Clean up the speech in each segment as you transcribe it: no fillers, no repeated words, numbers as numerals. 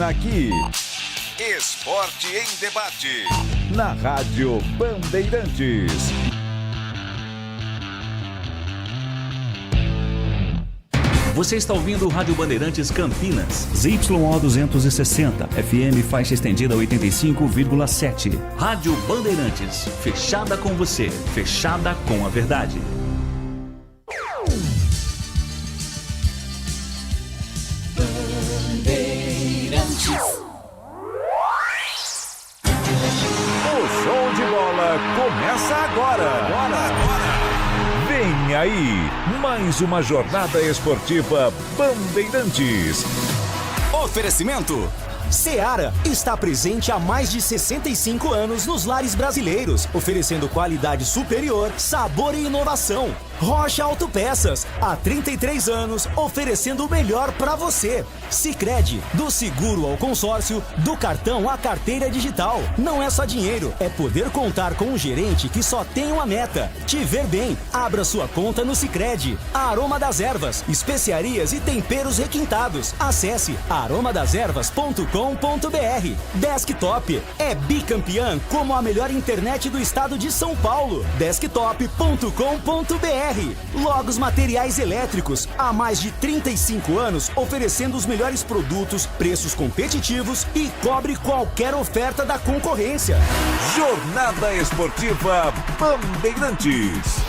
termina aqui. Esporte em debate. Na Rádio Bandeirantes. Você está ouvindo o Rádio Bandeirantes Campinas. ZYO 260, FM faixa estendida 85,7. Rádio Bandeirantes, fechada com você, fechada com a verdade. O show de bola começa agora. Vem aí, mais uma jornada esportiva Bandeirantes. Oferecimento. Seara está presente há mais de 65 anos nos lares brasileiros, oferecendo qualidade superior, sabor e inovação. Rocha Autopeças, há 33 anos, oferecendo o melhor para você. Sicredi, do seguro ao consórcio, do cartão à carteira digital. Não é só dinheiro, é poder contar com um gerente que só tem uma meta: te ver bem. Abra sua conta no Sicredi. Aroma das Ervas, especiarias e temperos requintados. Acesse aromadeservas.com.br. Desktop, é bicampeã como a melhor internet do estado de São Paulo. Desktop.com.br. Logos Materiais Elétricos, há mais de 35 anos oferecendo os melhores produtos, preços competitivos e cobre qualquer oferta da concorrência. Jornada Esportiva Bandeirantes.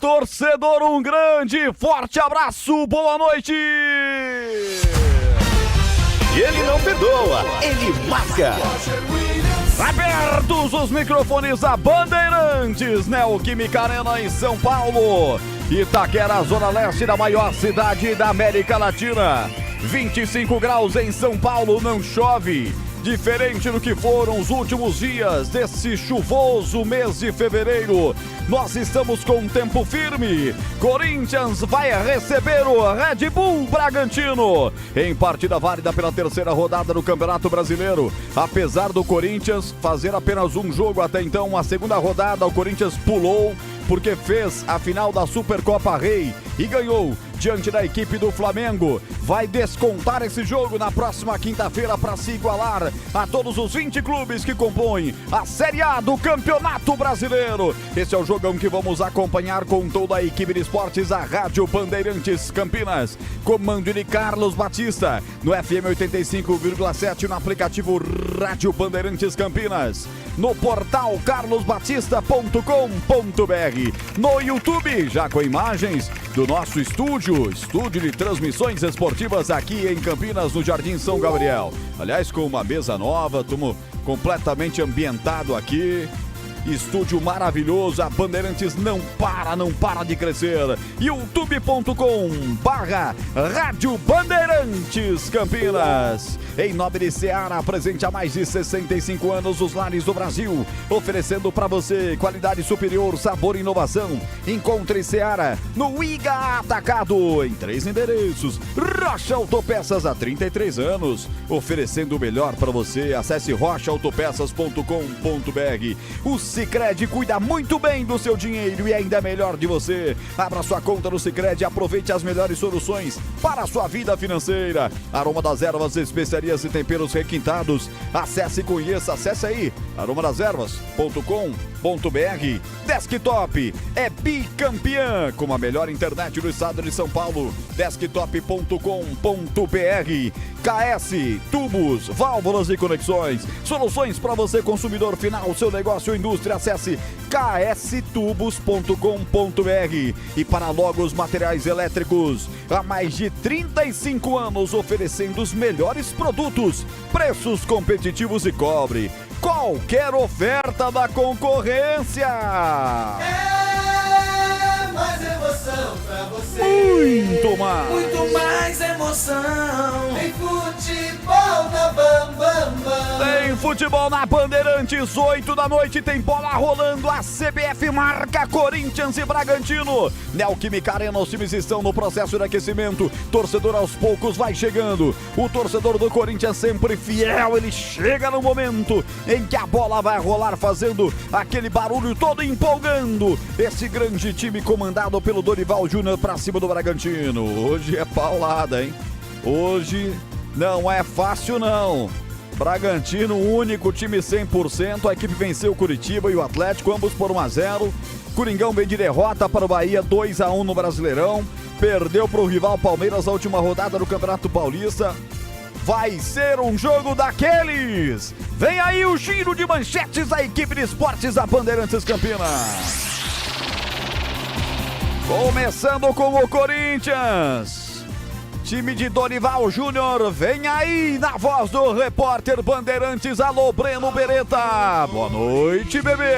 Torcedor, um grande, forte abraço, boa noite! Ele não perdoa, ele marca. Abertos os microfones da Bandeirantes, Neoquímica Arena em São Paulo. Itaquera, zona leste da maior cidade da América Latina. 25 graus em São Paulo, não chove. Diferente do que foram os últimos dias desse chuvoso mês de fevereiro, nós estamos com um tempo firme. Corinthians vai receber o Red Bull Bragantino em partida válida pela terceira rodada do Campeonato Brasileiro. Apesar do Corinthians fazer apenas um jogo até então, a segunda rodada o Corinthians pulou porque fez a final da Supercopa Rei e ganhou diante da equipe do Flamengo. Vai descontar esse jogo na próxima quinta-feira para se igualar a todos os 20 clubes que compõem a Série A do Campeonato Brasileiro. Esse é o jogão que vamos acompanhar com toda a equipe de esportes, a Rádio Bandeirantes Campinas. Comando de Carlos Batista, no FM 85,7, no aplicativo Rádio Bandeirantes Campinas, no portal carlosbatista.com.br, no YouTube, já com imagens do nosso estúdio de transmissões esportivas aqui em Campinas, no Jardim São Gabriel. Aliás, com uma mesa nova, estamos completamente ambientado aqui. Estúdio maravilhoso, a Bandeirantes não para de crescer. youtube.com/Rádio Bandeirantes Campinas. Em nome de Seara, presente há mais de 65 anos os lares do Brasil, oferecendo para você qualidade superior, sabor e inovação. Encontre Seara no Iga Atacado, em 3 endereços. Rocha Autopeças, há 33 anos, oferecendo o melhor para você. Acesse rochaautopeças.com.br. O Sicredi cuida muito bem do seu dinheiro e ainda melhor de você. Abra sua conta no Sicredi e aproveite as melhores soluções para a sua vida financeira. Aroma das Ervas, especiarias e temperos requintados. Acesse e conheça, acesse aí aromadeservas.com.br. Desktop é bicampeã com a melhor internet do estado de São Paulo. Desktop.com.br. KS Tubos, válvulas e conexões. Soluções para você, consumidor final, seu negócio ou indústria. Acesse kstubos.com.br. E para Logos Materiais Elétricos, há mais de 35 anos oferecendo os melhores produtos, preços competitivos e cobre qualquer oferta da concorrência. É mais emoção pra você. Muito mais emoção. Tem futebol na Bam Bam Bam. Tem futebol na Bandeirantes, 8 da noite, tem bola rolando. A CBF marca Corinthians e Bragantino. Neoquímica Arena, os times estão no processo de aquecimento. Torcedor aos poucos vai chegando. O torcedor do Corinthians sempre fiel, ele chega no momento em que a bola vai rolar, fazendo aquele barulho todo, empolgando esse grande time comandado pelo Dorival Júnior pra cima do Bragantino. Hoje é paulada, hein? Hoje não é fácil, não. Bragantino, único time 100%. A equipe venceu o Curitiba e o Atlético, ambos por 1-0. Coringão vem de derrota para o Bahia, 2-1 no Brasileirão. Perdeu para o rival Palmeiras na última rodada do Campeonato Paulista. Vai ser um jogo daqueles. Vem aí o giro de manchetes da equipe de esportes da Bandeirantes Campinas. Começando com o Corinthians. Time de Dorival Júnior, vem aí na voz do repórter Bandeirantes. Alô, Breno Beretta. Boa noite, bebê.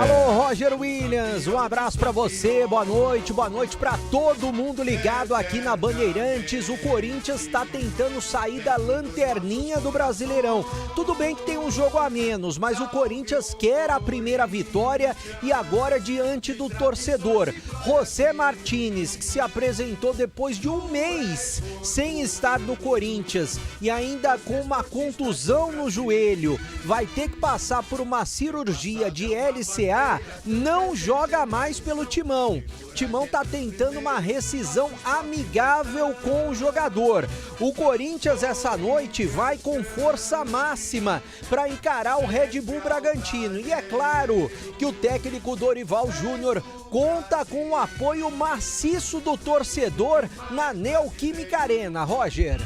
Alô, Roger Williams. Um abraço pra você. Boa noite pra todo mundo ligado aqui na Bandeirantes. O Corinthians tá tentando sair da lanterninha do Brasileirão. Tudo bem que tem um jogo a menos, mas o Corinthians quer a primeira vitória e agora diante do torcedor. José Martínez, que se apresentou depois de um mês sem estar no Corinthians e ainda com uma contusão no joelho, vai ter que passar por uma cirurgia de LCA, não joga mais pelo Timão. O Timão tá tentando uma rescisão amigável com o jogador. O Corinthians essa noite vai com força máxima para encarar o Red Bull Bragantino. E é claro que o técnico Dorival Júnior conta com o apoio maciço do torcedor na Neoquímica Arena. Roger.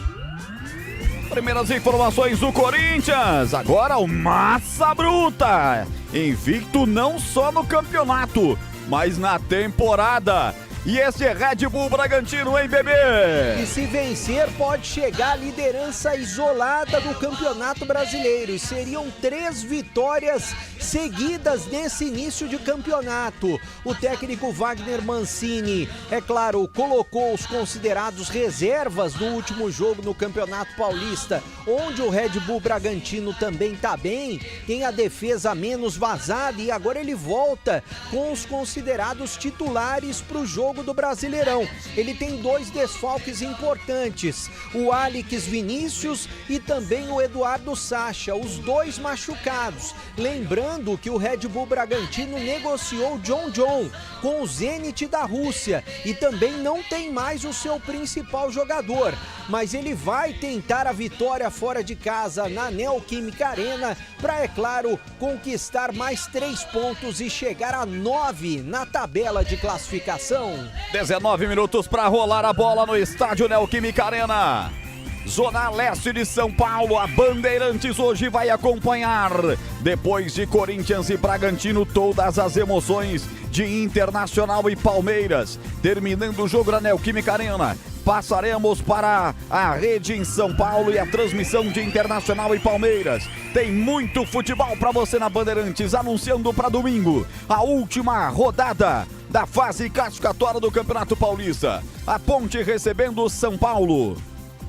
Primeiras informações do Corinthians. Agora o Massa Bruta. Invicto não só no campeonato, mas na temporada. E esse é Red Bull Bragantino, hein, bebê? E se vencer, pode chegar à liderança isolada do Campeonato Brasileiro. E seriam 3 vitórias seguidas nesse início de campeonato. O técnico Wagner Mancini, é claro, colocou os considerados reservas do último jogo no Campeonato Paulista, onde o Red Bull Bragantino também tá bem, tem a defesa menos vazada e agora ele volta com os considerados titulares para o jogo do Brasileirão. Ele tem 2 desfalques importantes, o Alex Vinícius e também o Eduardo Sacha, os 2 machucados. Lembrando que o Red Bull Bragantino negociou John com o Zenit da Rússia e também não tem mais o seu principal jogador, mas ele vai tentar a vitória fora de casa na Neoquímica Arena para, é claro, conquistar mais 3 pontos e chegar a 9 na tabela de classificação. 19 minutos para rolar a bola no estádio Neoquímica Arena. Zona Leste de São Paulo, a Bandeirantes hoje vai acompanhar, depois de Corinthians e Bragantino, todas as emoções de Internacional e Palmeiras. Terminando o jogo na Neoquímica Arena, passaremos para a rede em São Paulo e a transmissão de Internacional e Palmeiras. Tem muito futebol para você na Bandeirantes, anunciando para domingo a última rodada da fase classificatória do Campeonato Paulista. A Ponte recebendo o São Paulo.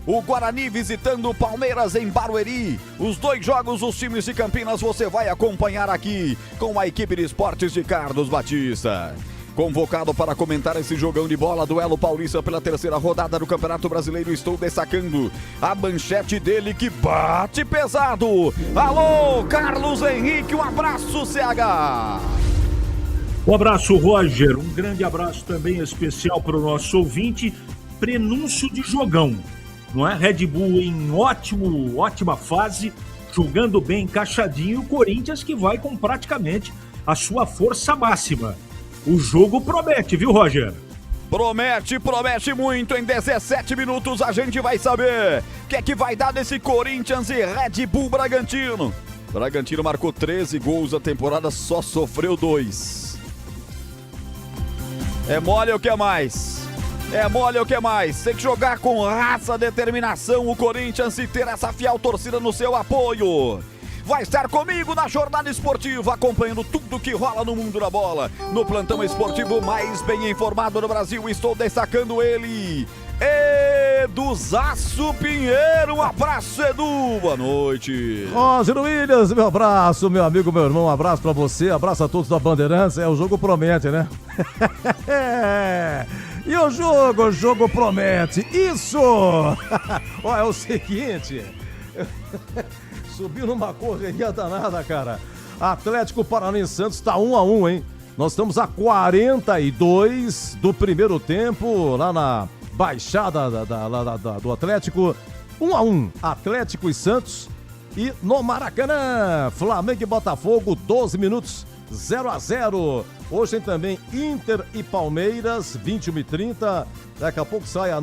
O Guarani visitando o Palmeiras em Barueri. Os 2 jogos, os times de Campinas, você vai acompanhar aqui com a equipe de esportes de Carlos Batista. Convocado para comentar esse jogão de bola, duelo paulista pela 3ª rodada do Campeonato Brasileiro, estou destacando a manchete dele que bate pesado. Alô, Carlos Henrique, um abraço, CH. Um abraço, Roger, um grande abraço também especial para o nosso ouvinte. Prenúncio de jogão, não é? Red Bull em ótima fase, jogando bem, encaixadinho. O Corinthians que vai com praticamente a sua força máxima. O jogo promete, viu, Roger? Promete muito. Em 17 minutos a gente vai saber o que é que vai dar desse Corinthians e Red Bull Bragantino. Bragantino marcou 13 gols a temporada, só sofreu 2. É mole ou quer mais? Tem que jogar com raça, determinação o Corinthians e ter essa fiel torcida no seu apoio. Vai estar comigo na jornada esportiva, acompanhando tudo que rola no mundo da bola. No plantão esportivo mais bem informado do Brasil, estou destacando ele, Eduzaço Pinheiro. Um abraço, Edu, boa noite. Roger Williams, meu abraço, meu amigo, meu irmão, um abraço pra você, abraço a todos da Bandeirantes. O jogo promete, né? E o jogo promete, isso! Ó, é o seguinte... Subiu numa correria danada, cara. Atlético Paranaense Santos tá 1-1, hein? Nós estamos a 42 do primeiro tempo, lá na baixada do Atlético. 1-1, Atlético e Santos. E no Maracanã, Flamengo e Botafogo, 12 minutos, 0-0. Hoje tem também Inter e Palmeiras, 21h30. Daqui a pouco sai a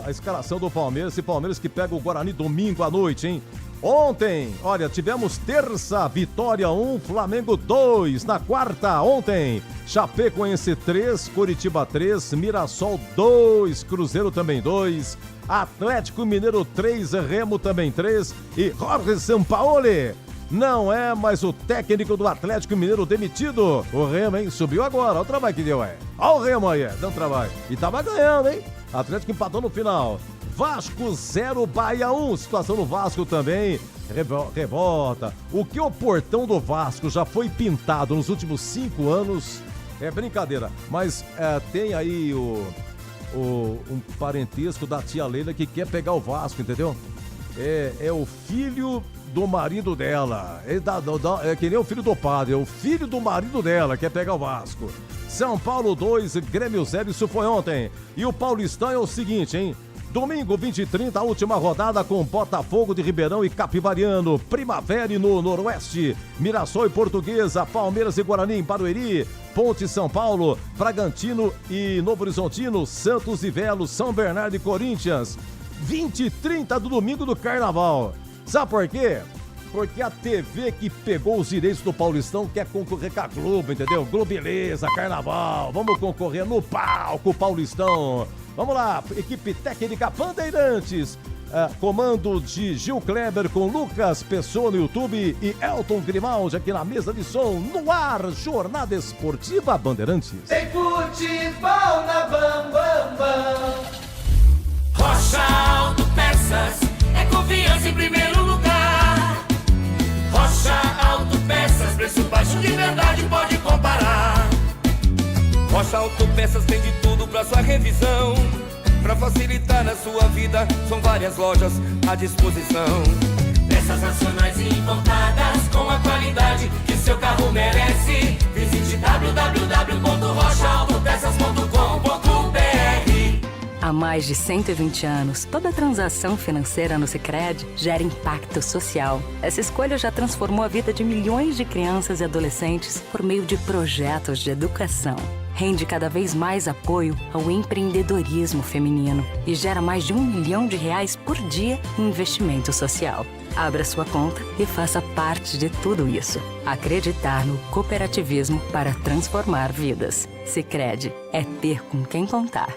escalação do Palmeiras. E Palmeiras que pega o Guarani domingo à noite, hein? Ontem, olha, tivemos terça, Vitória 1, Flamengo 2. Na quarta, ontem, Chapecoense 3, Coritiba 3, Mirassol 2, Cruzeiro também 2, Atlético Mineiro 3, Remo também 3 e Jorge Sampaoli não é mais o técnico do Atlético Mineiro demitido. O Remo, hein, subiu agora, olha o trabalho que deu, olha o Remo aí, dando trabalho. E tava ganhando, hein, Atlético empatou no final. Vasco 0, Bahia 1. Situação no Vasco também revolta. O que o portão do Vasco já foi pintado nos últimos 5 anos é brincadeira. Mas tem aí um parentesco da tia Leila que quer pegar o Vasco, entendeu? É o filho do marido dela. É que nem o filho do padre, é o filho do marido dela que quer pegar o Vasco. São Paulo 2, Grêmio 0, isso foi ontem. E o Paulistão é o seguinte, hein? Domingo, 20h30, a última rodada com Botafogo de Ribeirão e Capivariano, Primavera e no Noroeste, Mirassol e Portuguesa, Palmeiras e Guarani em Barueri, Ponte São Paulo, Bragantino e Novo Horizontino, Santos e Velo, São Bernardo e Corinthians. 20h30 do domingo do Carnaval. Sabe por quê? Porque a TV que pegou os direitos do Paulistão quer concorrer com a Globo, entendeu? Globo, beleza, Carnaval, vamos concorrer no palco Paulistão. Vamos lá, equipe técnica Bandeirantes, comando de Gil Kleber com Lucas Pessoa no YouTube e Elton Grimaldi aqui na mesa de som, no ar, Jornada Esportiva Bandeirantes. Tem futebol na Bam. Rocha Autopeças, é confiança em primeiro lugar. Rocha Autopeças, preço baixo de verdade, pode comparar. Rocha Autopeças tem de tudo pra sua revisão. Pra facilitar na sua vida, são várias lojas à disposição. Peças nacionais e importadas, com a qualidade que seu carro merece. Visite www.rochaautopeças.com.br. Há mais de 120 anos, toda transação financeira no Sicredi gera impacto social. Essa escolha já transformou a vida de milhões de crianças e adolescentes por meio de projetos de educação. Rende cada vez mais apoio ao empreendedorismo feminino e gera mais de R$1 milhão por dia em investimento social. Abra sua conta e faça parte de tudo isso. Acreditar no cooperativismo para transformar vidas. Sicredi é ter com quem contar.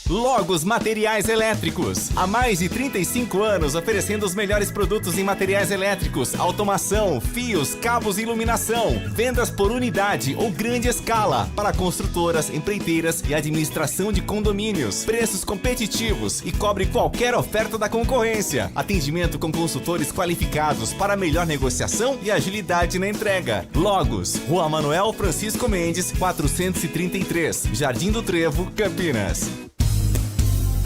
Logos Materiais Elétricos. Há mais de 35 anos oferecendo os melhores produtos em materiais elétricos, automação, fios, cabos e iluminação. Vendas por unidade ou grande escala para construtoras, empreiteiras e administração de condomínios. Preços competitivos e cobre qualquer oferta da concorrência. Atendimento com consultores qualificados para melhor negociação e agilidade na entrega. Logos, Rua Manuel Francisco Mendes, 433, Jardim do Trevo, Campinas.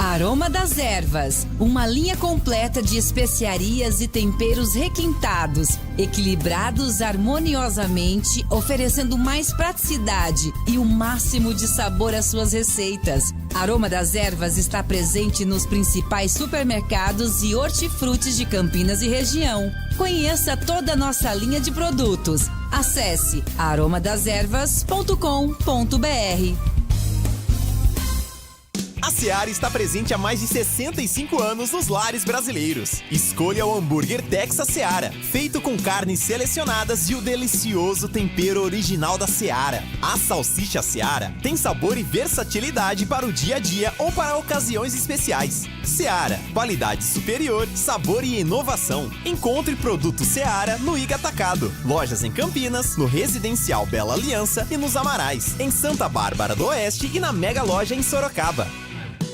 Aroma das Ervas, uma linha completa de especiarias e temperos requintados, equilibrados harmoniosamente, oferecendo mais praticidade e o máximo de sabor às suas receitas. Aroma das Ervas está presente nos principais supermercados e hortifrutis de Campinas e região. Conheça toda a nossa linha de produtos. Acesse aromadeservas.com.br. A Seara está presente há mais de 65 anos nos lares brasileiros. Escolha o hambúrguer Texas Seara, feito com carnes selecionadas e o delicioso tempero original da Seara. A salsicha Seara tem sabor e versatilidade para o dia a dia ou para ocasiões especiais. Seara, qualidade superior, sabor e inovação. Encontre produto Seara no Iga Atacado. Lojas em Campinas, no Residencial Bela Aliança e nos Amarais, em Santa Bárbara do Oeste e na Mega Loja em Sorocaba.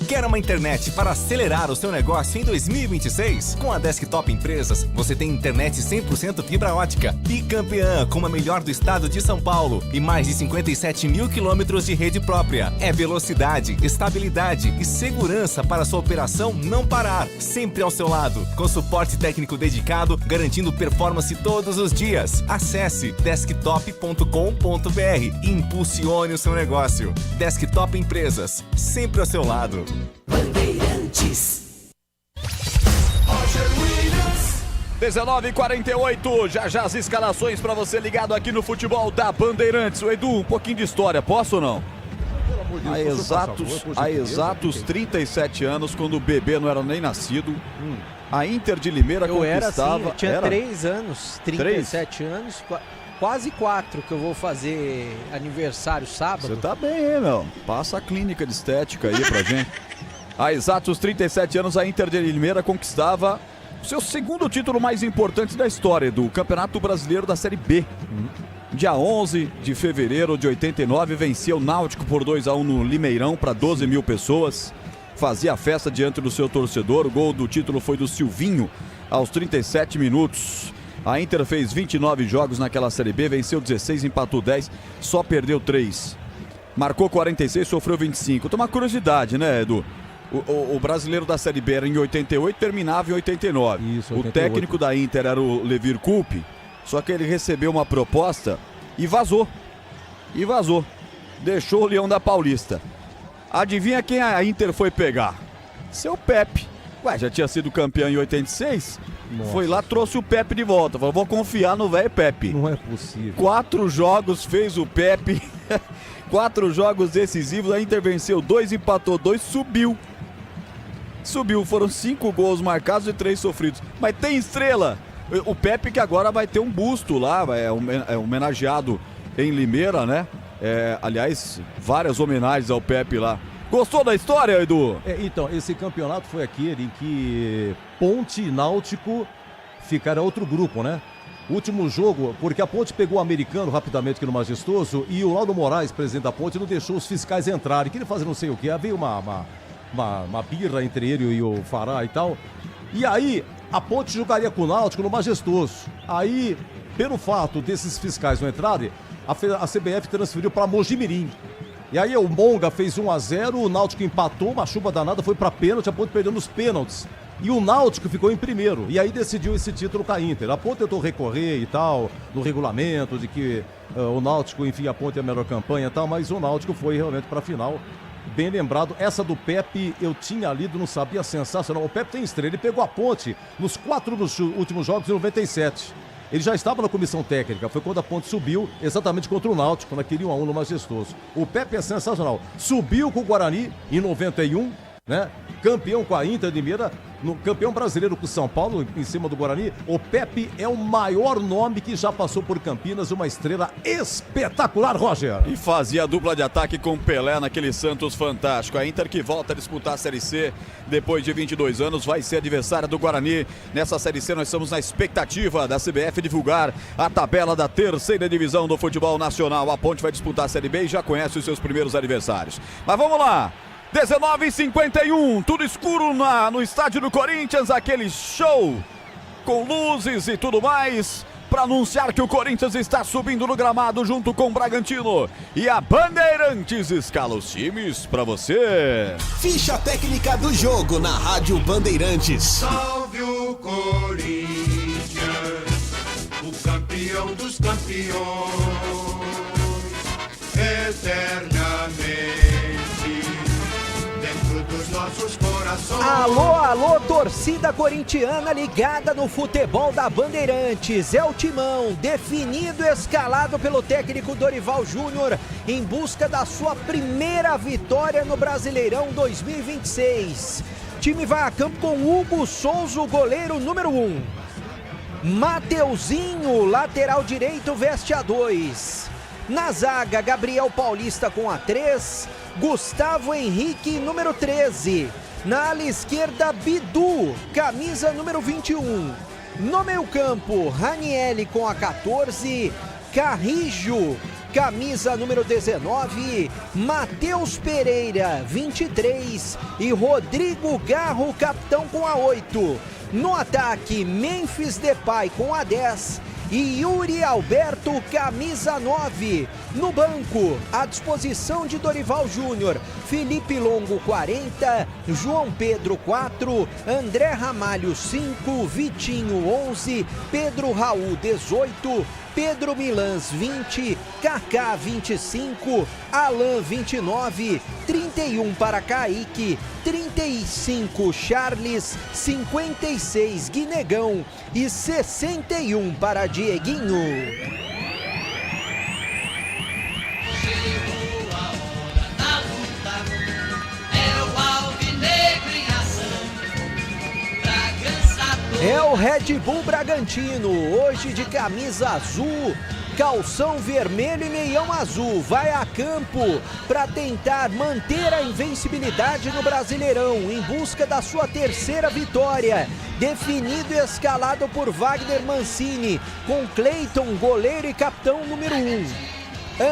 Quer uma internet para acelerar o seu negócio em 2026? Com a Desktop Empresas, você tem internet 100% fibra ótica, bicampeã como a melhor do estado de São Paulo e mais de 57 mil quilômetros de rede própria. É velocidade, estabilidade e segurança para sua operação não parar, sempre ao seu lado, com suporte técnico dedicado, garantindo performance todos os dias. Acesse desktop.com.br e impulsione o seu negócio. Desktop Empresas, sempre ao seu lado. Bandeirantes. 19h48, já as escalações para você ligado aqui no futebol da Bandeirantes. O Edu, um pouquinho de história, posso ou não? Há exatos 37 anos, quando o bebê não era nem nascido, a Inter de Limeira conquistava... Eu tinha 3 anos, 37 anos, quase 4 que eu vou fazer aniversário sábado. Você tá bem, hein, meu? Passa a clínica de estética aí pra gente. Há exatos 37 anos, a Inter de Limeira conquistava o seu segundo título mais importante da história, do Campeonato Brasileiro da Série B. Dia 11 de fevereiro de 89, venceu o Náutico por 2-1 no Limeirão para 12 mil pessoas. Fazia a festa diante do seu torcedor. O gol do título foi do Silvinho aos 37 minutos. A Inter fez 29 jogos naquela Série B, venceu 16, empatou 10, só perdeu 3. Marcou 46, sofreu 25. Tem uma curiosidade, né, Edu? O brasileiro da Série B era em 88, terminava em 89. Isso, 88. O técnico da Inter era o Levir Coupe, só que ele recebeu uma proposta e vazou. Deixou o Leão da Paulista. Adivinha quem a Inter foi pegar? Seu Pepe. Ué, já tinha sido campeão em 86? Nossa. Foi lá, trouxe o Pepe de volta. Falou, vou confiar no velho Pepe. Não é possível. 4 jogos fez o Pepe. 4 jogos decisivos. A Inter venceu 2, empatou 2, subiu. Foram 5 gols marcados e 3 sofridos. Mas tem estrela. O Pepe que agora vai ter um busto lá. É homenageado em Limeira, né? Aliás, várias homenagens ao Pepe lá. Gostou da história, Edu? Então, esse campeonato foi aquele em que Ponte e Náutico ficaram outro grupo, né? O último jogo, porque a Ponte pegou o Americano rapidamente aqui no Majestoso e o Laudo Moraes, presidente da Ponte, não deixou os fiscais entrarem. Queria fazer não sei o quê. Havia uma birra entre ele e o Fará e tal. E aí, a Ponte jogaria com o Náutico no Majestoso. Aí, pelo fato desses fiscais não entrarem, a CBF transferiu para Mojimirim. E aí o Monga fez 1-0, o Náutico empatou, uma chuva danada, foi para pênalti, a Ponte perdeu nos pênaltis. E o Náutico ficou em primeiro, e aí decidiu esse título com a Inter. A Ponte tentou recorrer e tal, no regulamento, de que o Náutico, enfim, a Ponte é a melhor campanha e tal, mas o Náutico foi realmente para a final. Bem lembrado, essa do Pepe eu tinha lido, não sabia, sensacional. O Pepe tem estrela, ele pegou a Ponte nos 4 últimos jogos em 97. Ele já estava na comissão técnica, foi quando a Ponte subiu exatamente contra o Náutico, naquele 1-1 no Majestoso. O Pepe é sensacional. Subiu com o Guarani em 91, né? Campeão com a Inter de Limeira, campeão brasileiro com o São Paulo, em cima do Guarani. O Pepe é o maior nome que já passou por Campinas, uma estrela espetacular, Roger. E fazia a dupla de ataque com Pelé naquele Santos fantástico. A Inter que volta a disputar a Série C depois de 22 anos, vai ser adversária do Guarani. Nessa Série C nós estamos na expectativa da CBF divulgar a tabela da 3ª divisão do futebol nacional. A Ponte vai disputar a Série B e já conhece os seus primeiros adversários. Mas vamos lá! 19h51, tudo escuro no estádio do Corinthians, aquele show com luzes e tudo mais. para anunciar que o Corinthians está subindo no gramado junto com o Bragantino. E a Bandeirantes escala os times para você. Ficha técnica do jogo na Rádio Bandeirantes. Salve o Corinthians, o campeão dos campeões, eternamente dentro dos nossos corações. Alô, alô, torcida corintiana ligada no futebol da Bandeirantes. É o timão definido, escalado pelo técnico Dorival Júnior em busca da sua primeira vitória no Brasileirão 2026. Time vai a campo com Hugo Souza, o goleiro número 1. Mateuzinho, lateral direito, veste a 2. Na zaga, Gabriel Paulista com a 3. Gustavo Henrique, número 13. Na ala esquerda, Bidu, camisa número 21. No meio campo, Ranielli com a 14. Carrijo, camisa número 19, Matheus Pereira, 23 e Rodrigo Garro, capitão com a 8. No ataque, Memphis Depay com a 10 e Yuri Alberto, camisa 9. No banco, à disposição de Dorival Júnior, Felipe Longo, 40, João Pedro, 4, André Ramalho, 5, Vitinho, 11, Pedro Raul, 18, Pedro Milans, 20, Kaká, 25, Alan, 29, 31 para Kaique, 35 Charles, 56 Guinegão e 61 para Dieguinho. É o Red Bull Bragantino, hoje de camisa azul, calção vermelho e meião azul. Vai a campo para tentar manter a invencibilidade no Brasileirão, em busca da sua terceira vitória. Definido e escalado por Wagner Mancini, com Cleiton, goleiro e capitão número 1.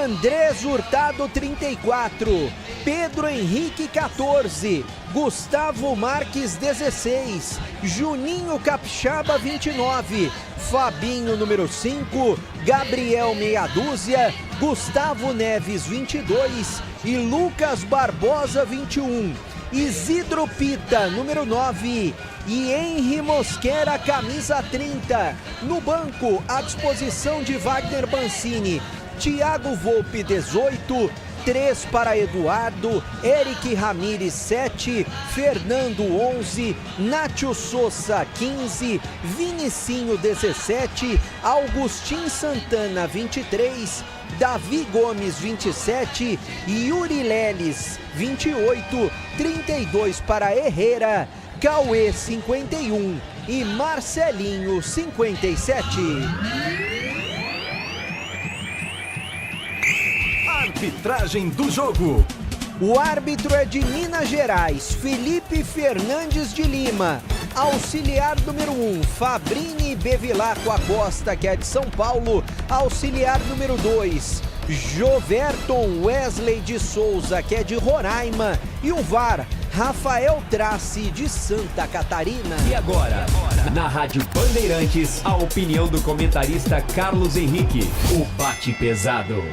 Andrés Hurtado, 34, Pedro Henrique, 14, Gustavo Marques, 16, Juninho Capixaba, 29, Fabinho, número 5, Gabriel, meia dúzia, Gustavo Neves, 22 e Lucas Barbosa, 21. Isidro Pita, número 9 e Henry Mosquera, camisa 30. No banco, à disposição de Wagner Mancini, Thiago Volpe, 18, 3 para Eduardo, Eric Ramírez, 7, Fernando, 11, Nátio Souza, 15, Vinicinho, 17, Augustin Santana, 23, Davi Gomes, 27, Yuri Leles, 28, 32 para Herrera, Cauê, 51 e Marcelinho, 57. Arbitragem do jogo. O árbitro é de Minas Gerais, Felipe Fernandes de Lima. Auxiliar número 1, Fabrini Bevilacqua Costa, que é de São Paulo. Auxiliar número 2, Joverton Wesley de Souza, que é de Roraima. E o VAR, Rafael Trace, de Santa Catarina. E agora, na Rádio Bandeirantes, a opinião do comentarista Carlos Henrique, o bate pesado.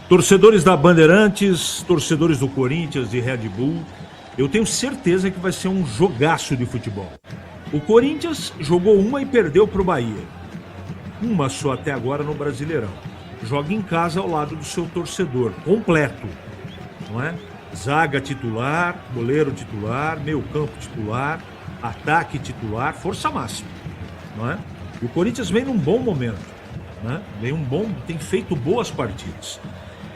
Torcedores da Bandeirantes, torcedores do Corinthians e Red Bull, eu tenho certeza que vai ser um jogaço de futebol. O Corinthians jogou uma e perdeu para o Bahia. Uma só até agora no Brasileirão. Joga em casa ao lado do seu torcedor, completo, não é? Zaga titular, goleiro titular, meio campo titular, ataque titular, força máxima, não é? E o Corinthians vem num bom momento, né? Tem feito boas partidas.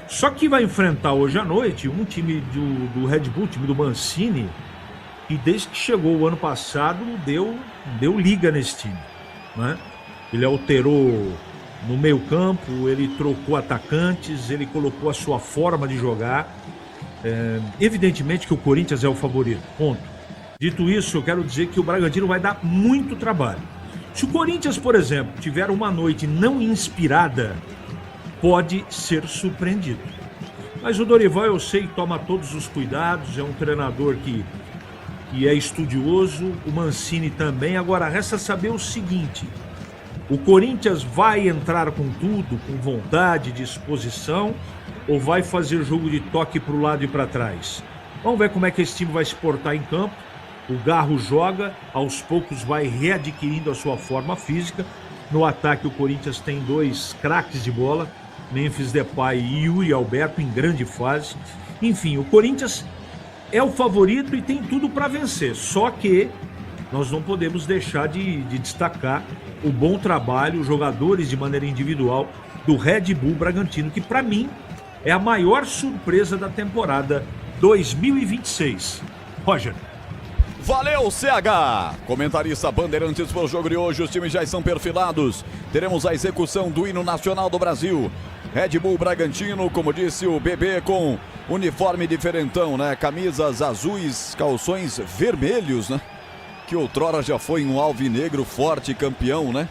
Só que vai enfrentar hoje à noite um time do Red Bull, time do Mancini, que desde que chegou o ano passado deu liga nesse time, né? Ele alterou no meio campo, ele trocou atacantes, ele colocou a sua forma de jogar. Evidentemente que o Corinthians é o favorito, ponto. Dito isso, eu quero dizer que o Bragantino vai dar muito trabalho. Se o Corinthians, por exemplo, tiver uma noite não inspirada, pode ser surpreendido. Mas o Dorival, eu sei, toma todos os cuidados, é um treinador que é estudioso, o Mancini também. Agora, resta saber o seguinte, O Corinthians vai entrar com tudo, com vontade, disposição, ou vai fazer jogo de toque para o lado e para trás? Vamos ver como é que esse time vai se portar em campo. O Garro joga, aos poucos vai readquirindo a sua forma física. No ataque o Corinthians tem 2 craques de bola, Memphis Depay e Yuri Alberto em grande fase. Enfim, o Corinthians é o favorito e tem tudo para vencer. Só que nós não podemos deixar de destacar o bom trabalho, os jogadores de maneira individual do Red Bull Bragantino, que para mim é a maior surpresa da temporada 2026. Roger. Valeu, CH! Comentarista Bandeirantes para o jogo de hoje, os times já estão perfilados. Teremos a execução do hino nacional do Brasil. Red Bull Bragantino, como disse o Bebê, com uniforme diferentão, né? Camisas azuis, calções vermelhos, né? Que outrora já foi um alvinegro forte campeão, né?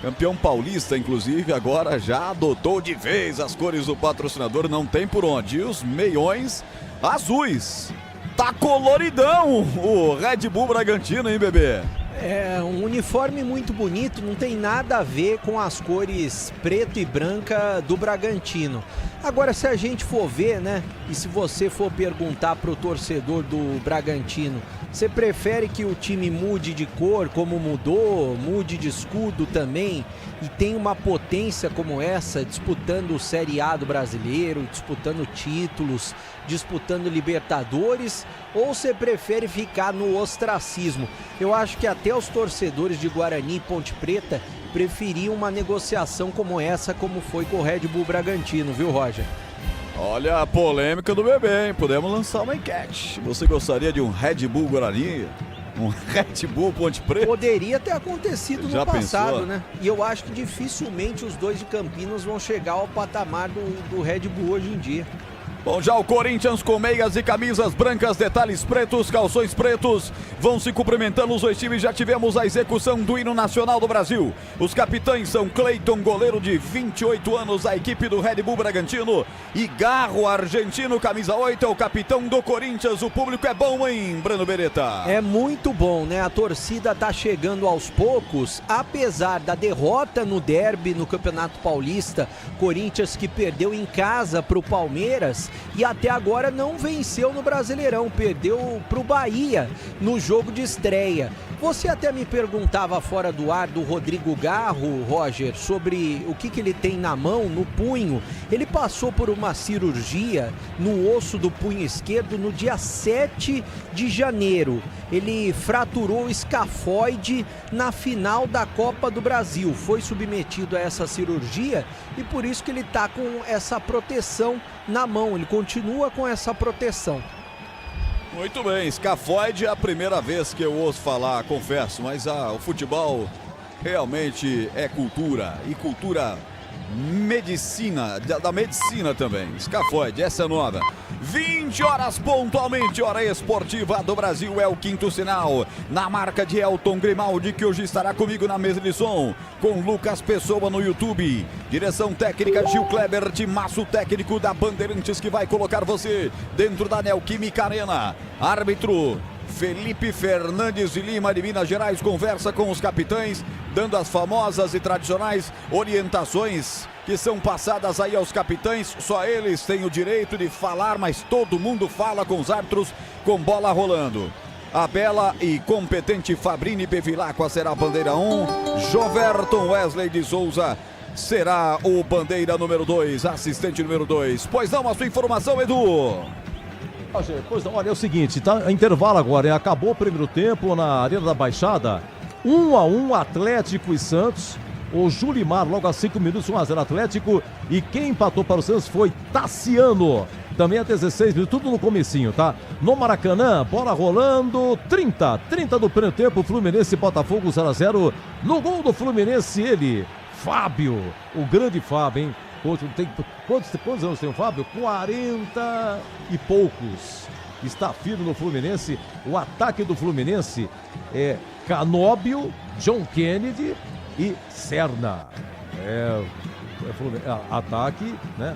Campeão paulista, inclusive, agora já adotou de vez as cores do patrocinador, não tem por onde. E os meiões azuis. Tá coloridão o Red Bull Bragantino, hein, Bebê? É um uniforme muito bonito, não tem nada a ver com as cores preto e branca do Bragantino. Agora, se a gente for ver, né, e se você for perguntar pro torcedor do Bragantino, você prefere que o time mude de cor como mudou, mude de escudo também, e tem uma potência como essa, disputando o Série A do Brasileiro, disputando títulos, disputando Libertadores, ou você prefere ficar no ostracismo? Eu acho que até os torcedores de Guarani e Ponte Preta preferiam uma negociação como essa, como foi com o Red Bull Bragantino, viu, Roger? Olha a polêmica do Bebê, hein? Podemos lançar uma enquete. Você gostaria de um Red Bull Guarani? Um Red Bull Ponte Preta? Poderia ter acontecido no passado, pensou? né? E eu acho que dificilmente os dois de Campinas vão chegar ao patamar do Red Bull hoje em dia. Bom, já o Corinthians com meias e camisas brancas, detalhes pretos, calções pretos, vão se cumprimentando os dois times. Já tivemos a execução do hino nacional do Brasil. Os capitães são Cleiton, goleiro de 28 anos, a equipe do Red Bull Bragantino, e Garro, argentino, camisa 8, é o capitão do Corinthians. O público é bom, hein, Breno Beretta? É muito bom, né? A torcida tá chegando aos poucos, apesar da derrota no derby no Campeonato Paulista, Corinthians que perdeu em casa pro Palmeiras e até agora não venceu no Brasileirão, perdeu pro Bahia no jogo de estreia. Você até me perguntava fora do ar do Rodrigo Garro, Roger, sobre o que ele tem na mão, no punho. Ele passou por uma cirurgia no osso do punho esquerdo no dia 7 de janeiro. Ele fraturou o escafoide na final da Copa do Brasil. Foi submetido a essa cirurgia e por isso que ele está com essa proteção na mão. Ele continua com essa proteção. Muito bem, escafoide é a primeira vez que eu ouço falar, confesso, mas o futebol realmente é cultura, e cultura medicina, da medicina também. Escafoide, essa é nova. 20 horas pontualmente, hora esportiva do Brasil, é o quinto sinal, na marca de Elton Grimaldi, que hoje estará comigo na mesa de som, com Lucas Pessoa no YouTube, direção técnica Gil Kleber, timaço técnico da Bandeirantes, que vai colocar você dentro da Neoquímica Arena. Árbitro Felipe Fernandes de Lima, de Minas Gerais, conversa com os capitães, dando as famosas e tradicionais orientações que são passadas aí aos capitães. Só eles têm o direito de falar, mas todo mundo fala com os árbitros com bola rolando. A bela e competente Fabrini Bevilacqua será a bandeira 1, Joverton Wesley de Souza será o bandeira número 2, assistente número 2. Pois não, a sua informação, Edu. Pois não, olha, é o seguinte, tá intervalo agora, hein? Acabou o primeiro tempo na Arena da Baixada, 1-1 Atlético e Santos. O Julimar, logo a 5 minutos, 1-0 Atlético. E quem empatou para o Santos foi Tassiano. Também a 16 minutos, tudo no comecinho, tá? No Maracanã, bola rolando, 30 do primeiro tempo, Fluminense e Botafogo 0-0. No gol do Fluminense, ele, Fábio, o grande Fábio, hein? Quantos anos tem o Fábio? 40 e poucos. Está firme no Fluminense. O ataque do Fluminense é Canóbio, John Kennedy e Serna. Ataque, né?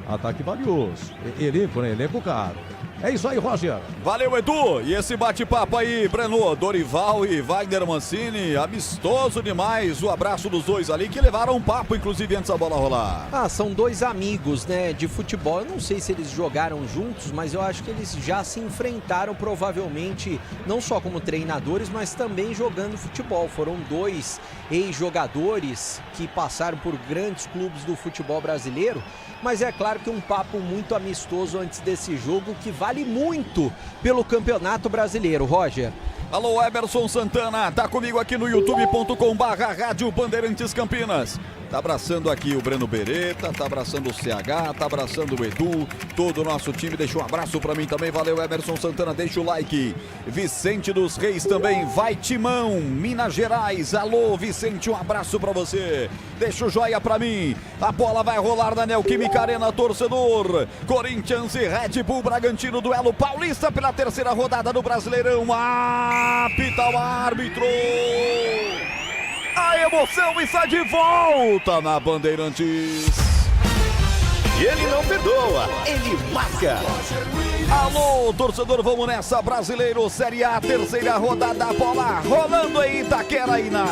Ataque valioso. Elenco, né? Elenco caro. É isso aí, Roger. Valeu, Edu. E esse bate-papo aí, Breno, Dorival e Wagner Mancini, amistoso demais. O abraço dos dois ali que levaram um papo, inclusive, antes da bola rolar. São dois amigos, né, de futebol. Eu não sei se eles jogaram juntos, mas eu acho que eles já se enfrentaram provavelmente, não só como treinadores, mas também jogando futebol. Foram dois ex-jogadores que passaram por grandes clubes do futebol brasileiro. Mas é claro que um papo muito amistoso antes desse jogo que vale muito pelo Campeonato Brasileiro, Roger. Alô, Emerson Santana, tá comigo aqui no youtube.com/Rádio Bandeirantes Campinas. Tá abraçando aqui o Breno Beretta, tá abraçando o CH, tá abraçando o Edu, todo o nosso time. Deixa um abraço pra mim também, valeu Emerson Santana, deixa o like. Vicente dos Reis também, vai Timão, Minas Gerais. Alô, Vicente, um abraço pra você. Deixa o joia pra mim. A bola vai rolar na Neoquímica Arena, torcedor. Corinthians e Red Bull Bragantino, duelo paulista pela terceira rodada do Brasileirão. Apita o árbitro. A emoção está de volta na Bandeirantes. E ele não perdoa, ele marca. Alô, torcedor, vamos nessa. Brasileiro, Série A, terceira rodada, a bola rolando em Itaqueraína.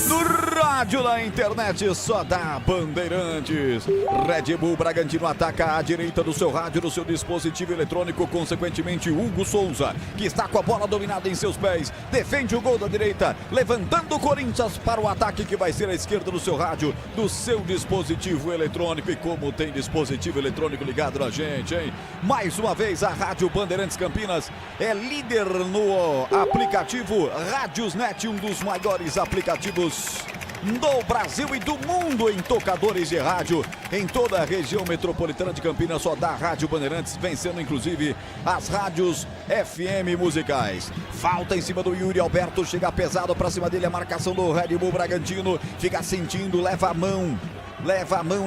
No rádio, na internet, só dá Bandeirantes. Red Bull Bragantino ataca à direita do seu rádio, do seu dispositivo eletrônico. Consequentemente, Hugo Souza, que está com a bola dominada em seus pés, defende o gol da direita, levantando o Corinthians para o ataque que vai ser à esquerda do seu rádio, do seu dispositivo eletrônico. E como tem dispositivo eletrônico ligado na gente, hein? Mais uma vez, a Rádio Bandeirantes Campinas é líder no aplicativo Rádiosnet, um dos maiores aplicativos do Brasil e do mundo em tocadores de rádio. Em toda a região metropolitana de Campinas só dá Rádio Bandeirantes, vencendo inclusive as rádios FM musicais. Falta em cima do Yuri Alberto, chega pesado pra cima dele a marcação do Red Bull Bragantino, fica sentindo, leva a mão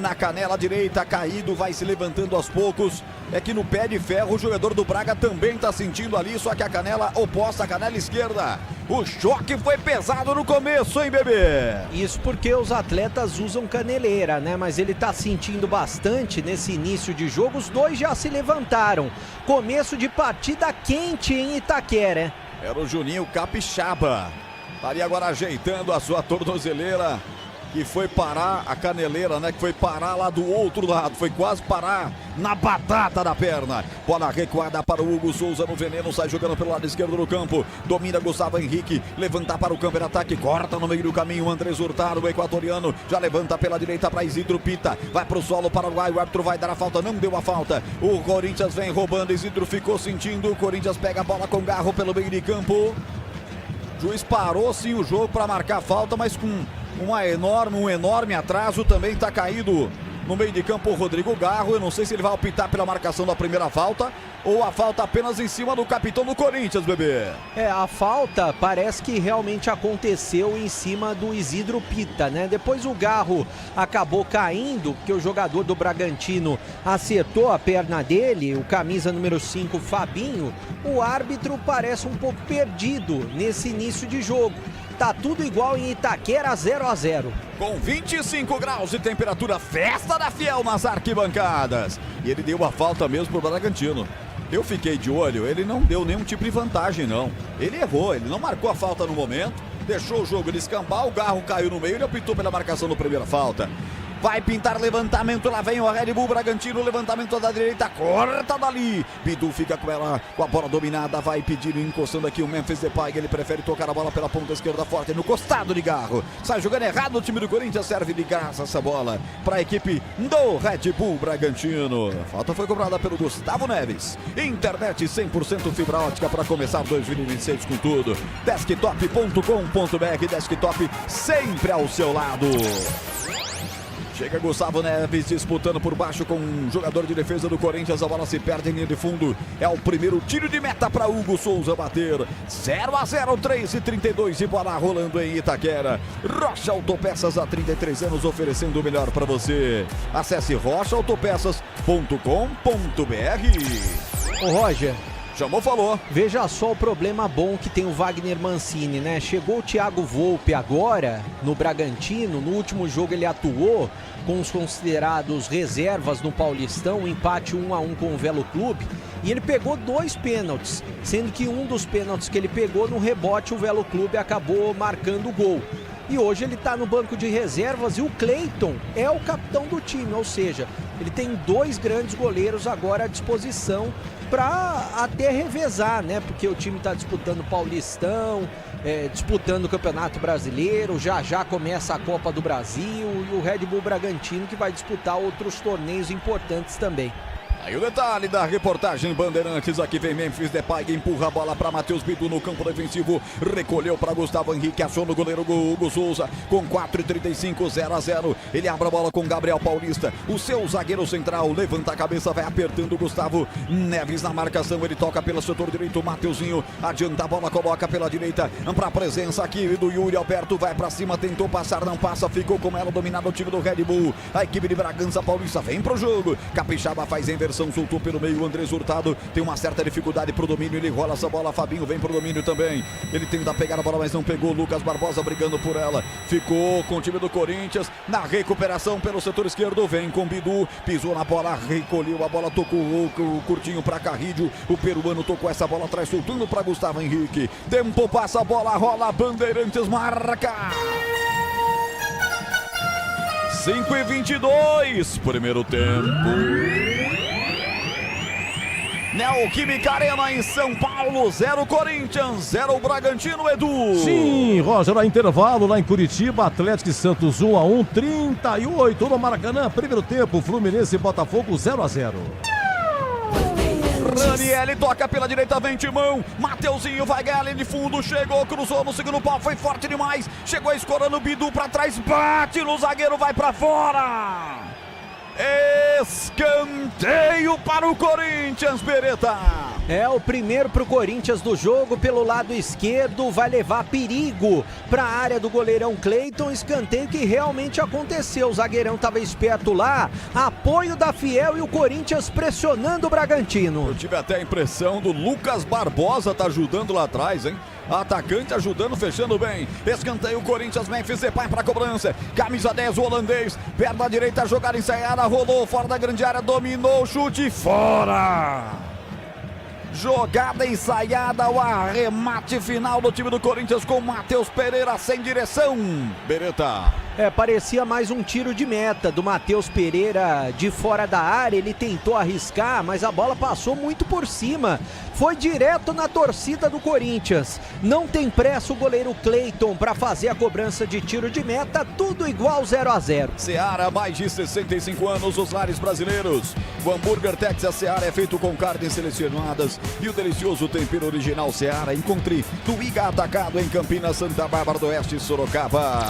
na canela direita, caído, vai se levantando aos poucos. É que no pé de ferro o jogador do Braga também está sentindo ali, só que a canela oposta, a canela esquerda. O choque foi pesado no começo, hein, bebê? Isso porque os atletas usam caneleira, né? Mas ele tá sentindo bastante nesse início de jogo. Os dois já se levantaram. Começo de partida quente em Itaquera, hein? Era o Juninho Capixaba. Tá ali agora ajeitando a sua tornozeleira, que foi parar a caneleira, né? Que foi parar lá do outro lado, foi quase parar na batata da perna. Bola recuada para o Hugo Souza no veneno, sai jogando pelo lado esquerdo do campo, domina Gustavo Henrique, levanta para o campo de ataque, corta no meio do caminho o Andrés Hurtado, o equatoriano, já levanta pela direita para Isidro Pita, vai para o solo para o árbitro vai dar a falta, não deu a falta. O Corinthians vem roubando, Isidro ficou sentindo, o Corinthians pega a bola com garro pelo meio de campo. O juiz parou sim o jogo para marcar a falta, mas com um enorme atraso. Também está caído no meio de campo o Rodrigo Garro. Eu não sei se ele vai optar pela marcação da primeira falta ou a falta apenas em cima do capitão do Corinthians, bebê. A falta parece que realmente aconteceu em cima do Isidro Pita, né? Depois o Garro acabou caindo, porque o jogador do Bragantino acertou a perna dele, o camisa número 5, Fabinho. O árbitro parece um pouco perdido nesse início de jogo. Tá tudo igual em Itaquera, 0-0. Com 25 graus de temperatura, festa da Fiel nas arquibancadas. E ele deu a falta mesmo pro Bragantino. Eu fiquei de olho, ele não deu nenhum tipo de vantagem, não. Ele errou, ele não marcou a falta no momento, deixou o jogo descambar, o Garro caiu no meio, ele optou pela marcação da primeira falta. Vai pintar levantamento, lá vem o Red Bull Bragantino, levantamento da direita, corta dali. Bidu fica com ela, com a bola dominada, vai pedindo, encostando aqui o Memphis Depay, ele prefere tocar a bola pela ponta esquerda forte, no costado de Garro. Sai jogando errado o time do Corinthians, serve de graça essa bola para a equipe do Red Bull Bragantino. A falta foi cobrada pelo Gustavo Neves. Internet 100% fibra ótica para começar 2026 com tudo. Desktop.com.br, Desktop sempre ao seu lado. Chega Gustavo Neves disputando por baixo com um jogador de defesa do Corinthians. A bola se perde em linha de fundo. É o primeiro tiro de meta para Hugo Souza bater. 0-0, 3:32 e bola rolando em Itaquera. Rocha Autopeças há 33 anos oferecendo o melhor para você. Acesse rochaautopeças.com.br. Ô Roger, Chamou, falou. Veja só o problema bom que tem o Wagner Mancini, né? Chegou o Thiago Volpe agora no Bragantino, no último jogo ele atuou com os considerados reservas no Paulistão, um empate 1-1 com o Velo Clube, e ele pegou 2 pênaltis, sendo que um dos pênaltis que ele pegou no rebote o Velo Clube acabou marcando o gol. E hoje ele está no banco de reservas e o Cleiton é o capitão do time, ou seja, ele tem 2 grandes goleiros agora à disposição para até revezar, né? Porque o time está disputando o Paulistão, disputando o Campeonato Brasileiro, já começa a Copa do Brasil e o Red Bull Bragantino que vai disputar outros torneios importantes também. Aí o detalhe da reportagem Bandeirantes, aqui vem Memphis Depay, empurra a bola para Matheus Bidu no campo defensivo, recolheu para Gustavo Henrique, achou no goleiro Hugo Souza, com 4:35, 0-0, ele abre a bola com Gabriel Paulista, o seu zagueiro central, levanta a cabeça, vai apertando o Gustavo Neves na marcação, ele toca pelo setor direito, Mateuzinho, adianta a bola, coloca pela direita, para a presença aqui do Yuri Alberto, vai para cima, tentou passar, não passa, ficou com ela, dominado o time do Red Bull, a equipe de Bragança Paulista vem pro jogo, Capixaba faz a inversão, soltou pelo meio, o Andrés Hurtado tem uma certa dificuldade pro domínio, ele rola essa bola, Fabinho vem pro domínio também, ele tenta pegar a bola, mas não pegou, Lucas Barbosa brigando por ela, ficou com o time do Corinthians, na recuperação pelo setor esquerdo, vem com Bidu, pisou na bola, recolheu a bola, tocou o curtinho pra Carrídio, o peruano tocou essa bola atrás, soltando pra Gustavo Henrique, tempo passa a bola, rola, Bandeirantes marca! 5:22, primeiro tempo. Neoquímica Arena em São Paulo, 0 Corinthians, 0 Bragantino, Edu. Sim, Roger, no intervalo lá em Curitiba, Atlético e Santos 1-1, 38 no Maracanã, primeiro tempo, Fluminense e Botafogo 0-0. Ranieri toca pela direita, vem Timão, Mateuzinho vai ganhar ali de fundo, chegou, cruzou no segundo pau, foi forte demais, chegou escorando o Bidu pra trás, bate no zagueiro, vai pra fora. Escanteio para o Corinthians, Beretta. É o primeiro para o Corinthians do jogo pelo lado esquerdo, vai levar perigo para a área do goleirão Cleiton, escanteio que realmente aconteceu, o zagueirão estava esperto lá, apoio da Fiel e o Corinthians pressionando o Bragantino. Eu tive até a impressão do Lucas Barbosa tá ajudando lá atrás, hein? Atacante ajudando, fechando bem. Escanteio, Corinthians, Memphis Depay para cobrança. Camisa 10, o holandês. Perna direita, jogada ensaiada, rolou fora da grande área, dominou, chute fora. Jogada ensaiada, o arremate final do time do Corinthians com Matheus Pereira sem direção. Beretta. Parecia mais um tiro de meta do Matheus Pereira de fora da área, ele tentou arriscar, mas a bola passou muito por cima, foi direto na torcida do Corinthians. Não tem pressa o goleiro Cleiton para fazer a cobrança de tiro de meta, tudo igual 0-0. Seara, mais de 65 anos, os lares brasileiros. O hambúrguer Texas Seara é feito com carnes selecionadas e o delicioso tempero original Seara. Encontre no Iga Atacado em Campinas, Santa Bárbara do Oeste, Sorocaba.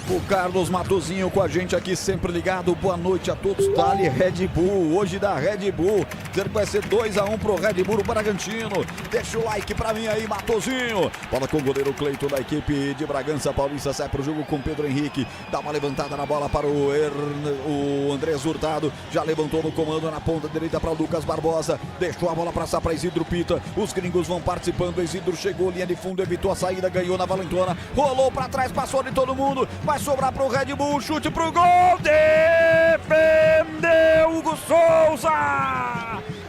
O Carlos Matozinho com a gente aqui, sempre ligado. Boa noite a todos. Dali Red Bull, hoje da Red Bull, dizendo que vai ser 2-1 pro Red Bull, Bragantino. Deixa o like pra mim aí, Matozinho. Bola com o goleiro Cleiton da equipe de Bragança Paulista, sai pro jogo com Pedro Henrique, dá uma levantada na bola para o Andrés Hurtado, já levantou no comando na ponta direita para Lucas Barbosa, deixou a bola passar para Isidro Pita, os gringos vão participando, Isidro chegou, linha de fundo, evitou a saída, ganhou na valentona, rolou para trás, passou de todo mundo, vai sobrar pro Red Bull, chute pro gol, defendeu Hugo Souza,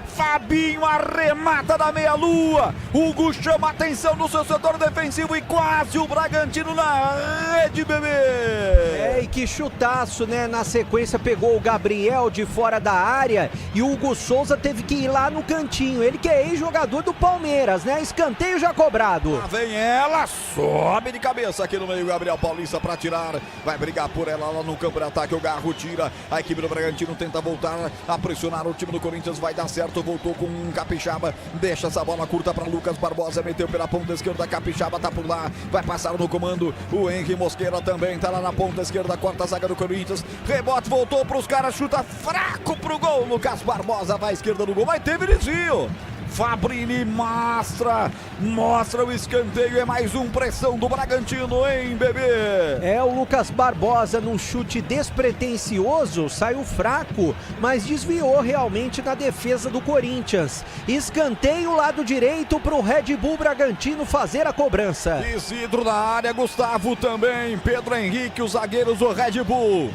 Fabinho arremata da meia-lua, Hugo chama a atenção no seu setor defensivo e quase o Bragantino na rede, bebê. E que chutaço, né? Na sequência pegou o Gabriel de fora da área e o Hugo Souza teve que ir lá no cantinho, ele que é ex-jogador do Palmeiras, né? Escanteio já cobrado. Lá vem ela, sobe de cabeça aqui no meio, Gabriel Paulista para tirar, vai brigar por ela lá no campo de ataque, o Garro tira, a equipe do Bragantino tenta voltar a pressionar o time do Corinthians, vai dar certo, voltou com um Capixaba, deixa essa bola curta para Lucas Barbosa, meteu pela ponta esquerda, Capixaba tá por lá, vai passar no comando, o Henry Mosqueira também tá lá na ponta esquerda, corta a zaga do Corinthians, rebote, voltou pros caras, chuta fraco pro gol, Lucas Barbosa vai à esquerda do gol, mas teve desvio. Fabrini mostra o escanteio, é mais um pressão do Bragantino, hein, bebê? É, o Lucas Barbosa num chute despretensioso, saiu fraco, mas desviou realmente na defesa do Corinthians. Escanteio lado direito para o Red Bull Bragantino fazer a cobrança. Isidro na área, Gustavo também, Pedro Henrique, os zagueiros do Red Bull.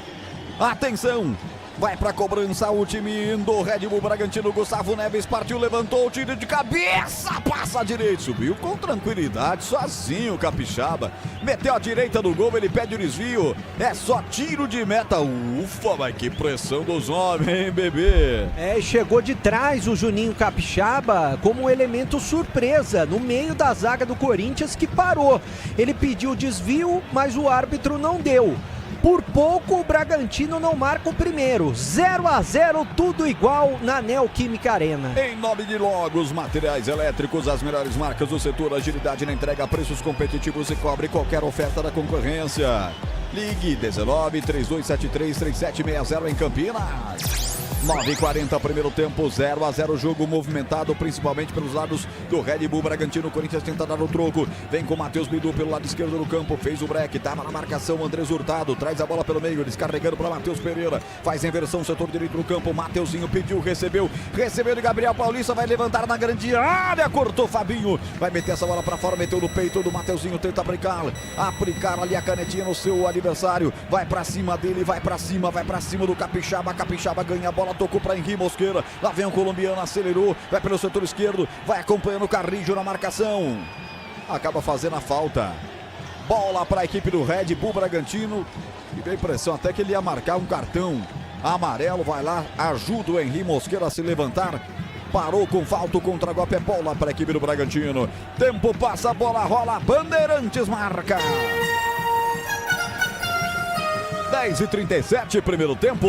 Atenção! Vai pra cobrança o time do Red Bull Bragantino. Gustavo Neves partiu, levantou o tiro de cabeça, passa a direita, subiu com tranquilidade, sozinho o Capixaba. Meteu a direita do gol, ele pede o desvio. É só tiro de meta. Ufa, mas que pressão dos homens, hein, bebê? É, chegou de trás o Juninho Capixaba como um elemento surpresa no meio da zaga do Corinthians que parou. Ele pediu o desvio, mas o árbitro não deu. Por pouco o Bragantino não marca o primeiro. 0-0, tudo igual na Neoquímica Arena. Em nome de Logos Materiais Elétricos, as melhores marcas do setor, agilidade na entrega, preços competitivos e cobre qualquer oferta da concorrência. Ligue 19-3273-3760 em Campinas. 9h40, primeiro tempo, 0-0, jogo movimentado, principalmente pelos lados do Red Bull Bragantino. O Corinthians tenta dar o troco, vem com o Matheus Bidu pelo lado esquerdo do campo, fez o break, tava na marcação, Andrés Hurtado, traz a bola pelo meio, descarregando para Matheus Pereira, faz a inversão, setor direito do campo, Mateuzinho pediu, recebeu de Gabriel Paulista, vai levantar na grande área, cortou Fabinho, vai meter essa bola para fora, meteu no peito do Mateuzinho, tenta aplicar ali a canetinha no seu adversário, vai para cima dele, vai para cima do Capixaba, Capixaba ganha a bola, tocou para Henrique Mosqueira, lá vem o colombiano, acelerou, vai pelo setor esquerdo, vai acompanhando o Carrijo na marcação, acaba fazendo a falta. Bola para a equipe do Red Bull Bragantino, e deu a impressão até que ele ia marcar um cartão amarelo, vai lá, ajuda o Henrique Mosqueira a se levantar, parou com falta, contra-golpe, é bola para a equipe do Bragantino. Tempo passa, a bola rola, Bandeirantes marca. 10h37, primeiro tempo.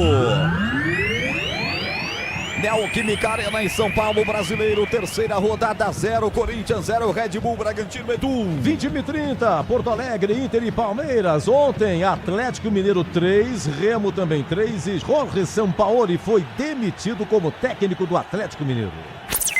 Neoquímica Arena em São Paulo, Brasileiro, terceira rodada, 0 Corinthians, 0 Red Bull Bragantino, Edu. 20h30, Porto Alegre, Inter e Palmeiras. Ontem, Atlético Mineiro 3, Remo também 3 e Jorge Sampaoli foi demitido como técnico do Atlético Mineiro.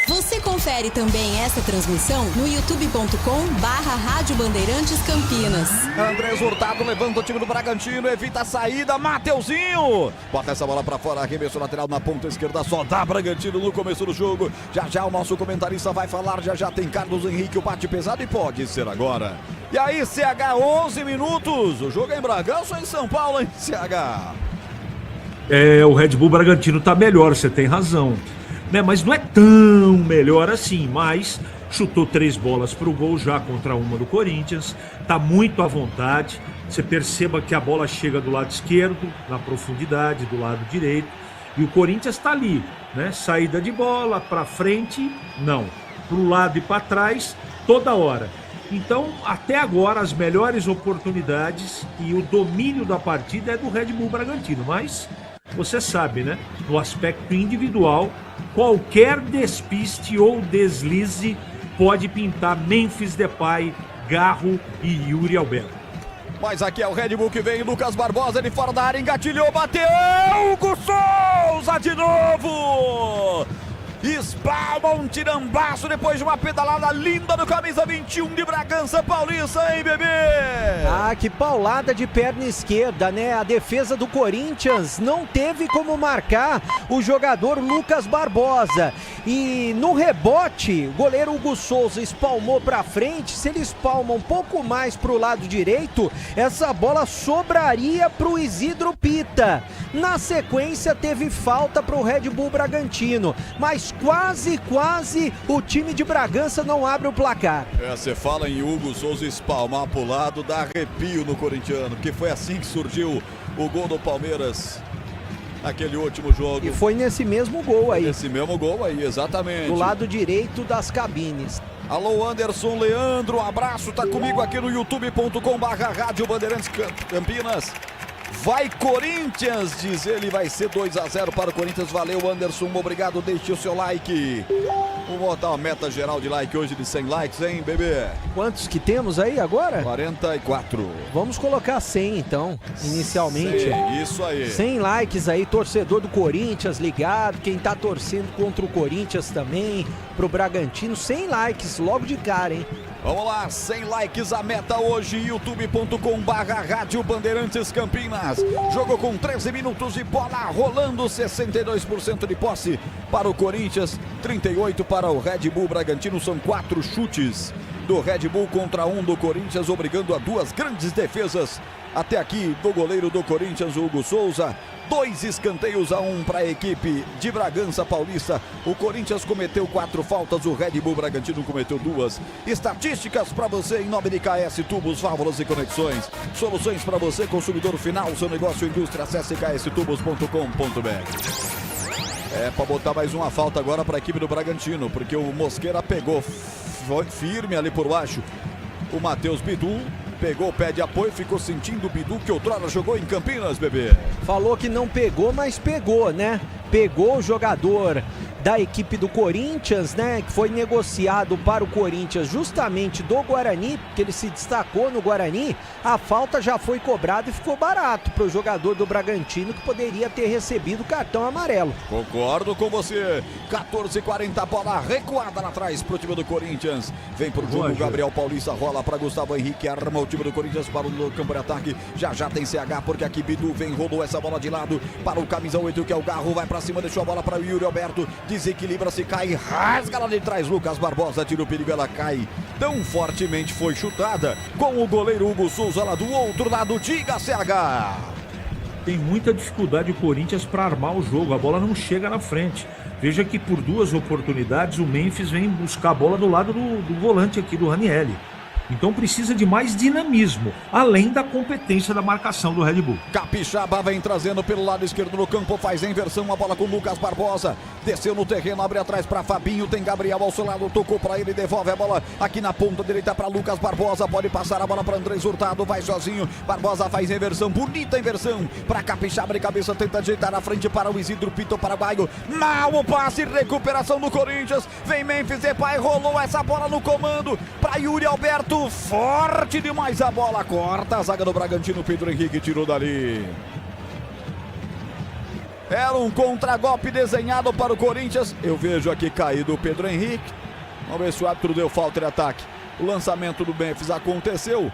Você confere também essa transmissão no youtube.com/Rádio Bandeirantes Campinas. Andrés Hurtado levanta o time do Bragantino, evita a saída, Mateuzinho bota essa bola pra fora, arremesso lateral na ponta esquerda, só dá Bragantino no começo do jogo. Já o nosso comentarista vai falar, já tem Carlos Henrique, o bate pesado e pode ser agora. E aí, CH, 11 minutos, o jogo é em Bragança ou em São Paulo, hein, CH? O Red Bull Bragantino tá melhor, você tem razão. Mas não é tão melhor assim, mas chutou 3 bolas pro gol já contra uma do Corinthians, tá muito à vontade, você perceba que a bola chega do lado esquerdo, na profundidade, do lado direito, e o Corinthians tá ali, né? Saída de bola, pra frente, não, pro lado e pra trás, toda hora. Então, até agora, as melhores oportunidades e o domínio da partida é do Red Bull Bragantino, mas você sabe, né? No aspecto individual, qualquer despiste ou deslize pode pintar Memphis Depay, Garro e Yuri Alberto. Mas aqui é o Red Bull que vem, Lucas Barbosa de fora da área, engatilhou, bateu, Hugo Souza de novo! Espalma um tirambaço depois de uma pedalada linda do camisa 21 de Bragança Paulista, hein, bebê? Ah, que paulada de perna esquerda, né? A defesa do Corinthians não teve como marcar o jogador Lucas Barbosa. E no rebote, o goleiro Hugo Souza espalmou pra frente. Se ele espalma um pouco mais pro lado direito, essa bola sobraria pro Isidro Pita. Na sequência, teve falta pro Red Bull Bragantino, mas quase o time de Bragança não abre o placar. Você fala em Hugo Souza espalmar pro lado, dá arrepio no corintiano, que foi assim que surgiu o gol do Palmeiras naquele último jogo. E foi nesse mesmo gol aí. Nesse mesmo gol aí, exatamente. Do lado direito das cabines. Alô, Anderson Leandro, um abraço, tá comigo aqui no youtube.com/Rádio Bandeirantes Campinas. Vai Corinthians, diz ele, vai ser 2-0 para o Corinthians. Valeu, Anderson, obrigado, deixe o seu like. Vamos botar uma meta geral de like hoje de 100 likes, hein, bebê? Quantos que temos aí agora? 44. Vamos colocar 100 então, inicialmente. 100, isso aí. 100 likes aí, torcedor do Corinthians ligado, quem tá torcendo contra o Corinthians também, pro Bragantino, 100 likes logo de cara, hein? Vamos lá, 100 likes a meta hoje, youtube.com/Rádio Bandeirantes Campinas. Jogo com 13 minutos de bola rolando, 62% de posse para o Corinthians, 38% para o Red Bull Bragantino. São 4 chutes do Red Bull contra 1 do Corinthians, obrigando a 2 grandes defesas até aqui do goleiro do Corinthians, Hugo Souza. 2 escanteios a 1 para a equipe de Bragança Paulista. O Corinthians cometeu 4 faltas, o Red Bull Bragantino cometeu 2. Estatísticas para você em nome de KS Tubos, Válvulas e Conexões. Soluções para você, consumidor final, seu negócio e indústria. Acesse kstubos.com.br. É para botar mais uma falta agora para a equipe do Bragantino, porque o Mosqueira pegou firme ali por baixo. O Matheus Bidu pegou o pé de apoio, ficou sentindo o Bidu que outrora jogou em Campinas, bebê. Falou que não pegou, mas pegou, né? Pegou o jogador da equipe do Corinthians, né? Que foi negociado para o Corinthians justamente do Guarani, porque ele se destacou no Guarani. A falta já foi cobrada e ficou barato para o jogador do Bragantino, que poderia ter recebido cartão amarelo. Concordo com você. 14:40, bola recuada lá atrás pro time do Corinthians. Vem pro jogo, Gabriel Paulista rola para Gustavo Henrique, arma o time do Corinthians para o campo de ataque. Já tem CH, porque aqui Bidu vem, rolou essa bola de lado para o camisa 8, que é o Garro, vai para cima, deixou a bola para o Yuri Alberto, desequilibra-se, cai, rasga lá de trás, Lucas Barbosa tira o perigo, ela cai tão fortemente, foi chutada com o goleiro Hugo Souza lá do outro lado. Diga, CH! Tem muita dificuldade o Corinthians para armar o jogo, a bola não chega na frente. Veja que por 2 oportunidades o Memphis vem buscar a bola do lado do volante aqui, do Ranieri. Então precisa de mais dinamismo, além da competência da marcação do Red Bull. Capixaba vem trazendo pelo lado esquerdo do campo, faz a inversão, a bola com Lucas Barbosa, desceu no terreno, abre atrás para Fabinho, tem Gabriel ao seu lado, tocou para ele, devolve a bola aqui na ponta direita para Lucas Barbosa, pode passar a bola para Andrés Hurtado, vai sozinho, Barbosa faz a inversão, bonita inversão para Capixaba de cabeça, tenta ajeitar na frente para o Isidro Pito paraguaio, mal o passe, recuperação do Corinthians, vem Memphis Depay, rolou essa bola no comando para Yuri Alberto, forte demais a bola, corta a zaga do Bragantino, Pedro Henrique tirou dali. Era um contragolpe desenhado para o Corinthians, eu vejo aqui caído o Pedro Henrique, vamos ver se o árbitro deu falta de ataque. O lançamento do Memphis aconteceu,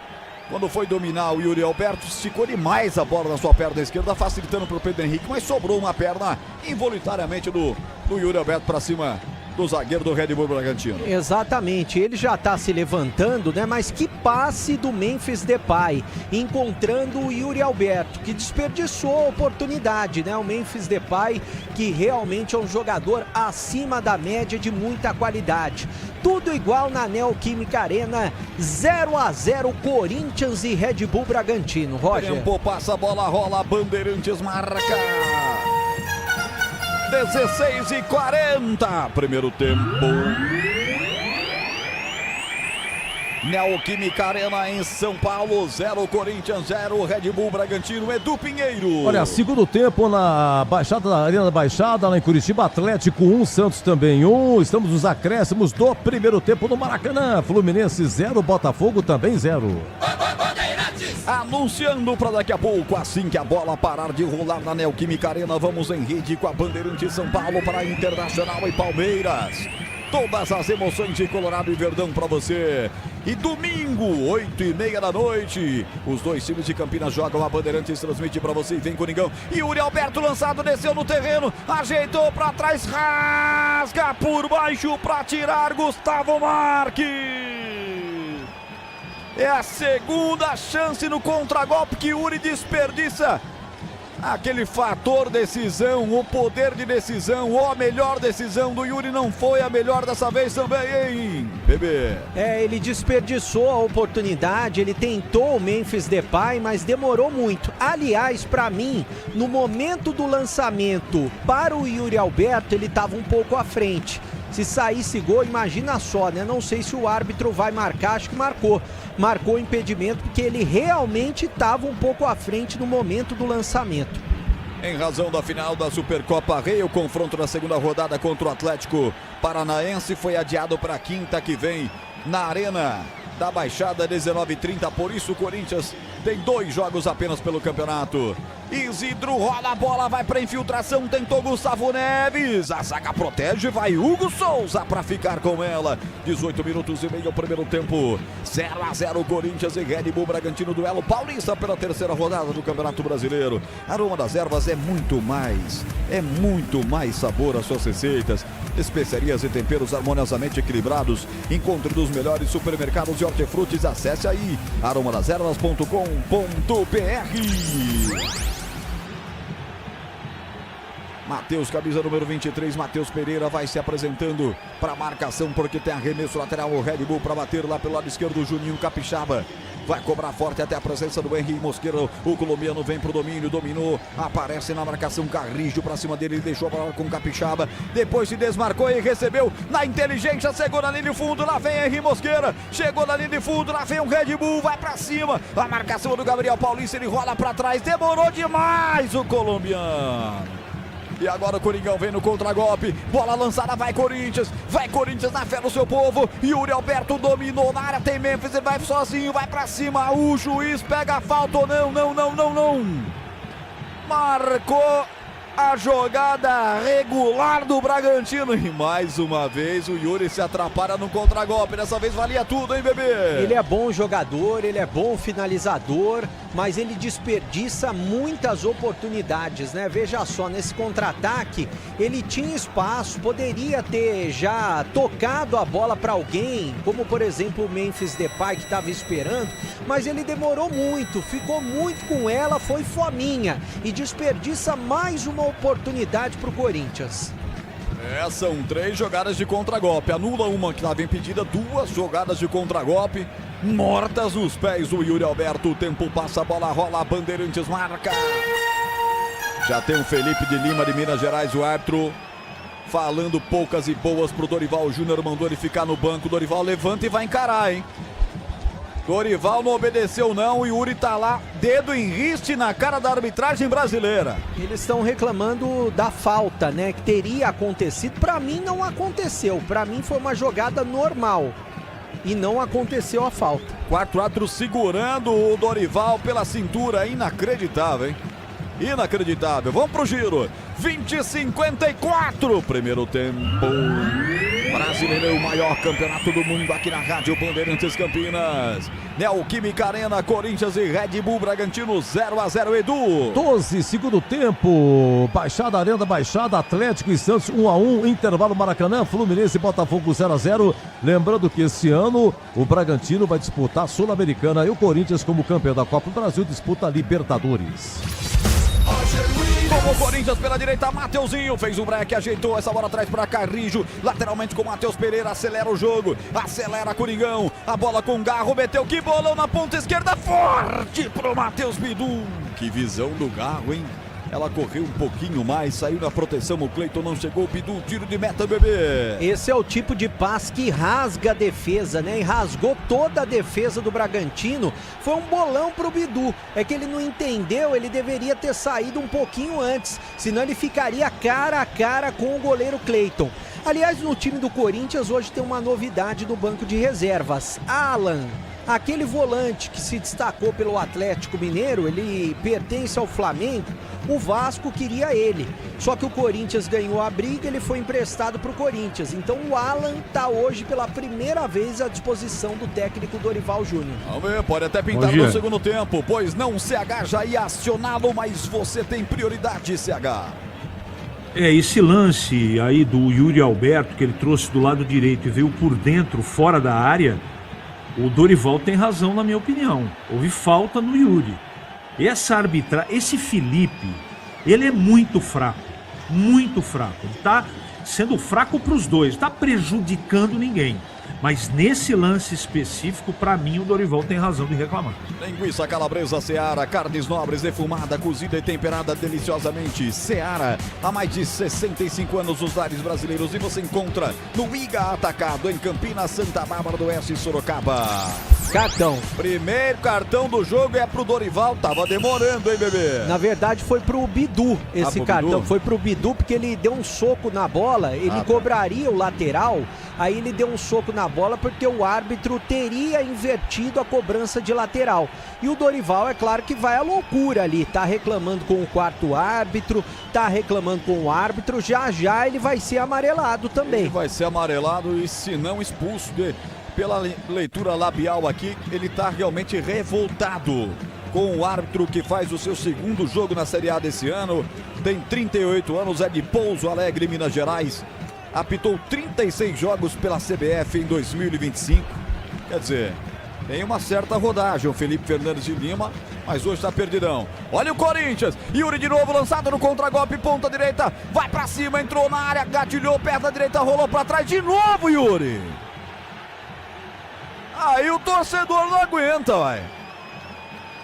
quando foi dominar o Yuri Alberto, esticou demais a bola na sua perna esquerda, facilitando para o Pedro Henrique, mas sobrou uma perna involuntariamente do Yuri Alberto para cima do zagueiro do Red Bull Bragantino. Exatamente, ele já está se levantando, né? Mas que passe do Memphis Depay, encontrando o Yuri Alberto, que desperdiçou a oportunidade, né? O Memphis Depay, que realmente é um jogador acima da média, de muita qualidade. Tudo igual na Neoquímica Arena, 0-0 Corinthians e Red Bull Bragantino. Roger. Tempo passa, a bola rola, Bandeirantes marca. 16:40, primeiro tempo. Neoquímica Arena em São Paulo, 0 Corinthians, 0 Red Bull Bragantino. Edu Pinheiro. Olha, segundo tempo na Baixada, na Arena da Baixada, lá em Curitiba, Atlético 1, Santos também 1. Estamos nos acréscimos do primeiro tempo no Maracanã. Fluminense 0, Botafogo também 0. Anunciando para daqui a pouco, assim que a bola parar de rolar na Neoquímica Arena, vamos em rede com a Bandeirantes São Paulo para Internacional e Palmeiras. Todas as emoções de Colorado e Verdão para você. E domingo, 8:30 da noite, os dois times de Campinas jogam, a Bandeirantes transmite para você e vem Coringão. Yuri Alberto lançado, desceu no terreno, ajeitou para trás, rasga por baixo para tirar Gustavo Marques. É a segunda chance no contragolpe que Yuri desperdiça. Aquele fator decisão, o poder de decisão, ou a melhor decisão do Yuri não foi a melhor dessa vez também, hein, bebê? Ele desperdiçou a oportunidade, ele tentou o Memphis Depay, mas demorou muito. Aliás, para mim, no momento do lançamento para o Yuri Alberto, ele estava um pouco à frente. Se saísse gol, imagina só, né? Não sei se o árbitro vai marcar, acho que marcou. Marcou o impedimento porque ele realmente estava um pouco à frente no momento do lançamento. Em razão da final da Supercopa Rei, o confronto na segunda rodada contra o Atlético Paranaense foi adiado para quinta que vem na Arena da Baixada, 19h30. Por isso o Corinthians tem 2 jogos apenas pelo campeonato. Isidro rola a bola, vai para infiltração, tentou Gustavo Neves. A zaga protege, vai Hugo Souza para ficar com ela. 18 minutos e meio o primeiro tempo. 0-0 Corinthians e Red Bull Bragantino, duelo paulista pela terceira rodada do Campeonato Brasileiro. Aroma das Ervas é muito mais sabor às suas receitas. Especiarias e temperos harmoniosamente equilibrados. Encontre dos melhores supermercados e hortifrutis. Acesse aí aromadazervas.com.br. Matheus, camisa número 23, Matheus Pereira vai se apresentando para a marcação porque tem arremesso lateral, o Red Bull para bater lá pelo lado esquerdo, o Juninho Capixaba vai cobrar forte até a presença do Henry Mosquera, o colombiano vem pro domínio, dominou, aparece na marcação Carrijo para cima dele, deixou a bola com o Capixaba, depois se desmarcou e recebeu na inteligência, chegou na linha de fundo, lá vem Henry Mosquera, chegou na linha de fundo, lá vem o Red Bull, vai para cima, a marcação do Gabriel Paulista, ele rola para trás, demorou demais o colombiano. E agora o Coringão vem no contragolpe, bola lançada, vai Corinthians na fé do seu povo, Yuri Alberto dominou na área, tem Memphis, ele vai sozinho, vai pra cima, o juiz pega a falta ou não, marcou a jogada regular do Bragantino e mais uma vez o Yuri se atrapalha no contragolpe, dessa vez valia tudo, hein, bebê? Ele é bom jogador, ele é bom finalizador, mas ele desperdiça muitas oportunidades, né? Veja só, nesse contra-ataque ele tinha espaço, poderia ter já tocado a bola para alguém, como por exemplo o Memphis Depay que estava esperando, mas ele demorou muito, ficou muito com ela, foi fominha e desperdiça mais uma oportunidade para o Corinthians. São 3 jogadas de contragolpe, anula uma que estava impedida, 2 jogadas de contragolpe, mortas nos pés do Yuri Alberto, o tempo passa, a bola rola, a Bandeirantes marca. Já tem o Felipe de Lima de Minas Gerais, o árbitro, falando poucas e boas pro Dorival Júnior, mandou ele ficar no banco, Dorival levanta e vai encarar, hein? Dorival não obedeceu não, o Yuri tá lá, dedo em riste na cara da arbitragem brasileira. Eles estão reclamando da falta, né, que teria acontecido. Pra mim não aconteceu, pra mim foi uma jogada normal e não aconteceu a falta. Quarto árbitro segurando o Dorival pela cintura, inacreditável, hein? Inacreditável, vamos pro giro, 20:54, primeiro tempo. Brasileiro, o maior campeonato do mundo aqui na Rádio Bandeirantes Campinas. Neoquímica Arena, Corinthians e Red Bull Bragantino, 0-0, Edu. 12, segundo tempo. Baixada, Arena Baixada, Atlético e Santos 1-1, intervalo Maracanã, Fluminense e Botafogo 0-0. Lembrando que esse ano o Bragantino vai disputar a Sul-Americana e o Corinthians, como campeão da Copa do Brasil, disputa a Libertadores. Com o Corinthians pela direita, Mateuzinho fez um break, ajeitou essa bola atrás para Carrijo, lateralmente com Matheus Pereira, acelera o jogo, acelera Coringão, a bola com Garro, meteu que bolão na ponta esquerda, forte pro Matheus Bidu, que visão do Garro, hein? Ela correu um pouquinho mais, saiu na proteção, o Cleiton não chegou, Bidu, tiro de meta, bebê. Esse é o tipo de passe que rasga a defesa, né? E rasgou toda a defesa do Bragantino. Foi um bolão pro Bidu. É que ele não entendeu, ele deveria ter saído um pouquinho antes, senão ele ficaria cara a cara com o goleiro Cleiton. Aliás, no time do Corinthians hoje tem uma novidade no banco de reservas. Alan, aquele volante que se destacou pelo Atlético Mineiro, ele pertence ao Flamengo, o Vasco queria ele. Só que o Corinthians ganhou a briga, ele foi emprestado para o Corinthians. Então o Alan está hoje pela primeira vez à disposição do técnico Dorival Júnior. Vamos ver, pode até pintar no segundo tempo, pois não, CH já ia acioná-lo, mas você tem prioridade, CH. Esse lance aí do Yuri Alberto, que ele trouxe do lado direito e veio por dentro, fora da área, o Dorival tem razão na minha opinião. Houve falta no Yuri. Esse Felipe, ele é muito fraco. Muito fraco. Ele tá sendo fraco para os dois, tá prejudicando ninguém. Mas nesse lance específico, para mim, o Dorival tem razão de reclamar. Linguiça calabresa Seara, carnes nobres, defumada, cozida e temperada deliciosamente. Seara, há mais de 65 anos nos lares brasileiros, e você encontra no Iga Atacado, em Campinas, Santa Bárbara do Oeste e Sorocaba. Cartão. Primeiro cartão do jogo é pro Dorival, tava demorando, hein, bebê? Na verdade foi pro Bidu esse cartão, Bidu? foi pro Bidu porque ele deu um soco na bola, ele cobraria o lateral, aí ele deu um soco na bola porque o árbitro teria invertido a cobrança de lateral. E o Dorival, é claro que vai à loucura ali, tá reclamando com o quarto árbitro, tá reclamando com o árbitro, já ele vai ser amarelado também. Ele vai ser amarelado e se não expulso pela leitura labial aqui, ele tá realmente revoltado com o árbitro que faz o seu segundo jogo na Série A desse ano. Tem 38 anos, é de Pouso Alegre, Minas Gerais. Apitou 36 jogos pela CBF em 2025. Quer dizer, tem uma certa rodagem o Felipe Fernandes de Lima, mas hoje tá perdidão. Olha o Corinthians, Yuri de novo lançado no contragolpe, ponta direita, vai pra cima, entrou na área, gatilhou, perna direita, rolou pra trás, de novo Yuri. Aí o torcedor não aguenta, vai.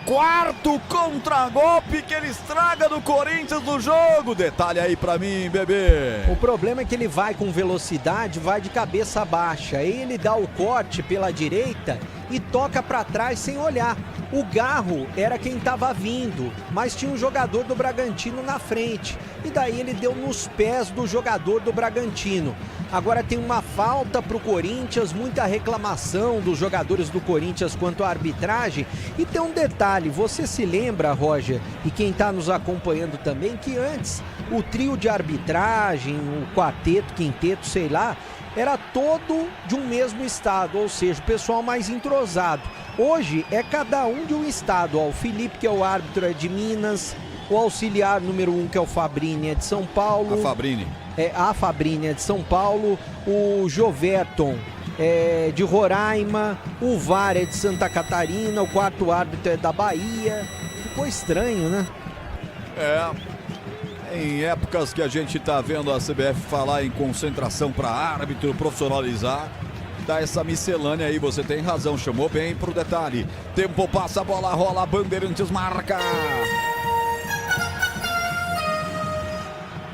Quarto contragolpe que ele estraga do Corinthians no jogo. Detalhe aí pra mim, bebê. O problema é que ele vai com velocidade, vai de cabeça baixa. Aí ele dá o corte pela direita e toca pra trás sem olhar. O Garro era quem estava vindo, mas tinha um jogador do Bragantino na frente. E daí ele deu nos pés do jogador do Bragantino. Agora tem uma falta pro Corinthians, muita reclamação dos jogadores do Corinthians quanto à arbitragem. E tem um detalhe, você se lembra, Roger, e quem está nos acompanhando também, que antes o trio de arbitragem, o quarteto, quinteto, sei lá, era todo de um mesmo estado, ou seja, o pessoal mais entrosado. Hoje é cada um de um estado. Ó, o Felipe, que é o árbitro, é de Minas. O auxiliar número 1, que é o Fabrini, é de São Paulo. A Fabrini é de São Paulo. O Joverton é de Roraima. O VAR é de Santa Catarina. O quarto árbitro é da Bahia. Ficou estranho, né? Em épocas que a gente tá vendo a CBF falar em concentração para árbitro, profissionalizar, dá essa miscelânea aí, você tem razão, chamou bem pro detalhe. Tempo passa, a bola rola, Bandeirantes marca.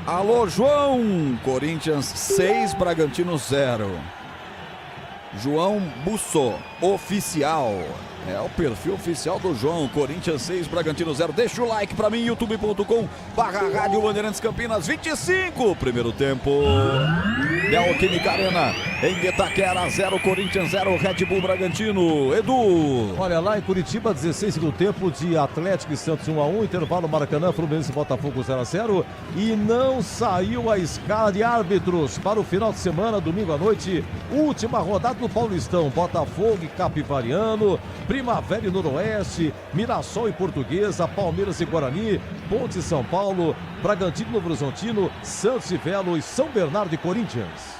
Alô, João! Corinthians 6, Bragantino 0. João Busso, oficial. É o perfil oficial do João. Corinthians 6, Bragantino 0. Deixa o like pra mim, youtube.com/Rádio Bandeirantes Campinas 25. Primeiro tempo. Neoquímica Arena, em Itaquera 0, Corinthians 0, Red Bull Bragantino. Edu. Olha lá em Curitiba, 16 segundo tempo de Atlético e Santos 1-1. Intervalo Maracanã, Fluminense e Botafogo 0-0. E não saiu a escala de árbitros para o final de semana, domingo à noite. Última rodada do Paulistão. Botafogo e Capivariano, Primavera e Noroeste, Mirassol e Portuguesa, Palmeiras e Guarani, Ponte e São Paulo, Bragantino e Novo Horizontino, Santos e Velo e São Bernardo e Corinthians.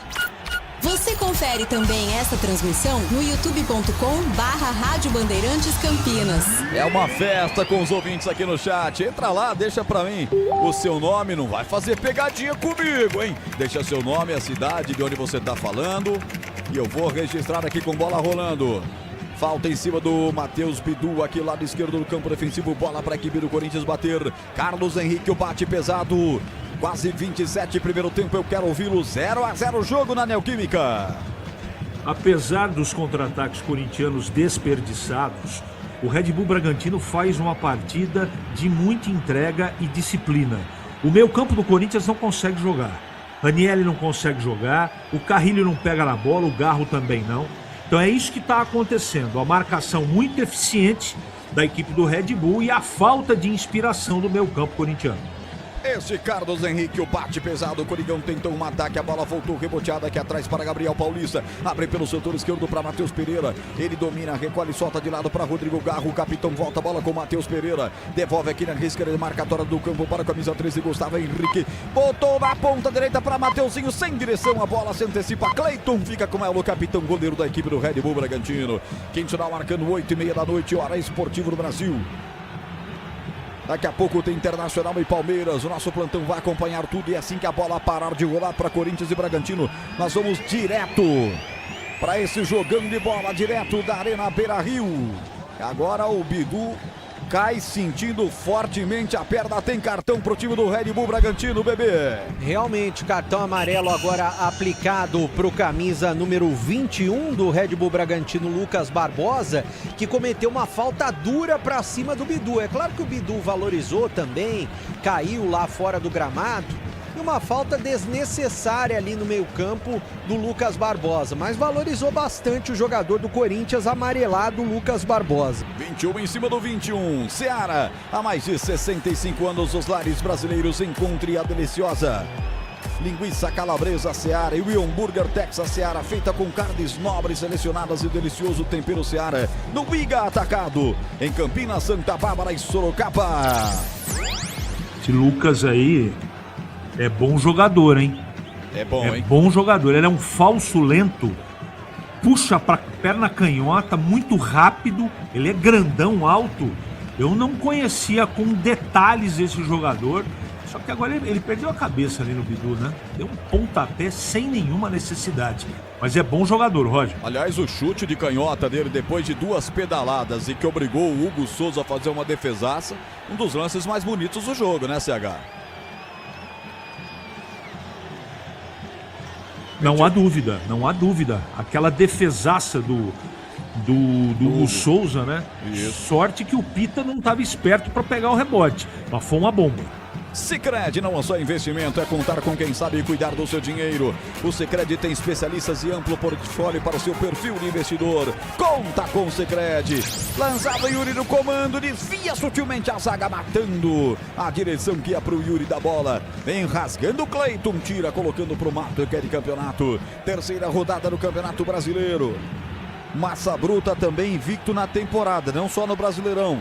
Você confere também essa transmissão no youtube.com/Rádio Bandeirantes Campinas. É uma festa com os ouvintes aqui no chat. Entra lá, deixa pra mim o seu nome, não vai fazer pegadinha comigo, hein? Deixa seu nome, a cidade de onde você tá falando e eu vou registrar aqui com bola rolando. Falta em cima do Matheus Bidu, aqui lado esquerdo do campo defensivo, bola para a equipe do Corinthians bater. Carlos Henrique, o bate pesado. Quase 27, primeiro tempo, eu quero ouvi-lo. 0-0 jogo na Neoquímica. Apesar dos contra-ataques corintianos desperdiçados, o Red Bull Bragantino faz uma partida de muita entrega e disciplina. O meio-campo do Corinthians não consegue jogar. Ranieri não consegue jogar, o Carrilho não pega na bola, o Garro também não. Então é isso que está acontecendo, a marcação muito eficiente da equipe do Red Bull e a falta de inspiração do meio-campo corintiano. Esse Carlos Henrique, o bate pesado, o Coringão tentou um ataque, a bola voltou reboteada aqui atrás para Gabriel Paulista, abre pelo setor esquerdo para Matheus Pereira, ele domina, recolhe e solta de lado para Rodrigo Garro, o capitão volta a bola com Matheus Pereira, devolve aqui na risca marcatória do campo para a camisa 13, Gustavo Henrique, botou na ponta direita para Mateuzinho, sem direção, a bola se antecipa, Cleiton fica com ela, o capitão goleiro da equipe do Red Bull Bragantino. Quintonal marcando 8h30 da noite, hora esportiva do Brasil. Daqui a pouco tem Internacional e Palmeiras. O nosso plantão vai acompanhar tudo. E assim que a bola parar de rolar para Corinthians e Bragantino, nós vamos direto para esse jogão de bola direto da Arena Beira-Rio. Agora o Bidu cai sentindo fortemente a perna. Tem cartão pro time do Red Bull Bragantino, bebê. Realmente, cartão amarelo agora aplicado pro camisa número 21 do Red Bull Bragantino, Lucas Barbosa, que cometeu uma falta dura pra cima do Bidu. É claro que o Bidu valorizou também, caiu lá fora do gramado. E uma falta desnecessária ali no meio-campo do Lucas Barbosa, mas valorizou bastante o jogador do Corinthians, amarelado, Lucas Barbosa. 21 em cima do 21. Seara, há mais de 65 anos, os lares brasileiros. Encontre a deliciosa linguiça calabresa Seara e o hambúrguer Texas Seara, feita com carnes nobres selecionadas e delicioso tempero Seara, no Biga Atacado, em Campinas, Santa Bárbara e Sorocaba. Esse Lucas aí é bom jogador, hein? É bom, hein? Bom jogador. Ele é um falso lento, puxa pra perna canhota, muito rápido. Ele é grandão, alto. Eu não conhecia com detalhes esse jogador. Só que agora ele perdeu a cabeça ali no Bidu, né? Deu um pontapé sem nenhuma necessidade. Mas é bom jogador, Roger. Aliás, o chute de canhota dele depois de 2 pedaladas e que obrigou o Hugo Souza a fazer uma defesaça. Um dos lances mais bonitos do jogo, né, CH? Não há dúvida, não há dúvida. Aquela defesaça do Hugo Souza, né? Isso. Sorte que o Pita não estava esperto para pegar o rebote. Mas foi uma bomba. Sicredi não é só investimento, é contar com quem sabe cuidar do seu dinheiro. O Sicredi tem especialistas e amplo portfólio para o seu perfil de investidor. Conta com o Sicredi. Lançado Yuri no comando, desvia sutilmente a zaga, matando a direção que é pro Yuri da bola. Vem rasgando o Cleiton, tira, colocando pro Mato, que é de campeonato. Terceira rodada do Campeonato Brasileiro. Massa Bruta também invicto na temporada, não só no Brasileirão.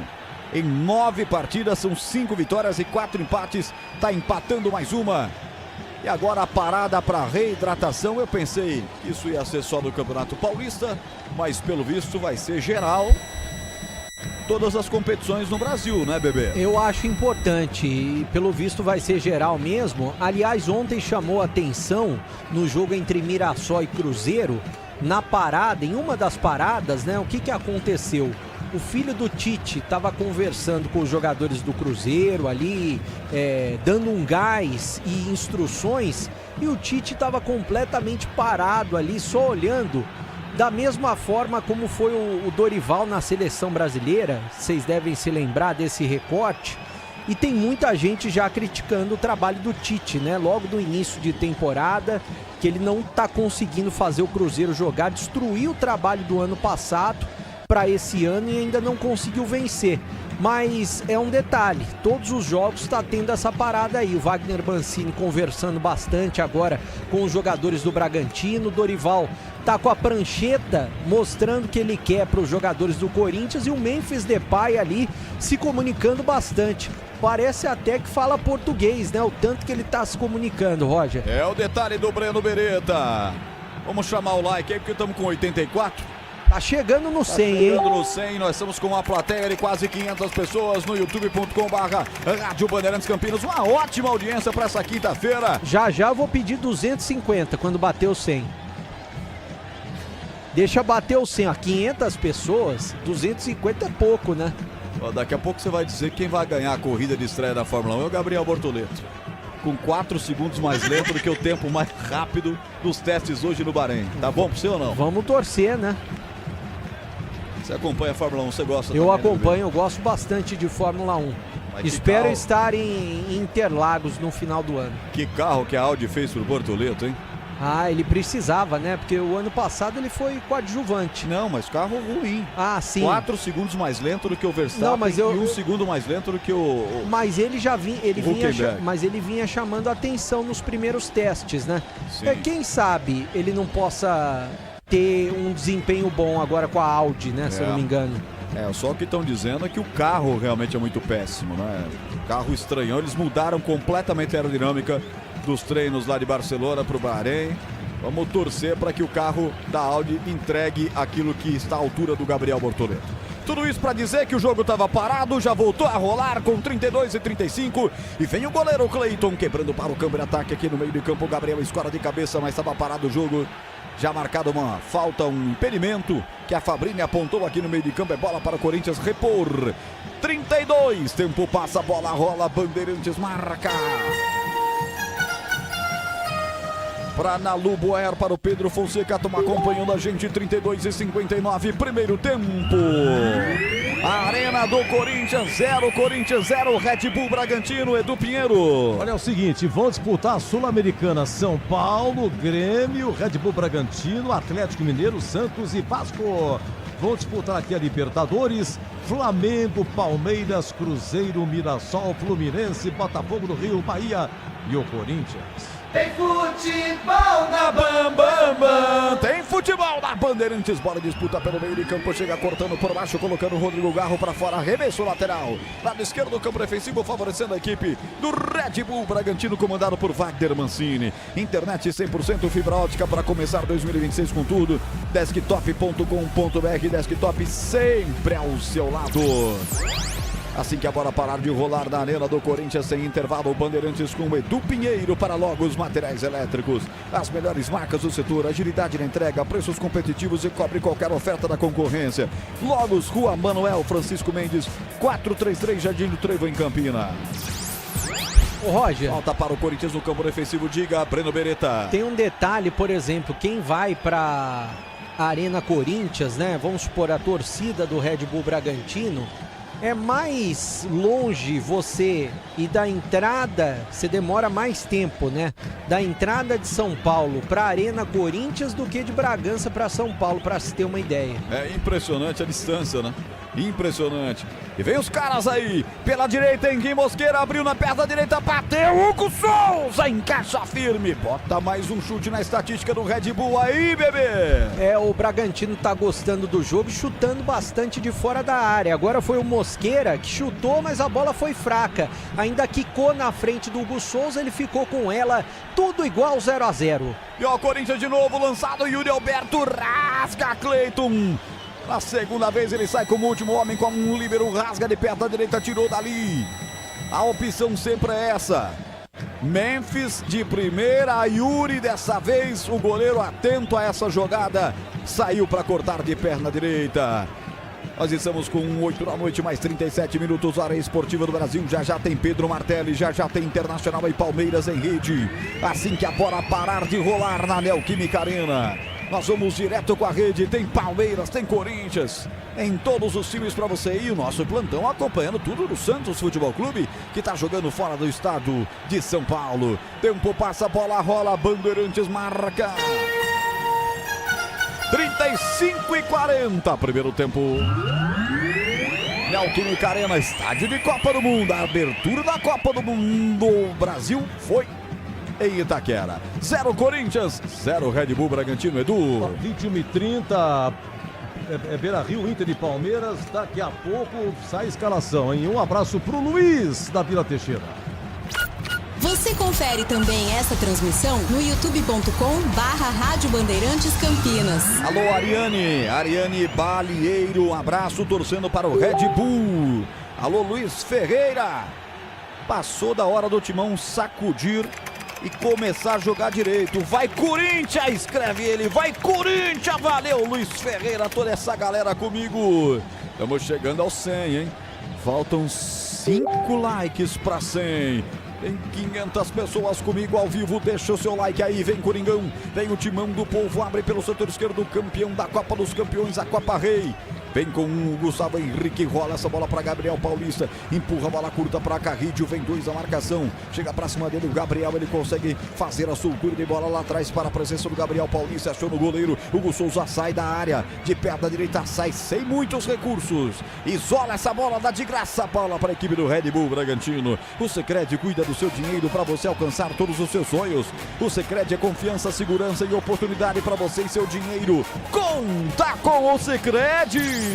Em 9 partidas, são 5 vitórias e 4 empates. Tá empatando mais uma. E agora a parada para reidratação. Eu pensei que isso ia ser só no Campeonato Paulista, mas pelo visto vai ser geral. Todas as competições no Brasil, né, bebê? Eu acho importante e pelo visto vai ser geral mesmo. Aliás, ontem chamou a atenção no jogo entre Mirassol e Cruzeiro. Na parada, em uma das paradas, né, o que aconteceu? O filho do Tite estava conversando com os jogadores do Cruzeiro ali, dando um gás e instruções, e o Tite estava completamente parado ali, só olhando, da mesma forma como foi o Dorival na seleção brasileira. Vocês devem se lembrar desse recorte. E tem muita gente já criticando o trabalho do Tite, né? Logo do início de temporada, que ele não está conseguindo fazer o Cruzeiro jogar, destruiu o trabalho do ano passado para esse ano e ainda não conseguiu vencer. Mas é um detalhe, todos os jogos está tendo essa parada aí. O Wagner Mancini conversando bastante agora com os jogadores do Bragantino. O Dorival tá com a prancheta mostrando o que ele quer para os jogadores do Corinthians, e o Memphis Depay ali se comunicando bastante. Parece até que fala português, né? O tanto que ele tá se comunicando, Roger. É o detalhe do Breno Beretta. Vamos chamar o like aí, porque estamos com 84. Tá chegando no 100, hein? Chegando no 100, nós estamos com uma plateia de quase 500 pessoas no youtube.com/Rádio Bandeirantes Campinas. Uma ótima audiência para essa quinta-feira. Já eu vou pedir 250 quando bater o 100. Deixa bater o 100, ó, 500 pessoas, 250 é pouco, né? Ó, daqui a pouco você vai dizer que quem vai ganhar a corrida de estreia da Fórmula 1 é o Gabriel Bortoleto. Com 4 segundos mais lento do que o tempo mais rápido dos testes hoje no Bahrein. Tá bom pra você ou não? Vamos torcer, né? Você acompanha a Fórmula 1, você gosta Eu também, acompanho, eu gosto bastante de Fórmula 1. Mas espero estar em Interlagos no final do ano. Que carro que a Audi fez pro Bortoleto, hein? Ah, ele precisava, né? Porque o ano passado ele foi coadjuvante. Não, mas carro ruim. Ah, sim. 4 segundos mais lento do que o Verstappen. Não, mas e 1 segundo mais lento do que o Mas ele já vinha, mas ele vinha chamando a atenção nos primeiros testes, né? Sim. Quem sabe ele não possa ter um desempenho bom agora com a Audi, né? Se eu não me engano. Só o que estão dizendo é que o carro realmente é muito péssimo, né? O carro estranhão, eles mudaram completamente a aerodinâmica dos treinos lá de Barcelona para o Bahrein. Vamos torcer para que o carro da Audi entregue aquilo que está à altura do Gabriel Bortoleto. Tudo isso para dizer que o jogo estava parado, já voltou a rolar com 32-35 e vem o goleiro Cleiton quebrando para o campo de ataque aqui no meio de campo. O Gabriel escora de cabeça, mas estava parado o jogo. Já marcado uma falta, um impedimento que a Fabrini apontou aqui no meio de campo. É bola para o Corinthians repor. 32, tempo passa, bola rola, Bandeirantes marca. Para Nalu Boer, para o Pedro Fonseca, estão acompanhando a gente, 32:59, primeiro tempo. Arena do Corinthians 0, Red Bull Bragantino, Edu Pinheiro. Olha, é o seguinte, vão disputar a Sul-Americana, São Paulo, Grêmio, Red Bull Bragantino, Atlético Mineiro, Santos e Vasco. Vão disputar aqui a Libertadores, Flamengo, Palmeiras, Cruzeiro, Mirassol, Fluminense, Botafogo do Rio, Bahia e o Corinthians. Tem futebol na Bam. Tem futebol na Bandeirantes. Bola disputa pelo meio de campo. Chega cortando por baixo, colocando o Rodrigo Garro para fora. Arremesso lateral. Lado esquerdo do campo defensivo, favorecendo a equipe do Red Bull Bragantino, comandado por Wagner Mancini. Internet 100% fibra ótica para começar 2026 com tudo. Desktop.com.br. Desktop sempre ao seu lado. Assim que a bola parar de rolar na Arena do Corinthians sem intervalo, o Bandeirantes com o Edu Pinheiro para Logos Materiais Elétricos. As melhores marcas do setor, agilidade na entrega, preços competitivos e cobre qualquer oferta da concorrência. Logos, Rua Manuel Francisco Mendes, 433 Jardim do Trevo, em Campinas. Ô Roger, falta para o Corinthians no campo defensivo, diga Breno Beretta. Tem um detalhe, por exemplo, quem vai para a Arena Corinthians, né? Vamos supor, a torcida do Red Bull Bragantino. É mais longe você e da entrada, você demora mais tempo, né? Da entrada de São Paulo para a Arena Corinthians do que de Bragança para São Paulo, para se ter uma ideia. É impressionante a distância, né? Impressionante. E vem os caras aí, pela direita, Henrique Mosqueira, abriu na perna direita, bateu, Hugo Souza, encaixa firme, bota mais um chute na estatística do Red Bull aí, bebê. É, o Bragantino tá gostando do jogo, chutando bastante de fora da área. Agora foi o Mosqueira que chutou, mas a bola foi fraca. Ainda quicou na frente do Hugo Souza, ele ficou com ela, tudo igual 0-0. E ó, Corinthians de novo, lançado, Yuri Alberto, rasga Cleiton. Na segunda vez ele sai como último homem, com um líbero, rasga de perna direita, tirou dali. A opção sempre é essa. Memphis de primeira, Yuri dessa vez, o goleiro atento a essa jogada, saiu para cortar de perna direita. Nós estamos com 8 da noite, mais 37 minutos, área esportiva do Brasil. Já tem Pedro Martelli, já tem Internacional e Palmeiras em rede. Assim que a bola parar de rolar na Neoquímica Arena, nós vamos direto com a rede. Tem Palmeiras, tem Corinthians, em todos os times para você. E o nosso plantão acompanhando tudo do Santos Futebol Clube, que está jogando fora do estado de São Paulo. Tempo passa, bola rola, Bandeirantes marca. 35:40, primeiro tempo. Neoquímica Arena, estádio de Copa do Mundo. A abertura da Copa do Mundo. O Brasil foi em Itaquera. 0 Corinthians, 0 Red Bull Bragantino, Edu. 21:30, Beira-Rio, Inter e Palmeiras. Daqui a pouco sai a escalação, hein? Um abraço pro Luiz da Vila Teixeira. Você confere também essa transmissão no youtube.com/Rádio Bandeirantes Campinas. Alô, Ariane Balieiro, um abraço, torcendo para o Red Bull. Alô, Luiz Ferreira. Passou da hora do Timão sacudir e começar a jogar direito. Vai Corinthians, escreve ele. Vai Corinthians, valeu Luiz Ferreira, toda essa galera comigo. Estamos chegando aos 100, hein? Faltam 5 likes para 100. Tem 500 pessoas comigo ao vivo, deixa o seu like aí, vem Coringão, vem o Timão do Povo, abre pelo setor esquerdo, campeão da Copa dos Campeões, a Copa Rei. Vem com o Gustavo Henrique, rola essa bola para Gabriel Paulista, empurra a bola curta para Carrídio, vem 2 a marcação, chega pra cima dele o Gabriel, ele consegue fazer a soltura de bola lá atrás para a presença do Gabriel Paulista, achou no goleiro, Hugo Souza sai da área, de perna direita sai sem muitos recursos, isola essa bola, dá de graça a bola para a equipe do Red Bull Bragantino. O Sicredi cuida do seu dinheiro para você alcançar todos os seus sonhos. O Sicredi é confiança, segurança e oportunidade para você e seu dinheiro. Conta com o Sicredi!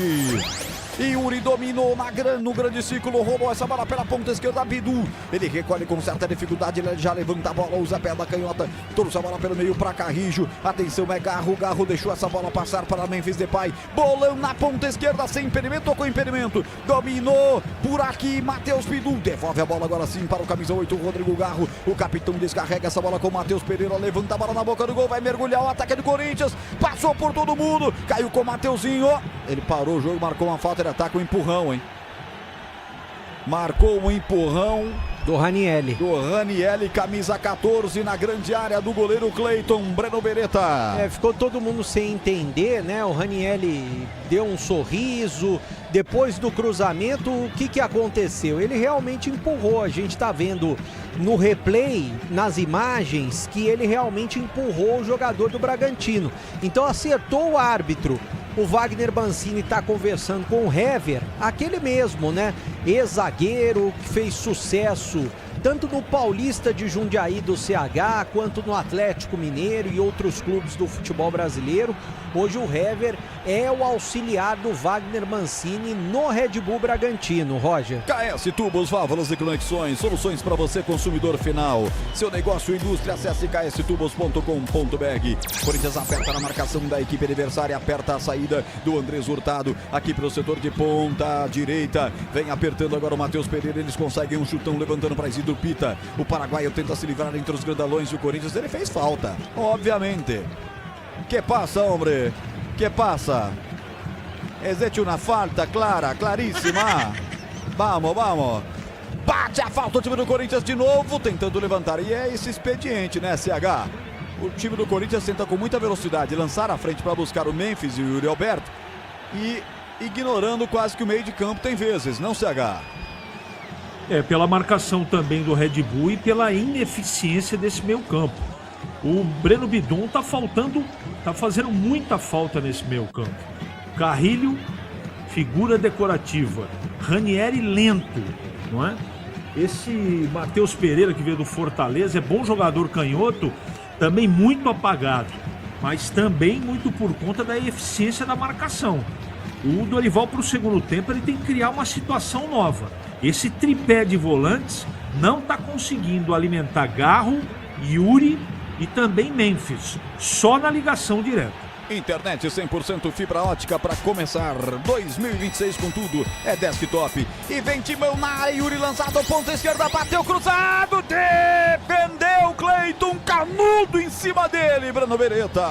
Yuri dominou no grande círculo, rolou essa bola pela ponta esquerda, Bidu. Ele recolhe com certa dificuldade, ele já levanta a bola, usa a pé da canhota, trouxe a bola pelo meio para Carrijo. Atenção, é Garro deixou essa bola passar para Memphis Depay. Bolão na ponta esquerda, sem impedimento, tocou impedimento. Dominou por aqui, Matheus Bidu. Devolve a bola agora sim para o camisa 8, Rodrigo Garro. O capitão descarrega essa bola com o Matheus Pereira, levanta a bola na boca do gol, vai mergulhar o ataque do Corinthians. Passou por todo mundo, caiu com o Mateuzinho. Ele parou o jogo, marcou uma falta, ele ataca um empurrão, hein? Marcou um empurrão do Ranieri, camisa 14 na grande área do goleiro Cleiton Breno Beretta. Ficou todo mundo sem entender, né? O Ranieri deu um sorriso. Depois do cruzamento, o que aconteceu? Ele realmente empurrou. A gente tá vendo no replay, nas imagens, que ele realmente empurrou o jogador do Bragantino. Então acertou o árbitro. O Wagner Mancini está conversando com o Hever, aquele mesmo, né? Ex-zagueiro que fez sucesso tanto no Paulista de Jundiaí do CH, quanto no Atlético Mineiro e outros clubes do futebol brasileiro. Hoje o Hever é o auxiliar do Wagner Mancini no Red Bull Bragantino, Roger. KS Tubos, válvulas e conexões, soluções para você, consumidor final. Seu negócio e indústria, acesse kstubos.com.br. Corinthians aperta na marcação da equipe adversária, aperta a saída do Andrés Hurtado, aqui pelo setor de ponta direita. Vem apertando agora o Matheus Pereira, eles conseguem um chutão levantando para Isidro Pita. O paraguaio tenta se livrar entre os grandalões e o Corinthians, ele fez falta, obviamente. Que passa, hombre? Que passa? Existe uma falta clara, claríssima. Vamos. Bate a falta o time do Corinthians de novo, tentando levantar. E é esse expediente, né, CH? O time do Corinthians tenta com muita velocidade lançar à frente para buscar o Memphis e o Yuri Alberto. E ignorando quase que o meio de campo tem vezes, não, CH? Pela marcação também do Red Bull e pela ineficiência desse meio campo. O Breno Bidon tá fazendo muita falta nesse meio campo. Carrilho, figura decorativa. Ranieri, lento, não é? Esse Matheus Pereira, que veio do Fortaleza, é bom jogador canhoto, também muito apagado, mas também muito por conta da eficiência da marcação. O Dorival, para o segundo tempo, ele tem que criar uma situação nova. Esse tripé de volantes não está conseguindo alimentar Garro, Yuri e também Memphis, só na ligação direta. Internet 100% fibra ótica para começar 2026 com tudo, é desktop. E vem Timão na área, Yuri lançado, ponta esquerda, bateu cruzado, defendeu Cleiton, canudo em cima dele, Breno Beretta.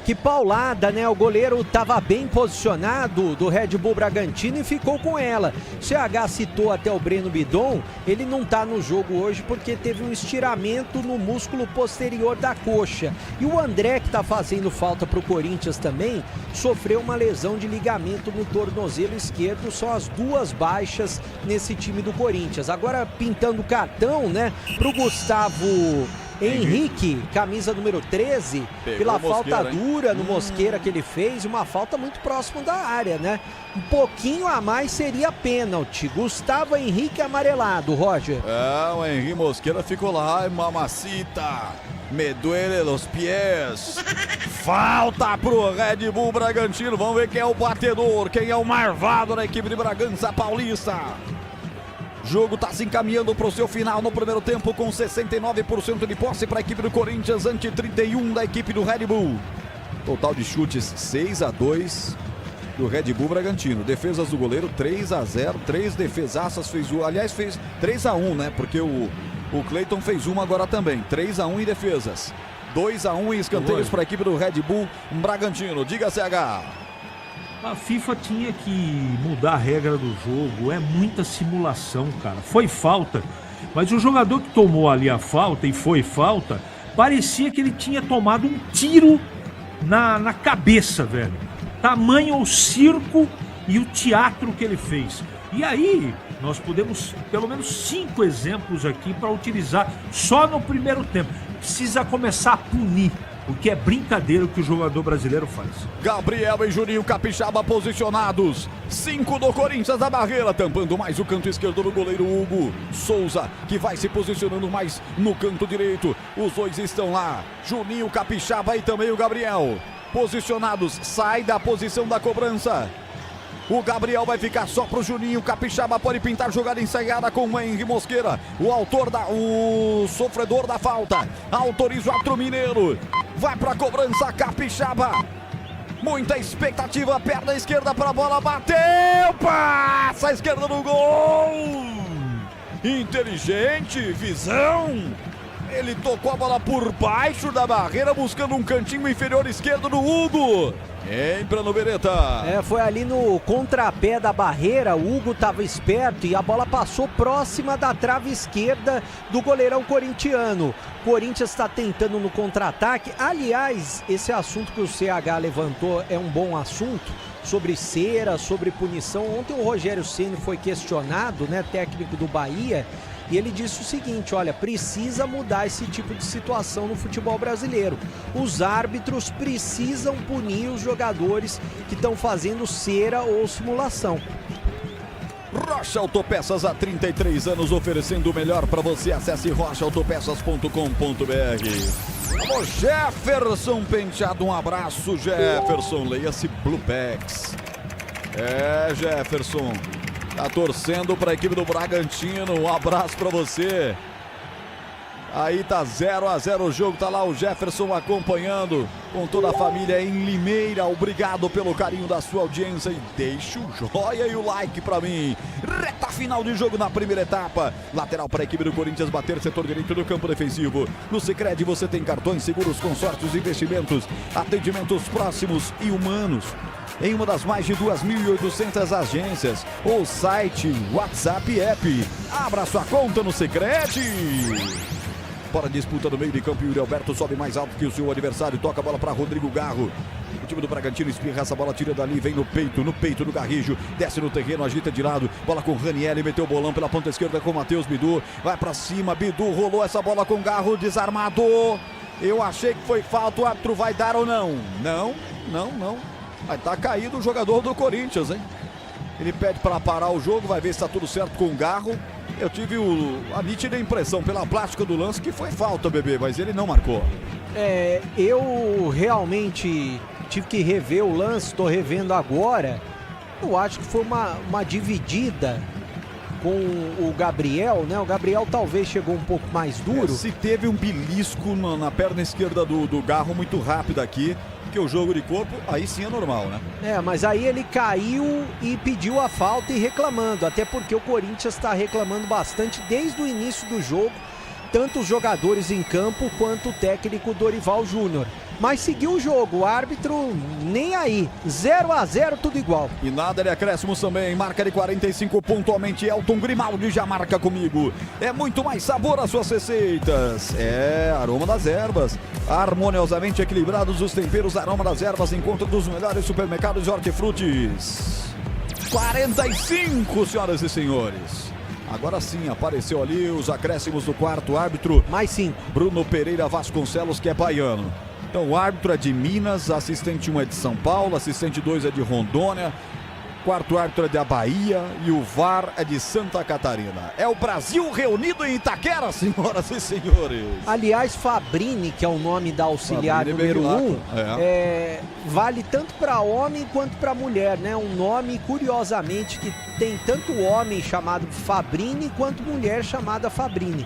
Que paulada, né? O goleiro estava bem posicionado do Red Bull Bragantino e ficou com ela. CH citou até o Breno Bidon, ele não tá no jogo hoje porque teve um estiramento no músculo posterior da coxa. E o André, que tá fazendo falta pro Corinthians também, sofreu uma lesão de ligamento no tornozelo esquerdo. São as duas baixas nesse time do Corinthians. Agora pintando cartão, né, pro Gustavo Henrique, camisa número 13, pela falta dura no Mosqueira que ele fez, uma falta muito próximo da área, né? Um pouquinho a mais seria pênalti. Gustavo Henrique amarelado, Roger. O Henrique Mosqueira ficou lá, ai mamacita, me duele los pies. Falta pro Red Bull Bragantino, vamos ver quem é o batedor, quem é o marvado da equipe de Bragança Paulista. O jogo está se encaminhando para o seu final no primeiro tempo com 69% de posse para a equipe do Corinthians ante 31% da equipe do Red Bull. Total de chutes 6-2 do Red Bull Bragantino. Defesas do goleiro 3-0, 3 defesaças fez 3-1, né? Porque o Cleiton fez uma agora também. 3-1 em defesas. 2-1 em escanteios para a equipe do Red Bull Bragantino. Diga, CH. A FIFA tinha que mudar a regra do jogo, é muita simulação, cara. Foi falta, mas o jogador que tomou ali a falta, e foi falta, parecia que ele tinha tomado um tiro na cabeça, velho. Tamanho o circo e o teatro que ele fez. E aí, nós podemos, pelo menos 5 exemplos aqui para utilizar só no primeiro tempo. Precisa começar a punir, porque é brincadeira o que o jogador brasileiro faz. Gabriel e Juninho Capixaba posicionados. 5 do Corinthians da barreira, tampando mais o canto esquerdo do goleiro Hugo Souza, que vai se posicionando mais no canto direito. Os dois estão lá, Juninho Capixaba e também o Gabriel. Posicionados, sai da posição da cobrança O Gabriel vai ficar só pro Juninho. Capixaba pode pintar jogada ensaiada com o Henry Mosqueira. O sofredor da falta. Autoriza o árbitro mineiro. Vai pra cobrança, Capixaba. Muita expectativa, perna esquerda pra bola, bateu, passa a esquerda no gol. Inteligente, visão. Ele tocou a bola por baixo da barreira, buscando um cantinho inferior esquerdo do Hugo. Entra no Beretta. Foi ali no contrapé da barreira, o Hugo estava esperto e a bola passou próxima da trave esquerda do goleirão corintiano. Corinthians está tentando no contra-ataque. Aliás, esse assunto que o CH levantou é um bom assunto, sobre cera, sobre punição. Ontem o Rogério Ceni foi questionado, né, técnico do Bahia, e ele disse o seguinte: olha, precisa mudar esse tipo de situação no futebol brasileiro. Os árbitros precisam punir os jogadores que estão fazendo cera ou simulação. Rocha Autopeças, há 33 anos, oferecendo o melhor para você. Acesse rochaautopeças.com.br. Alô, Jefferson Penteado, um abraço, Jefferson. Leia-se Bluepex. Jefferson, tá torcendo para a equipe do Bragantino. Um abraço para você. Aí tá 0-0 o jogo, tá lá o Jefferson acompanhando com toda a família em Limeira. Obrigado pelo carinho da sua audiência e deixa o joia e o like pra mim. Reta final de jogo na primeira etapa. Lateral para a equipe do Corinthians bater, setor direito do campo defensivo. No Sicredi você tem cartões, seguros, consórcios, investimentos, atendimentos próximos e humanos em uma das mais de 2.800 agências. O site, WhatsApp e app. Abra sua conta no Sicredi. Para a disputa no meio de campo, Yuri Alberto sobe mais alto que o seu adversário, toca a bola para Rodrigo Garro. O time do Bragantino espirra essa bola, tira dali, vem no peito do Garrijo, desce no terreno, agita de lado, bola com Ranieri, meteu o bolão pela ponta esquerda com Matheus Bidu, vai para cima, Bidu rolou essa bola com Garro, desarmado. Eu achei que foi falta, o árbitro vai dar ou não? Não. Vai estar caído o jogador do Corinthians, hein? Ele pede para parar o jogo, vai ver se está tudo certo com o Garro. Eu tive a nítida impressão pela plástica do lance que foi falta, bebê, mas ele não marcou. Eu realmente tive que rever o lance, estou revendo agora. Eu acho que foi uma dividida com o Gabriel, né? O Gabriel talvez chegou um pouco mais duro. Se teve um belisco na perna esquerda do Garro muito rápido aqui, que o jogo de corpo, aí sim é normal, né? Mas aí ele caiu e pediu a falta e reclamando, até porque o Corinthians está reclamando bastante desde o início do jogo, tanto os jogadores em campo quanto o técnico Dorival Júnior. Mas seguiu o jogo, o árbitro nem aí, 0-0, tudo igual. E nada de acréscimos também, marca de 45 pontualmente, Elton Grimaldi já marca comigo. É muito mais sabor às suas receitas, aroma das ervas, harmoniosamente equilibrados os temperos, aroma das ervas, encontro dos melhores supermercados de hortifrutis. 45, senhoras e senhores. Agora sim, apareceu ali os acréscimos do quarto árbitro. Mais 5. Bruno Pereira Vasconcelos, que é baiano. Então o árbitro é de Minas, assistente 1 é de São Paulo, assistente 2 é de Rondônia, quarto árbitro é da Bahia e o VAR é de Santa Catarina. É o Brasil reunido em Itaquera, senhoras e senhores. Aliás, Fabrini, que é o nome da auxiliar número 1, vale tanto para homem quanto para mulher, né? Um nome, curiosamente, que tem tanto homem chamado Fabrini quanto mulher chamada Fabrini.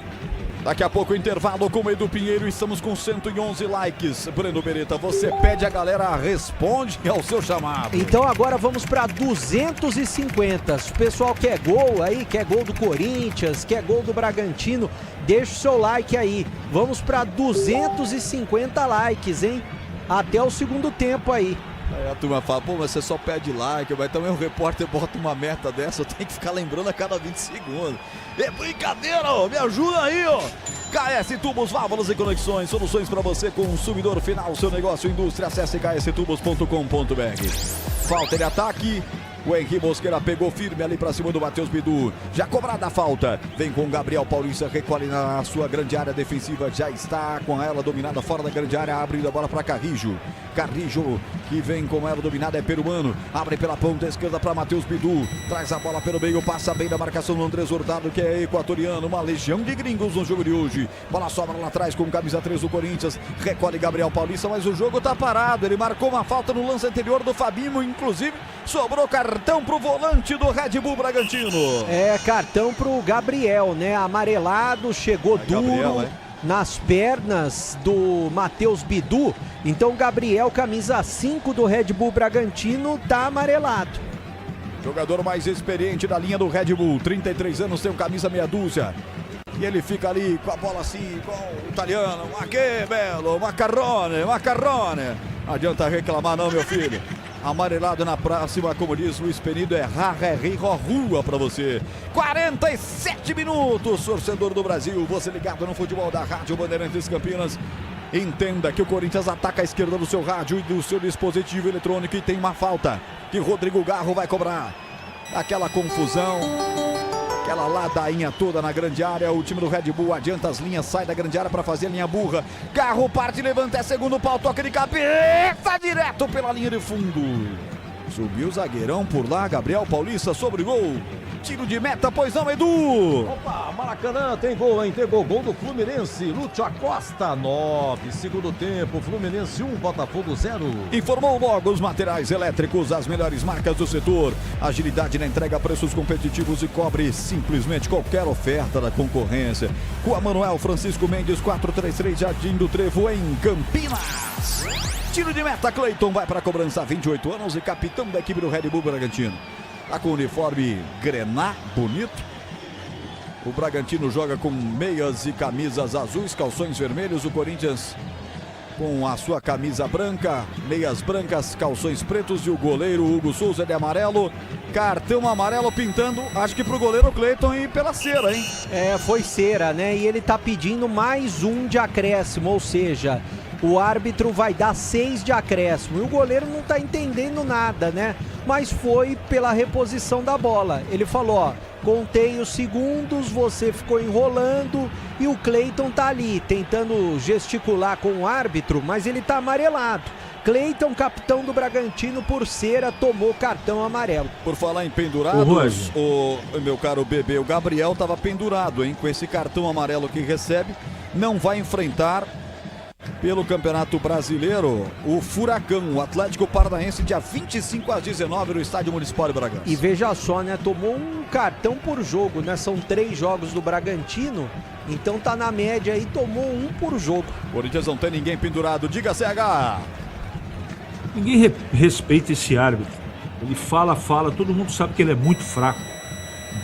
Daqui a pouco intervalo com o Edu Pinheiro, estamos com 111 likes. Breno Beretta, você pede, a galera responde ao seu chamado. Então agora vamos para 250. Se o pessoal quer gol aí, quer gol do Corinthians, quer gol do Bragantino, deixa o seu like aí. Vamos para 250 likes, hein? Até o segundo tempo aí. Aí a turma fala, mas você só pede like, mas também o repórter bota uma meta dessa, eu tenho que ficar lembrando a cada 20 segundos. É brincadeira, me ajuda aí, KS Tubos, válvulas e conexões, soluções para você, consumidor final, seu negócio, indústria, acesse kstubos.com.br. Falta de ataque. O Henry Mosqueira pegou firme ali pra cima do Matheus Bidu. Já cobrada a falta. Vem com o Gabriel Paulista, recolhe na sua grande área defensiva. Já está com ela dominada fora da grande área. Abrindo a bola para Carrijo. Carrijo que vem com ela dominada, é peruano. Abre pela ponta esquerda para Matheus Bidu. Traz a bola pelo meio, passa bem da marcação do Andrés Hurtado, que é equatoriano. Uma legião de gringos no jogo de hoje. Bola sobra lá atrás com camisa 3 do Corinthians. Recolhe Gabriel Paulista, mas o jogo tá parado. Ele marcou uma falta no lance anterior do Fabinho, inclusive Sobrou cartão pro volante do Red Bull Bragantino. É, cartão pro Gabriel, né? Amarelado, chegou duro Gabriel, nas pernas do Matheus Bidu. Então o Gabriel, camisa 5 do Red Bull Bragantino, tá amarelado. Jogador mais experiente da linha do Red Bull, 33 anos, tem um camisa meia dúzia. E ele fica ali com a bola assim, com o italiano. Ma que belo, macarrone. Não adianta reclamar não, meu filho. Amarelado na próxima, como diz o Espenido, é rua pra você. 47 minutos, torcedor do Brasil. Você ligado no futebol da Rádio Bandeirantes Campinas. Entenda que o Corinthians ataca a esquerda do seu rádio e do seu dispositivo eletrônico e tem uma falta que Rodrigo Garro vai cobrar. Aquela confusão, aquela ladainha toda na grande área. O time do Red Bull adianta as linhas, sai da grande área para fazer a linha burra. Garro parte, levanta, é segundo pau, toca de cabeça direto pela linha de fundo. Subiu o zagueirão por lá, Gabriel Paulista sobre o gol. Tiro de meta, pois não, Edu? Opa, Maracanã, tem gol, hein? Tem gol do Fluminense. Lúcio Acosta, 9. Segundo tempo, Fluminense 1, Botafogo 0. Informou logo os materiais elétricos, as melhores marcas do setor. Agilidade na entrega, preços competitivos e cobre simplesmente qualquer oferta da concorrência. Rua Manuel Francisco Mendes, 433, Jardim do Trevo, em Campinas. Tiro de meta, Cleiton vai para a cobrança, 28 anos e capitão da equipe do Red Bull Bragantino. Tá com o uniforme grená, bonito. O Bragantino joga com meias e camisas azuis, calções vermelhos. O Corinthians com a sua camisa branca, meias brancas, calções pretos. E o goleiro Hugo Souza de amarelo. Cartão amarelo pintando, acho que pro goleiro Cleiton ir pela cera, hein? É, foi cera, né? E ele tá pedindo mais um de acréscimo, ou seja, o árbitro vai dar 6 de acréscimo. E o goleiro não tá entendendo nada, né? Mas foi pela reposição da bola. Ele falou, ó, contei os segundos, você ficou enrolando e o Cleiton tá ali tentando gesticular com o árbitro, mas ele tá amarelado. Cleiton, capitão do Bragantino, por cera, tomou cartão amarelo. Por falar em pendurados, o meu caro bebê, o Gabriel tava pendurado, hein? Com esse cartão amarelo que recebe, não vai enfrentar pelo Campeonato Brasileiro o Furacão, o Atlético Paranaense, dia 25 às 19 no Estádio Municipal de Bragança. E veja só, né? Tomou um cartão por jogo, né? São 3 jogos do Bragantino, então tá na média aí, tomou 1 por jogo. Corinthians não tem ninguém pendurado, diga CH. Ninguém respeita esse árbitro. Ele fala, todo mundo sabe que ele é muito fraco.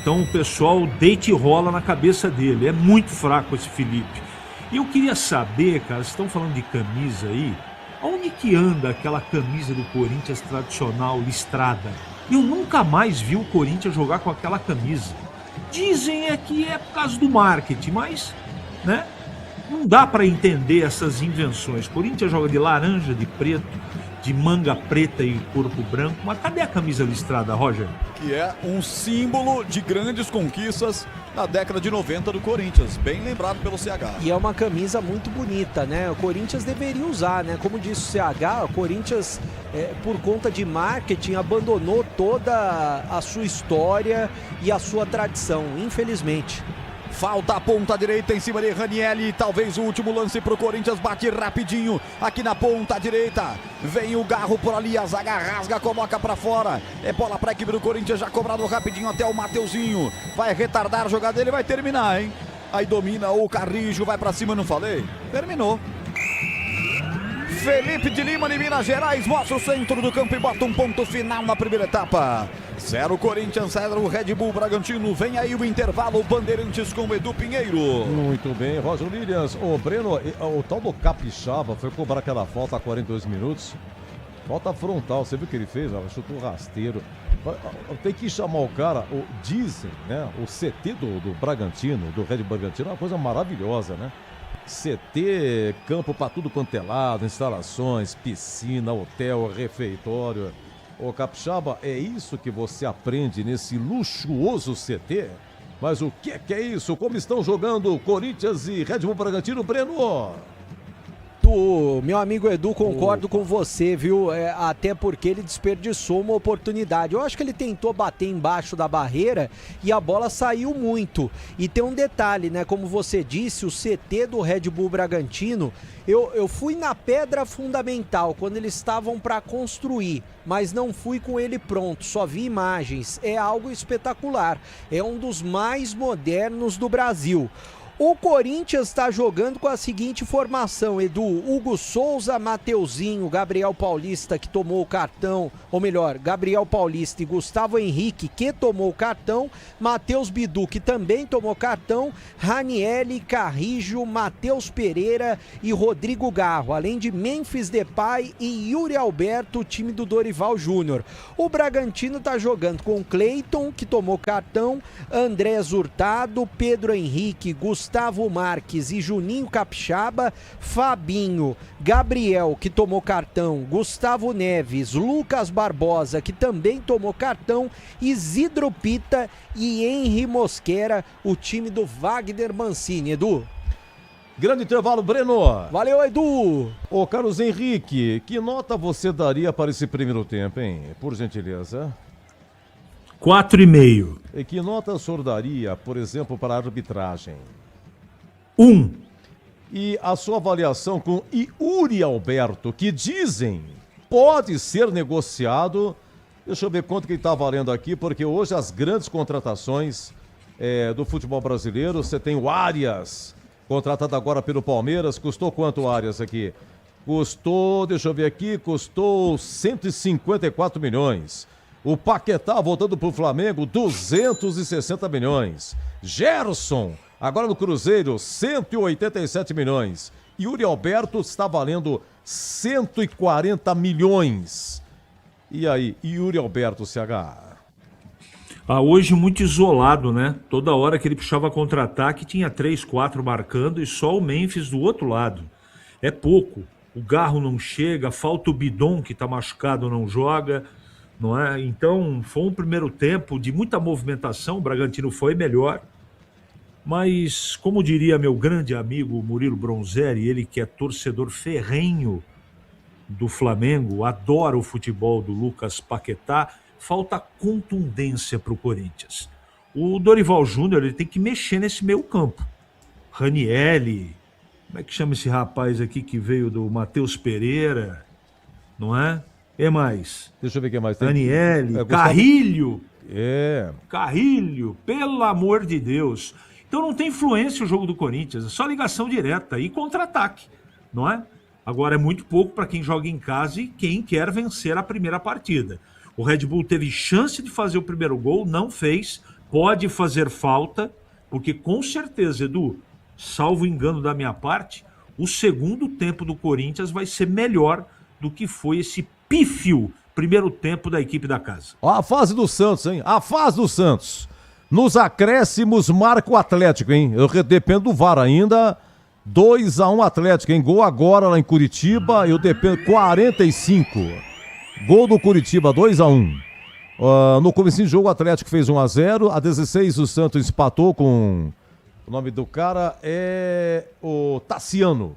Então o pessoal deita e rola na cabeça dele. É muito fraco esse Felipe. E eu queria saber, cara, vocês estão falando de camisa aí, onde que anda aquela camisa do Corinthians tradicional, listrada? Eu nunca mais vi o Corinthians jogar com aquela camisa. Dizem que é por causa do marketing, mas, né, não dá para entender essas invenções. O Corinthians joga de laranja, de preto, de manga preta e corpo branco, mas cadê a camisa listrada, Roger? Que é um símbolo de grandes conquistas na década de 90 do Corinthians, bem lembrado pelo CH. E é uma camisa muito bonita, né? O Corinthians deveria usar, né? Como disse o CH, o Corinthians, por conta de marketing, abandonou toda a sua história e a sua tradição, infelizmente. Falta a ponta direita em cima de Ranieri, talvez o último lance pro Corinthians, bate rapidinho aqui na ponta direita, vem o Garro por ali, a zaga rasga, coloca pra fora, é bola pra equipe do Corinthians, já cobrado rapidinho até o Mateuzinho, vai retardar a jogada dele, vai terminar, hein? Aí domina o Carrijo, vai pra cima, não falei? Terminou. Felipe de Lima de Minas Gerais mostra o centro do campo e bota um ponto final na primeira etapa. 0 Corinthians, 0 Red Bull Bragantino. Vem aí o intervalo, Bandeirantes com Edu Pinheiro. Muito bem, Roger Williams. Ô Breno, o tal do Capixaba foi cobrar aquela falta a 42 minutos. Falta frontal, você viu o que ele fez? Chutou rasteiro. Tem que chamar o cara, dizem, né? O CT do Bragantino, do Red Bull Bragantino, é uma coisa maravilhosa, né? CT, campo para tudo quanto é lado, instalações, piscina, hotel, refeitório. Ô Capixaba, é isso que você aprende nesse luxuoso CT? Mas o que é isso? Como estão jogando Corinthians e Red Bull Bragantino, Breno? Edu, meu amigo Edu, concordo com você, viu? Até porque ele desperdiçou uma oportunidade. Eu acho que ele tentou bater embaixo da barreira e a bola saiu muito. E tem um detalhe, né? Como você disse, o CT do Red Bull Bragantino, eu fui na pedra fundamental quando eles estavam para construir, mas não fui com ele pronto, só vi imagens. É algo espetacular. É um dos mais modernos do Brasil. O Corinthians está jogando com a seguinte formação, Edu: Hugo Souza, Mateuzinho, Gabriel Paulista, que tomou o cartão, ou melhor, Gabriel Paulista e Gustavo Henrique, que tomou o cartão, Matheus Bidu, que também tomou cartão, Ranielli, Carrijo, Matheus Pereira e Rodrigo Garro, além de Memphis Depay e Yuri Alberto, o time do Dorival Júnior. O Bragantino está jogando com Cleiton, que tomou cartão, Andrés Hurtado, Pedro Henrique, Gustavo Marques e Juninho Capixaba, Fabinho, Gabriel, que tomou cartão, Gustavo Neves, Lucas Barbosa, que também tomou cartão, Isidro Pita e Henry Mosquera, o time do Wagner Mancini. Edu. Grande intervalo, Breno. Valeu, Edu. Ô, Carlos Henrique, que nota você daria para esse primeiro tempo, hein? Por gentileza. 4,5. E que nota o senhor daria, por exemplo, para a arbitragem? 1. E a sua avaliação com Yuri Alberto, que dizem pode ser negociado. Deixa eu ver quanto que ele está valendo aqui, porque hoje as grandes contratações do futebol brasileiro, você tem o Arias, contratado agora pelo Palmeiras. Custou quanto o Arias aqui? Custou, deixa eu ver aqui, custou 154 milhões. O Paquetá voltando para o Flamengo, 260 milhões. Gerson, agora no Cruzeiro, 187 milhões. Yuri Alberto está valendo 140 milhões. E aí, Yuri Alberto, CH? Hoje muito isolado, né? Toda hora que ele puxava contra-ataque, tinha 3, 4 marcando e só o Memphis do outro lado. É pouco. O Garro não chega, falta o Bidon, que está machucado, não joga. Não é? Então, foi um primeiro tempo de muita movimentação, o Bragantino foi melhor, mas, como diria meu grande amigo Murilo Bronzeri, ele que é torcedor ferrenho do Flamengo, adora o futebol do Lucas Paquetá, falta contundência para o Corinthians. O Dorival Júnior, ele tem que mexer nesse meio campo. Ranielli, como é que chama esse rapaz aqui que veio do Matheus Pereira, não é? E mais? Deixa eu ver o que mais tem. Daniele, Carrilho. É. Carrilho, pelo amor de Deus. Então não tem influência o jogo do Corinthians, é só ligação direta e contra-ataque, não é? Agora é muito pouco para quem joga em casa e quem quer vencer a primeira partida. O Red Bull teve chance de fazer o primeiro gol, não fez, pode fazer falta, porque com certeza, Edu, salvo engano da minha parte, o segundo tempo do Corinthians vai ser melhor do que foi esse pífio primeiro tempo da equipe da casa. Ó, a fase do Santos, hein? A fase do Santos. Nos acréscimos marca o Atlético, hein? Eu dependo do VAR ainda. 2-1 Atlético, hein? Gol agora lá em Curitiba. Eu dependo 45. Gol do Curitiba, 2-1. No comecinho do jogo o Atlético fez 1-0. A 16 o Santos empatou com... O nome do cara é o Tassiano.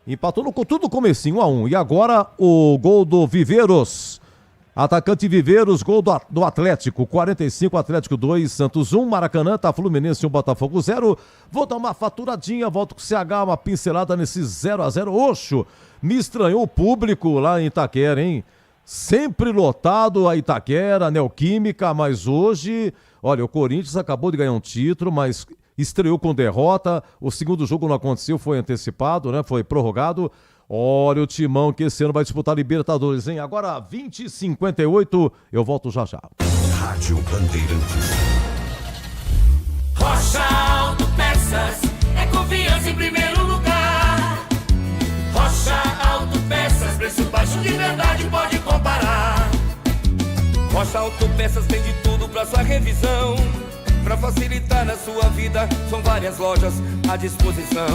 Empatou tudo no comecinho, 1-1. E agora o gol do Viveiros. Atacante Viveiros, gol do Atlético. 45, Atlético 2, Santos 1. Maracanã, tá Fluminense 1, Botafogo 0. Vou dar uma faturadinha, volto com o CH, uma pincelada nesse 0-0. Oxo, me estranhou o público lá em Itaquera, hein? Sempre lotado a Itaquera, Neoquímica, mas hoje... Olha, o Corinthians acabou de ganhar um título, mas... estreou com derrota, o segundo jogo não aconteceu, foi antecipado, né? Foi prorrogado. Olha o Timão que esse ano vai disputar Libertadores, hein? Agora 20h58, eu volto já já. Rádio Bandeirantes. Rocha Autopeças é confiança em primeiro lugar. Rocha Autopeças, preço baixo de verdade, pode comparar. Rocha Autopeças tem de tudo pra sua revisão. Pra facilitar na sua vida, são várias lojas à disposição.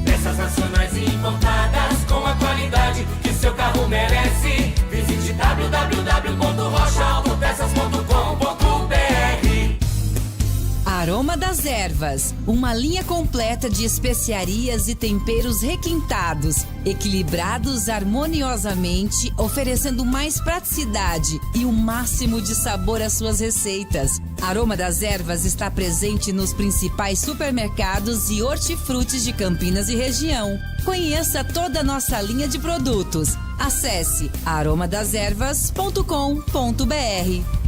Peças nacionais e importadas com a qualidade que seu carro merece. Visite www.rochaautopeças.com.br. A Aroma das Ervas, uma linha completa de especiarias e temperos requintados, equilibrados harmoniosamente, oferecendo mais praticidade e o máximo de sabor às suas receitas. Aroma das Ervas está presente nos principais supermercados e hortifrutis de Campinas e região. Conheça toda a nossa linha de produtos. Acesse aromadeservas.com.br.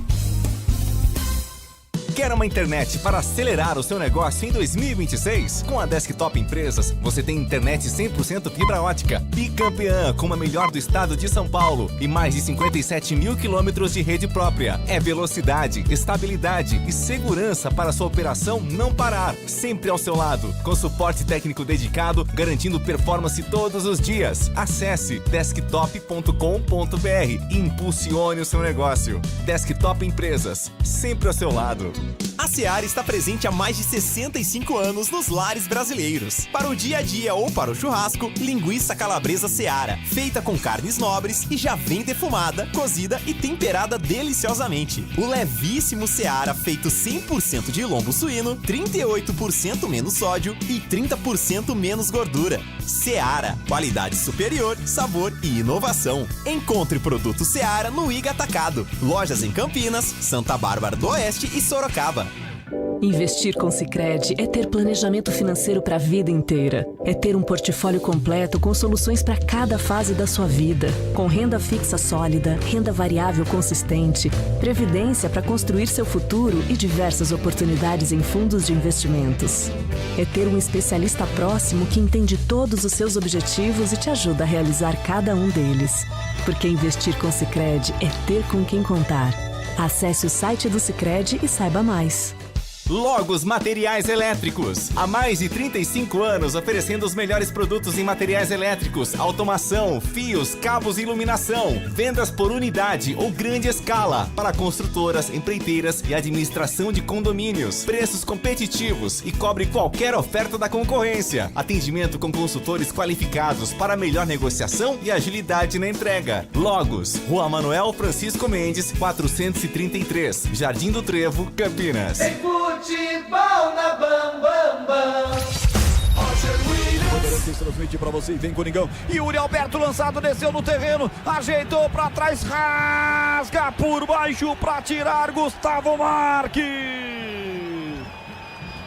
Quer uma internet para acelerar o seu negócio em 2026? Com a Desktop Empresas, você tem internet 100% fibra ótica, bicampeã, como a melhor do estado de São Paulo e mais de 57 mil quilômetros de rede própria. É velocidade, estabilidade e segurança para sua operação não parar. Sempre ao seu lado, com suporte técnico dedicado, garantindo performance todos os dias. Acesse desktop.com.br e impulsione o seu negócio. Desktop Empresas, sempre ao seu lado. A Seara está presente há mais de 65 anos nos lares brasileiros. Para o dia a dia ou para o churrasco, linguiça calabresa Seara, feita com carnes nobres e já vem defumada, cozida e temperada deliciosamente. O levíssimo Seara, feito 100% de lombo suíno, 38% menos sódio e 30% menos gordura. Seara, qualidade superior, sabor e inovação. Encontre produto Seara no Iga Atacado. Lojas em Campinas, Santa Bárbara do Oeste e Sorocaba. Investir com Sicredi é ter planejamento financeiro para a vida inteira. É ter um portfólio completo com soluções para cada fase da sua vida. Com renda fixa sólida, renda variável consistente, previdência para construir seu futuro e diversas oportunidades em fundos de investimentos. É ter um especialista próximo que entende todos os seus objetivos e te ajuda a realizar cada um deles. Porque investir com Sicredi é ter com quem contar. Acesse o site do Sicredi e saiba mais. Logos Materiais Elétricos. Há mais de 35 anos oferecendo os melhores produtos em materiais elétricos, automação, fios, cabos e iluminação. Vendas por unidade ou grande escala para construtoras, empreiteiras e administração de condomínios. Preços competitivos e cobre qualquer oferta da concorrência. Atendimento com consultores qualificados para melhor negociação e agilidade na entrega. Logos, Rua Manuel Francisco Mendes, 433, Jardim do Trevo, Campinas. Futebol na Bam Bam Bam. Bandeirantes transmite pra você e vem Coringão. Yuri Alberto lançado, desceu no terreno, ajeitou pra trás, rasga por baixo pra tirar Gustavo Marques.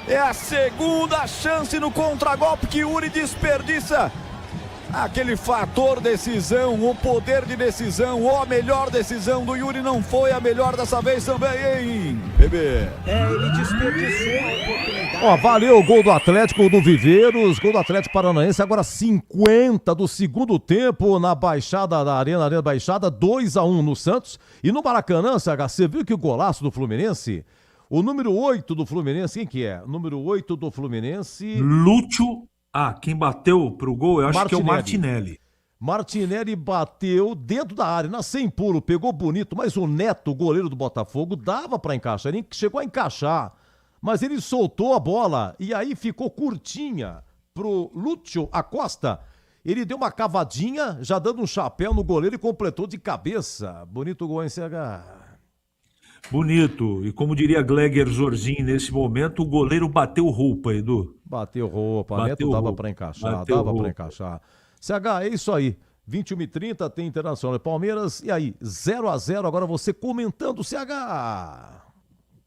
É a segunda chance no contragolpe que Yuri desperdiça. Aquele fator decisão, o poder de decisão, ou a melhor decisão do Yuri não foi a melhor dessa vez também, hein, bebê? Ele desperdiçou a oportunidade. Ó, valeu o gol do Atlético do Viveiros, gol do Atlético Paranaense, agora 50 do segundo tempo na Baixada da Arena Baixada, 2-1 no Santos. E no Maracanã, CH, você viu que o golaço do Fluminense, o número 8 do Fluminense, quem que é? O número 8 do Fluminense... Lúcio. Quem bateu pro gol, eu acho que é o Martinelli. Martinelli bateu dentro da área, na sem pulo, pegou bonito, mas o Neto, o goleiro do Botafogo, dava pra encaixar, ele chegou a encaixar, mas ele soltou a bola e aí ficou curtinha pro Lúcio Acosta. Ele deu uma cavadinha, já dando um chapéu no goleiro e completou de cabeça. Bonito gol em CH. Bonito. E como diria Gleger Zorzin nesse momento, o goleiro bateu roupa, Edu. Bateu roupa, Neto dava pra encaixar, pra encaixar. CH, é isso aí. 21h30 tem Internacional e Palmeiras. E aí, 0-0, agora você comentando, CH.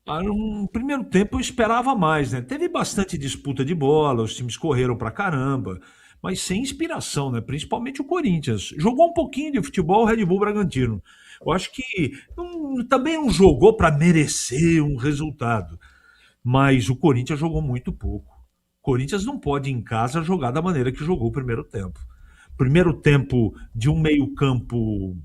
No primeiro tempo eu esperava mais, né? Teve bastante disputa de bola, os times correram pra caramba, mas sem inspiração, né? Principalmente o Corinthians. Jogou um pouquinho de futebol o Red Bull Bragantino. Eu acho que também não jogou para merecer um resultado, mas o Corinthians jogou muito pouco. O Corinthians não pode em casa jogar da maneira que jogou o primeiro tempo. Primeiro tempo de um meio-campo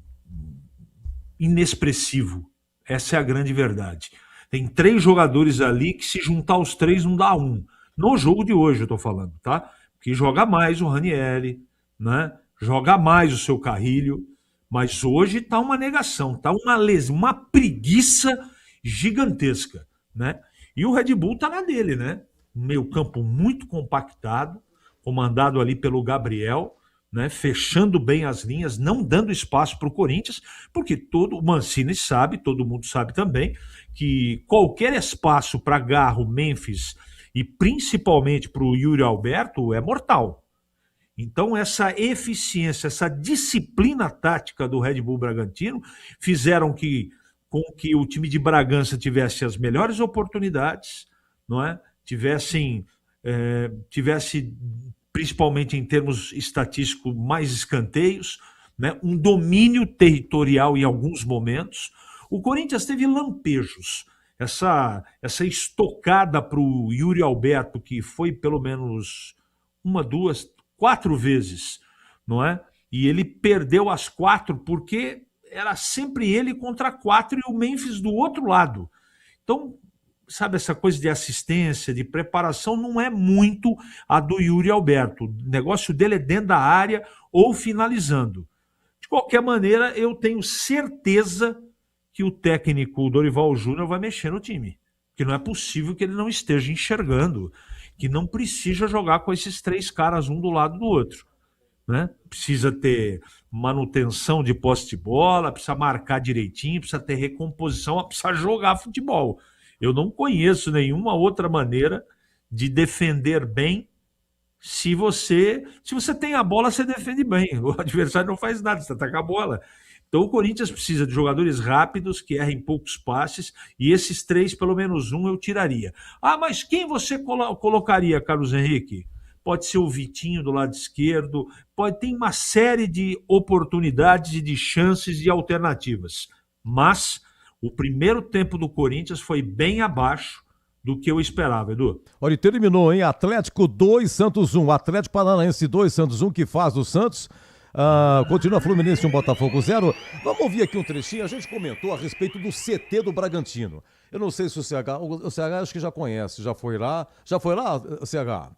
inexpressivo. Essa é a grande verdade. Tem 3 jogadores ali que se juntar os 3 não dá 1. No jogo de hoje eu tô falando, tá? Que joga mais o Ranieri, né? Joga mais o seu Carrilho. Mas hoje tá uma negação, tá uma preguiça gigantesca, né? E o Red Bull tá na dele, né? Meio campo muito compactado, comandado ali pelo Gabriel, né, fechando bem as linhas, não dando espaço para o Corinthians, porque o Mancini sabe, todo mundo sabe também, que qualquer espaço para Garro, Memphis e principalmente para o Yuri Alberto é mortal. Então essa eficiência, essa disciplina tática do Red Bull Bragantino fizeram com que o time de Bragança tivesse as melhores oportunidades, não é? Tivesse principalmente em termos estatísticos, mais escanteios, né? Um domínio territorial em alguns momentos. O Corinthians teve lampejos. Essa estocada para o Yuri Alberto, que foi pelo menos 1, 2, 4 vezes, não é? E ele perdeu as 4 porque era sempre ele contra 4 e o Memphis do outro lado. Então, sabe, essa coisa de assistência, de preparação, não é muito a do Yuri Alberto. O negócio dele é dentro da área ou finalizando. De qualquer maneira, eu tenho certeza que o técnico Dorival Júnior vai mexer no time. Que não é possível que ele não esteja enxergando, que não precisa jogar com esses 3 caras um do lado do outro, né? Precisa ter manutenção de posse de bola, precisa marcar direitinho, precisa ter recomposição, precisa jogar futebol. Eu não conheço nenhuma outra maneira de defender bem. Se você tem a bola, você defende bem. O adversário não faz nada, você ataca a bola. Então o Corinthians precisa de jogadores rápidos, que errem poucos passes, e esses 3, pelo menos um, eu tiraria. Ah, mas quem você colocaria, Carlos Henrique? Pode ser o Vitinho do lado esquerdo, ter uma série de oportunidades e de chances e alternativas. Mas o primeiro tempo do Corinthians foi bem abaixo do que eu esperava, Edu. Olha, terminou, hein? Atlético 2, Santos 1. Atlético Paranaense 2, Santos 1, que faz do Santos. Continua Fluminense 1, Botafogo 0. Vamos ouvir aqui um trechinho. A gente comentou a respeito do CT do Bragantino. Eu não sei se o CH acho que já conhece, já foi lá, CH?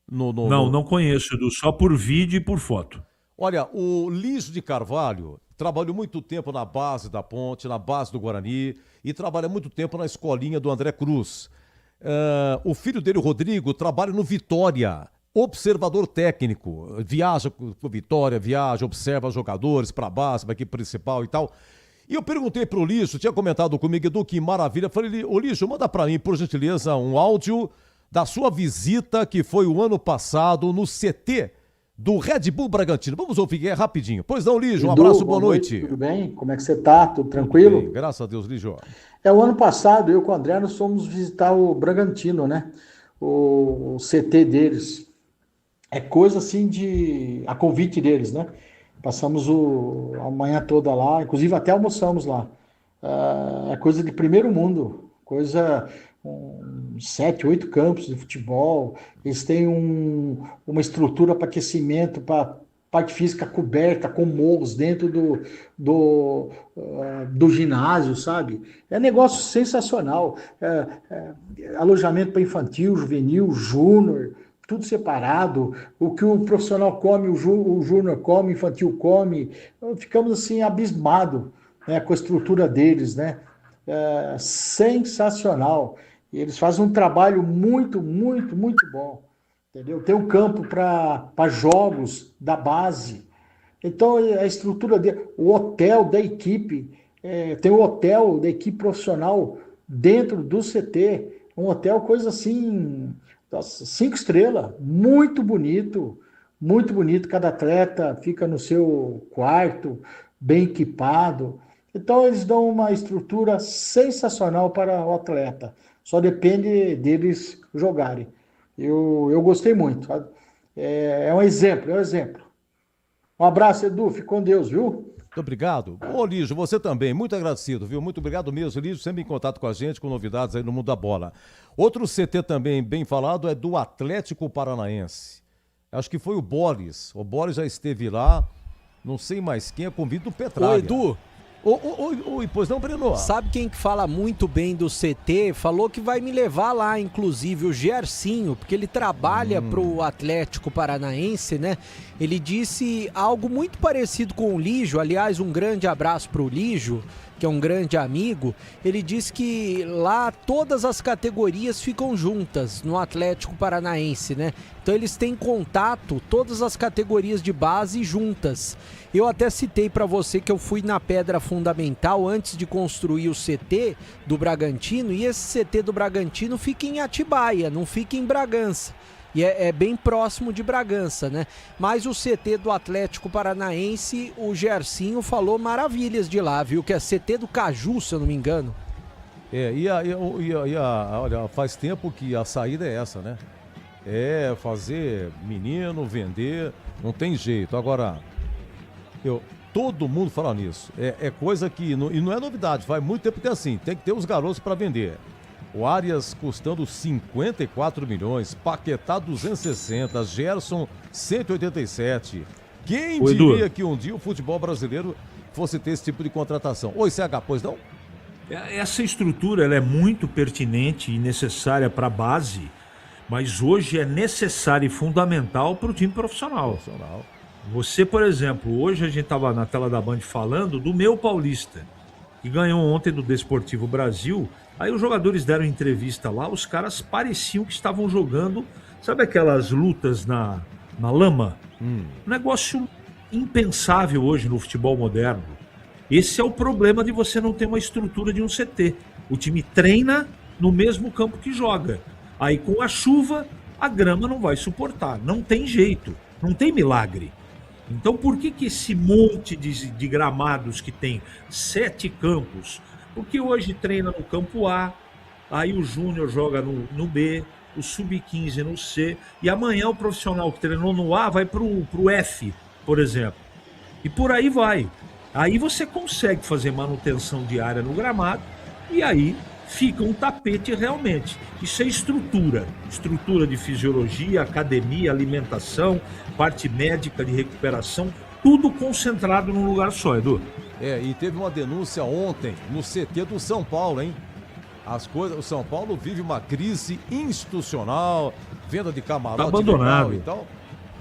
Não conheço, Edu, só por vídeo e por foto. Olha, o Lígio de Carvalho trabalhou muito tempo na base da Ponte, na base do Guarani, e trabalha muito tempo na escolinha do André Cruz. O filho dele, o Rodrigo, trabalha no Vitória, observador técnico, viaja com Vitória, observa jogadores para a base, para a equipe principal e tal. E eu perguntei pro Lígio, tinha comentado comigo, Edu, que maravilha. Falei, ô Lígio, manda para mim, por gentileza, um áudio da sua visita que foi o ano passado no CT do Red Bull Bragantino. Vamos ouvir rapidinho. Pois não, Lígio, um abraço, boa noite. Tudo bem? Como é que você tá? Tudo tranquilo? Tudo bem, graças a Deus, Lígio. O ano passado, eu com o André, nós fomos visitar o Bragantino, né? O CT deles. É coisa assim a convite deles, né? Passamos a manhã toda lá, inclusive até almoçamos lá. É coisa de primeiro mundo, 7, 8 campos de futebol. Eles têm uma estrutura para aquecimento, para parte física coberta, com morros dentro do ginásio, sabe? É negócio sensacional. Alojamento para infantil, juvenil, júnior, tudo separado. O que o profissional come, o júnior come, o infantil come. Ficamos assim abismados, né, com a estrutura deles, né? Sensacional. E eles fazem um trabalho muito, muito, muito bom. Entendeu? Tem um campo para jogos da base. Então, a estrutura dele, o hotel da equipe, tem o hotel da equipe profissional dentro do CT. Um hotel, coisa assim, 5 estrelas, muito bonito, muito bonito. Cada atleta fica no seu quarto, bem equipado. Então, eles dão uma estrutura sensacional para o atleta. Só depende deles jogarem. Eu gostei muito. É um exemplo, Um abraço, Edu. Fique com Deus, viu? Muito obrigado. Ô, Lígio, você também. Muito agradecido, viu? Muito obrigado mesmo, Lígio. Sempre em contato com a gente, com novidades aí no mundo da bola. Outro CT também bem falado é do Atlético Paranaense. Acho que foi o Boris. O Boris já esteve lá. Não sei mais quem, é convite do Petralha. Ô, Edu. Oi, pois não, Breno? Sabe quem que fala muito bem do CT? Falou que vai me levar lá, inclusive, o Gersinho, porque ele trabalha pro Atlético Paranaense, né? Ele disse algo muito parecido com o Lígio, aliás, um grande abraço pro Lígio. que é um grande amigo, ele diz que lá todas as categorias ficam juntas no Atlético Paranaense, né? Então eles têm contato, todas as categorias de base juntas. Eu até citei para você que eu fui na Pedra Fundamental antes de construir o CT do Bragantino, e esse CT do Bragantino fica em Atibaia, não fica em Bragança. E é bem próximo de Bragança, né? Mas o CT do Atlético Paranaense, o Gersinho falou maravilhas de lá, viu? Que é CT do Caju, se eu não me engano. Olha, faz tempo que a saída é essa, né? É fazer menino, vender, não tem jeito. Agora, todo mundo fala nisso. É coisa que, e não é novidade, faz muito tempo que é assim, tem que ter os garotos para vender. O Arias custando 54 milhões, Paquetá 260, Gerson 187. Quem diria que um dia o futebol brasileiro fosse ter esse tipo de contratação? Oi, CH, pois não? Essa estrutura ela é muito pertinente e necessária para a base, mas hoje é necessária e fundamental para o time profissional. Você, por exemplo, hoje a gente estava na tela da Band falando do meu Paulista, que ganhou ontem do Desportivo Brasil. Aí os jogadores deram entrevista lá, os caras pareciam que estavam jogando, sabe aquelas lutas na lama? Um negócio impensável hoje no futebol moderno. Esse é o problema de você não ter uma estrutura de um CT. O time treina no mesmo campo que joga. Aí com a chuva, a grama não vai suportar. Não tem jeito, não tem milagre. Então por que esse monte de gramados que tem 7 campos... Porque hoje treina no campo A, aí o Júnior joga no B, o Sub-15 no C, e amanhã o profissional que treinou no A vai pro F, por exemplo. E por aí vai. Aí você consegue fazer manutenção diária no gramado, e aí fica um tapete realmente. Isso é estrutura de fisiologia, academia, alimentação, parte médica de recuperação, tudo concentrado num lugar só, Edu. E teve uma denúncia ontem no CT do São Paulo, hein? O São Paulo vive uma crise institucional, venda de camarote. Tá abandonado. E tal.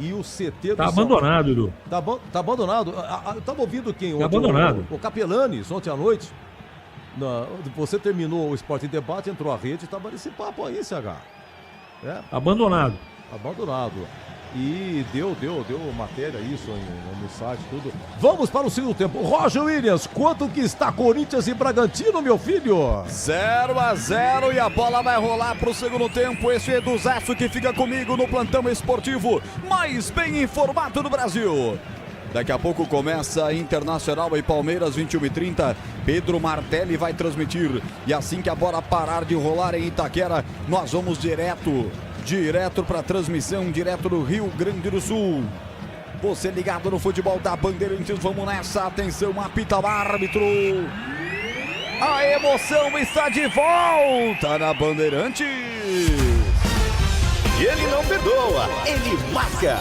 E o CT do Tá abandonado, Edu. Tá abandonado. Eu tava ouvindo quem ontem? Tá abandonado. O Capelanes, ontem à noite. Você terminou o Esporte em Debate, entrou a rede, tava nesse papo aí, CH. Abandonado. E deu matéria isso no site, tudo. Vamos para o segundo tempo. Roger Williams, quanto que está Corinthians e Bragantino, meu filho? 0-0 e a bola vai rolar para o segundo tempo. Esse é Edu Zaço que fica comigo no plantão esportivo mais bem informado do Brasil. Daqui a pouco começa Internacional e Palmeiras, 21h30. Pedro Martelli vai transmitir. E assim que a bola parar de rolar em Itaquera, nós vamos direto para a transmissão, direto do Rio Grande do Sul. Você ligado no futebol da Bandeirantes, vamos nessa, atenção, apita o árbitro. A emoção está de volta na Bandeirantes. E ele não perdoa, ele marca.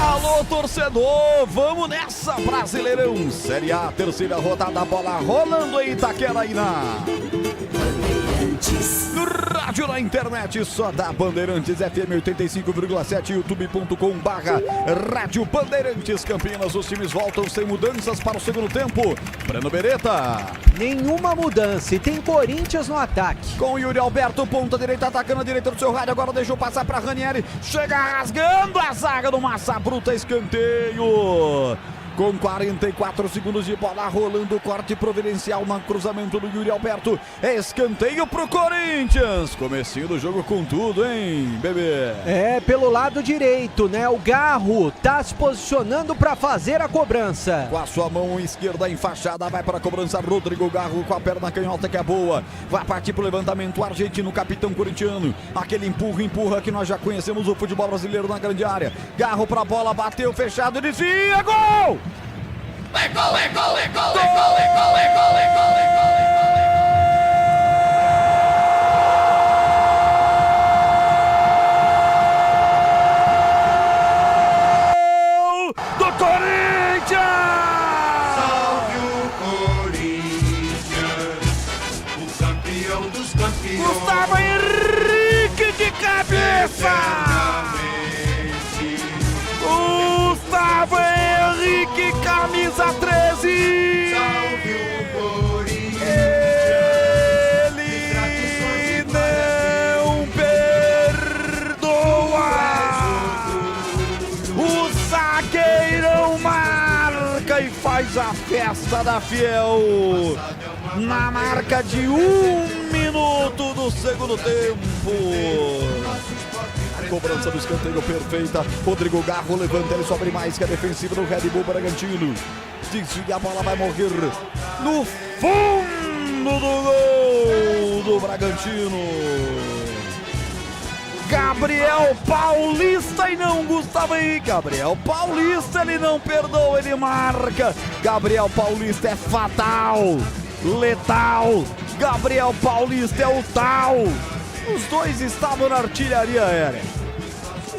Alô, torcedor, vamos nessa, Brasileirão. Série A, terceira rodada, bola rolando em Itaquera e na... No rádio, na internet, só da Bandeirantes, FM 85,7, youtube.com/Rádio Bandeirantes Campinas. Os times voltam sem mudanças para o segundo tempo. Breno Beretta. Nenhuma mudança e tem Corinthians no ataque. Com Yuri Alberto, ponta direita, atacando a direita do seu rádio. Agora deixou passar para Ranieri. Chega rasgando a zaga do Massa Bruta, escanteio. Com 44 segundos de bola rolando, corte providencial no cruzamento do Yuri Alberto. Escanteio pro Corinthians. Comecinho do jogo com tudo, hein, bebê? Pelo lado direito, né? O Garro tá se posicionando para fazer a cobrança. Com a sua mão esquerda enfaixada, vai para a cobrança Rodrigo Garro com a perna canhota que é boa. Vai partir pro levantamento o argentino, capitão corintiano. Aquele empurra que nós já conhecemos o futebol brasileiro na grande área. Garro pra bola, bateu fechado, desvia, gol! É gol, é gol, é gol, é gol, é gol, é gol, é gol, é gol, é gol. Do Corinthians! Salve o Corinthians, o campeão dos campeões. Gustavo Henrique de cabeça! Gustavo Henrique, camisa 13! Salve o faz a festa da Fiel na marca de 1 minuto do segundo tempo. A cobrança do escanteio perfeita. Rodrigo Garro levanta, ele sobe mais que a defensiva do Red Bull Bragantino. Desvia, a bola vai morrer no fundo do gol do Bragantino. Gabriel Paulista e não Gustavo Henrique. Gabriel Paulista, ele não perdoa, ele marca. Gabriel Paulista é fatal, letal. Gabriel Paulista é o tal. Os dois estavam na artilharia aérea.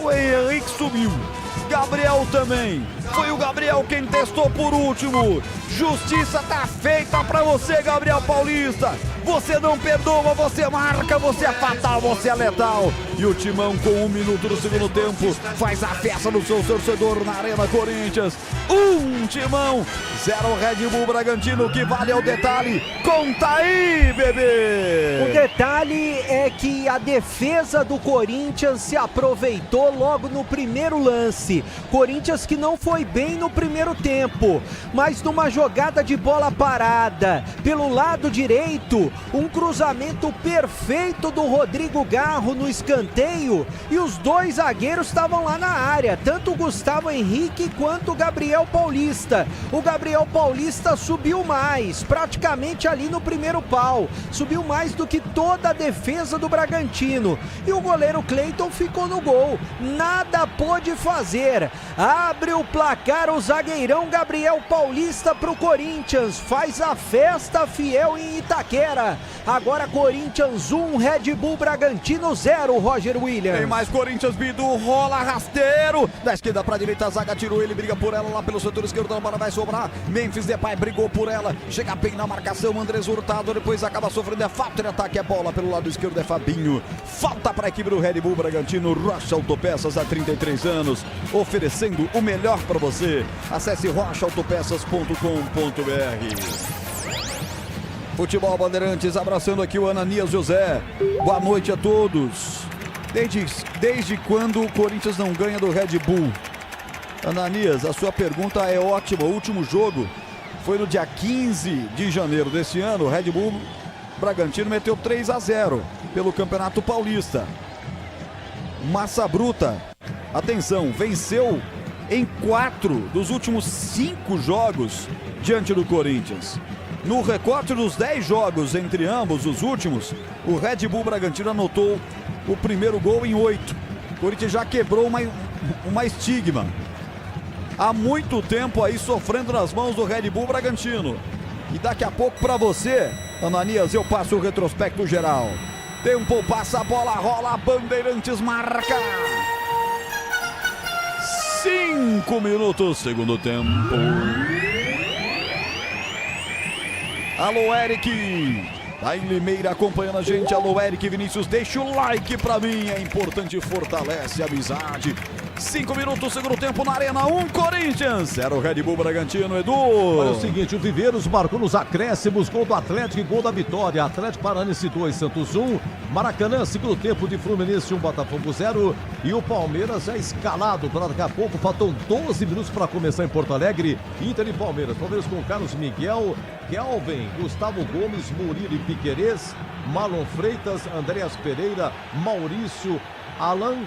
O Henrique subiu, Gabriel também. Foi o Gabriel quem testou por último. Justiça tá feita pra você, Gabriel Paulista. Você não perdoa, você marca, você é fatal, você é letal. E o Timão, com 1 minuto do segundo tempo, faz a festa do seu torcedor na Arena Corinthians. 1 Timão, 0 Red Bull Bragantino, que vale é o detalhe. Conta aí, bebê! O detalhe é que a defesa do Corinthians se aproveitou logo no primeiro lance. Corinthians que não foi bem no primeiro tempo, mas numa jogada de bola parada, pelo lado direito, um cruzamento perfeito do Rodrigo Garro no escanteio e os dois zagueiros estavam lá na área, tanto o Gustavo Henrique quanto o Gabriel Paulista. O Gabriel Paulista subiu mais, praticamente ali no primeiro pau, subiu mais do que toda a defesa do Bragantino e o goleiro Cleiton ficou no gol, nada pôde fazer. Abre o placar o zagueirão Gabriel Paulista pro Corinthians, faz a festa Fiel em Itaquera. Agora Corinthians 1, Red Bull Bragantino 0, Roger Williams. Tem mais Corinthians, Bidu, rola rasteiro. Da esquerda pra direita, a zaga tirou ele, briga por ela lá pelo setor esquerdo, a bola vai sobrar. Memphis Depay brigou por ela, chega bem na marcação, Andrés Hurtado, depois acaba sofrendo, é falta de ataque, a bola pelo lado esquerdo é Fabinho. Falta pra equipe do Red Bull Bragantino. Rocha Autopeças há 33 anos, oferecendo o melhor pra você. Acesse rochaautopeças.com.br. Futebol Bandeirantes, abraçando aqui o Ananias José. Boa noite a todos. Desde quando o Corinthians não ganha do Red Bull? Ananias, a sua pergunta é ótima. O último jogo foi no dia 15 de janeiro desse ano. O Red Bull Bragantino meteu 3-0 pelo Campeonato Paulista. Massa bruta. Atenção, venceu em 4 dos últimos 5 jogos diante do Corinthians. No recorte dos 10 jogos entre ambos, os últimos, o Red Bull Bragantino anotou o primeiro gol em 8. O Corinthians já quebrou uma estigma. Há muito tempo aí sofrendo nas mãos do Red Bull Bragantino. E daqui a pouco para você, Ananias, eu passo o retrospecto geral. Tempo passa, a bola rola, Bandeirantes marca. 5 minutos, segundo tempo. Alô, Eric, tá em Limeira acompanhando a gente. Alô, Eric Vinícius, deixa o like pra mim, é importante, fortalece a amizade. 5 minutos, segundo tempo na Arena, 1 Corinthians, 0 Red Bull Bragantino, Edu. Olha o seguinte, o Viveiros marcou nos acréscimos, gol do Atlético e gol da vitória. Atlético Paranaense 2, Santos 1, Maracanã, segundo tempo de Fluminense 1, Botafogo 0. E o Palmeiras é escalado para daqui a pouco, faltam 12 minutos para começar em Porto Alegre. Inter e Palmeiras, Palmeiras com Carlos Miguel, Kelvin, Gustavo Gomes, Murilo e Piquerez, Marlon Freitas, Andréas Pereira, Maurício, Alan,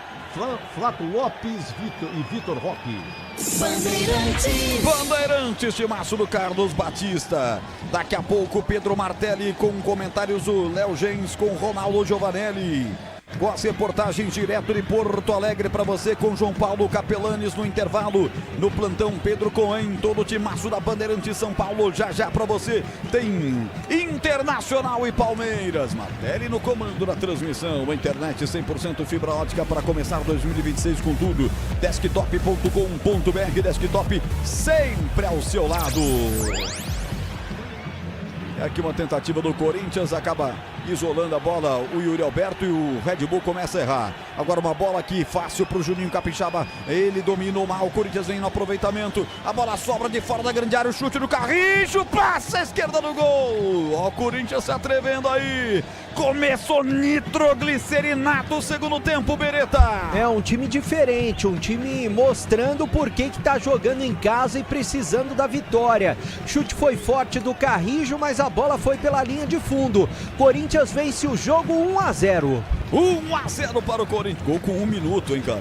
Flaco Lopes e Vitor Roque. Bandeirantes, timaço do Carlos Batista. Daqui a pouco Pedro Martelli com comentários do Léo Gens com Ronaldo Giovanelli. Com as reportagens direto de Porto Alegre para você com João Paulo Capelanes no intervalo. No plantão Pedro Cohen, todo o timaço da Bandeirantes São Paulo. Já para você tem Internacional e Palmeiras. Martelli no comando da transmissão. A internet 100% fibra ótica para começar 2026 com tudo. Desktop.com.br, Desktop sempre ao seu lado. É aqui uma tentativa do Corinthians, acaba isolando a bola o Yuri Alberto e o Red Bull começa a errar. Agora uma bola aqui fácil para o Juninho Capixaba, ele dominou mal, o Corinthians vem no aproveitamento, a bola sobra de fora da grande área, o chute do Carrijo, passa à esquerda do gol. Ó, o Corinthians se atrevendo aí. Começou nitroglicerinato o segundo tempo, Beretta. É um time diferente, um time mostrando por que tá jogando em casa e precisando da vitória. Chute foi forte do Carrijo, mas a bola foi pela linha de fundo. Corinthians vence o jogo 1-0. 1-0 para o Corinthians. Gol com 1 minuto, hein, cara?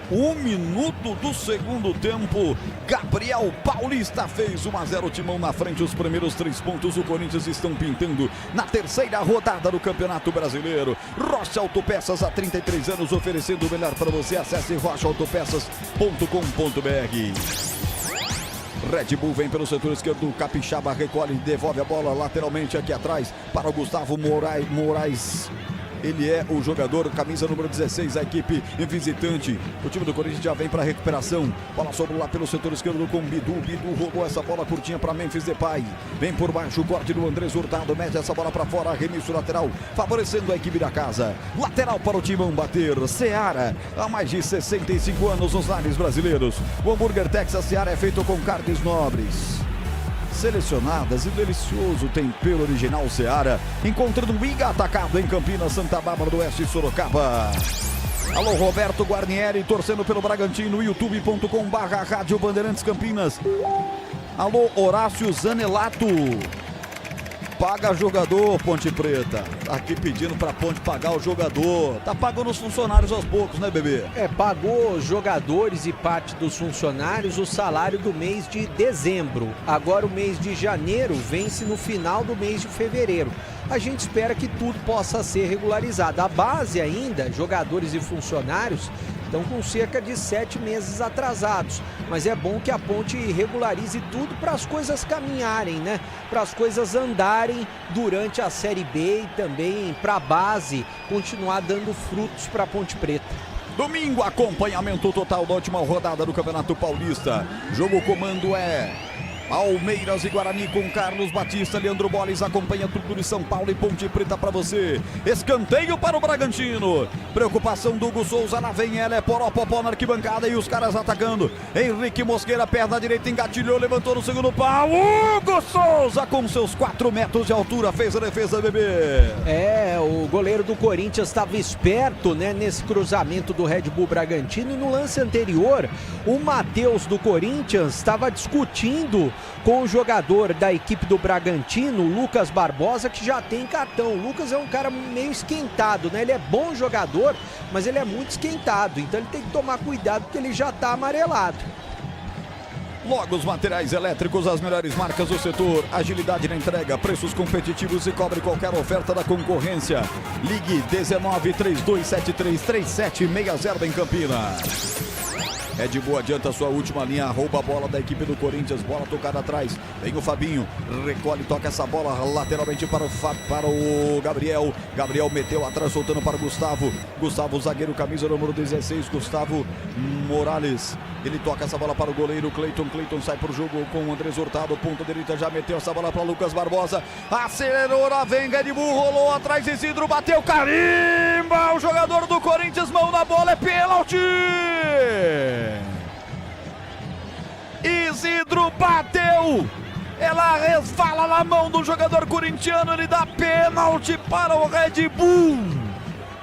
1 minuto do segundo tempo. Gabriel Paulista fez 1-0. Timão na frente, os primeiros 3 pontos. O Corinthians estão pintando na terceira rodada do Campeonato Brasileiro. Rocha Autopeças, há 33 anos, oferecendo o melhor para você. Acesse rochaautopeças.com.br. Red Bull vem pelo setor esquerdo, Capixaba recolhe, devolve a bola lateralmente aqui atrás para o Gustavo Moraes. Ele é o jogador, camisa número 16, a equipe visitante. O time do Corinthians já vem para recuperação. Bola sobrou lá pelo setor esquerdo com Bidu. Bidu roubou essa bola curtinha para Memphis Depay. Vem por baixo o corte do Andrés Hurtado. Mete essa bola para fora, arremesso lateral, favorecendo a equipe da casa. Lateral para o Timão bater. Seara, há mais de 65 anos nos lares brasileiros. O hambúrguer Texas Seara é feito com carnes nobres, selecionadas e delicioso tempero original Seara. Encontre no Iga Atacado em Campinas, Santa Bárbara do Oeste e Sorocaba. Alô, Roberto Guarnieri, torcendo pelo Bragantino, youtube.com/Rádio Bandeirantes Campinas. Alô, Horácio Zanelato. Paga jogador, Ponte Preta. Tá aqui pedindo pra Ponte pagar o jogador. Tá pagando os funcionários aos poucos, né, bebê? Pagou os jogadores e parte dos funcionários o salário do mês de dezembro. Agora o mês de janeiro vence no final do mês de fevereiro. A gente espera que tudo possa ser regularizado. A base ainda, jogadores e funcionários, estão com cerca de 7 meses atrasados. Mas é bom que a Ponte regularize tudo para as coisas caminharem, né? Para as coisas andarem durante a Série B e também para a base continuar dando frutos para a Ponte Preta. Domingo, acompanhamento total da última rodada do Campeonato Paulista. Jogo comando é Palmeiras e Guarani com Carlos Batista, Leandro Boles acompanha tudo de São Paulo e Ponte Preta para você. Escanteio para o Bragantino. Preocupação do Hugo Souza, lá vem ela, é Poropopó na arquibancada e os caras atacando. Henrique Mosqueira, perna direita, engatilhou, levantou no segundo pau. Hugo Souza com seus 4 metros de altura fez a defesa, bebê. O goleiro do Corinthians estava esperto, né, nesse cruzamento do Red Bull Bragantino. E no lance anterior, o Matheus do Corinthians estava discutindo com o jogador da equipe do Bragantino, Lucas Barbosa, que já tem cartão. O Lucas é um cara meio esquentado, né? Ele é bom jogador, mas ele é muito esquentado. Então ele tem que tomar cuidado porque ele já tá amarelado. Logos Materiais Elétricos, as melhores marcas do setor, agilidade na entrega, preços competitivos e cobre qualquer oferta da concorrência. Ligue 19-3273-3760 em Campinas. Red Bull adianta a sua última linha, rouba a bola da equipe do Corinthians, bola tocada atrás, vem o Fabinho, recolhe, toca essa bola lateralmente para o Gabriel. Gabriel meteu atrás, soltando para o Gustavo. Gustavo, zagueiro, camisa número 16, Gustavo Morales. Ele toca essa bola para o goleiro Cleiton. Cleiton sai para o jogo com o Andrés Hurtado, ponta direita, já meteu essa bola para Lucas Barbosa. Acelerou, vem Red Bull, rolou atrás, Isidro bateu, carimba! O jogador do Corinthians, mão na bola, é pênalti! Isidro bateu, ela resvala na mão do jogador corintiano, ele dá pênalti para o Red Bull.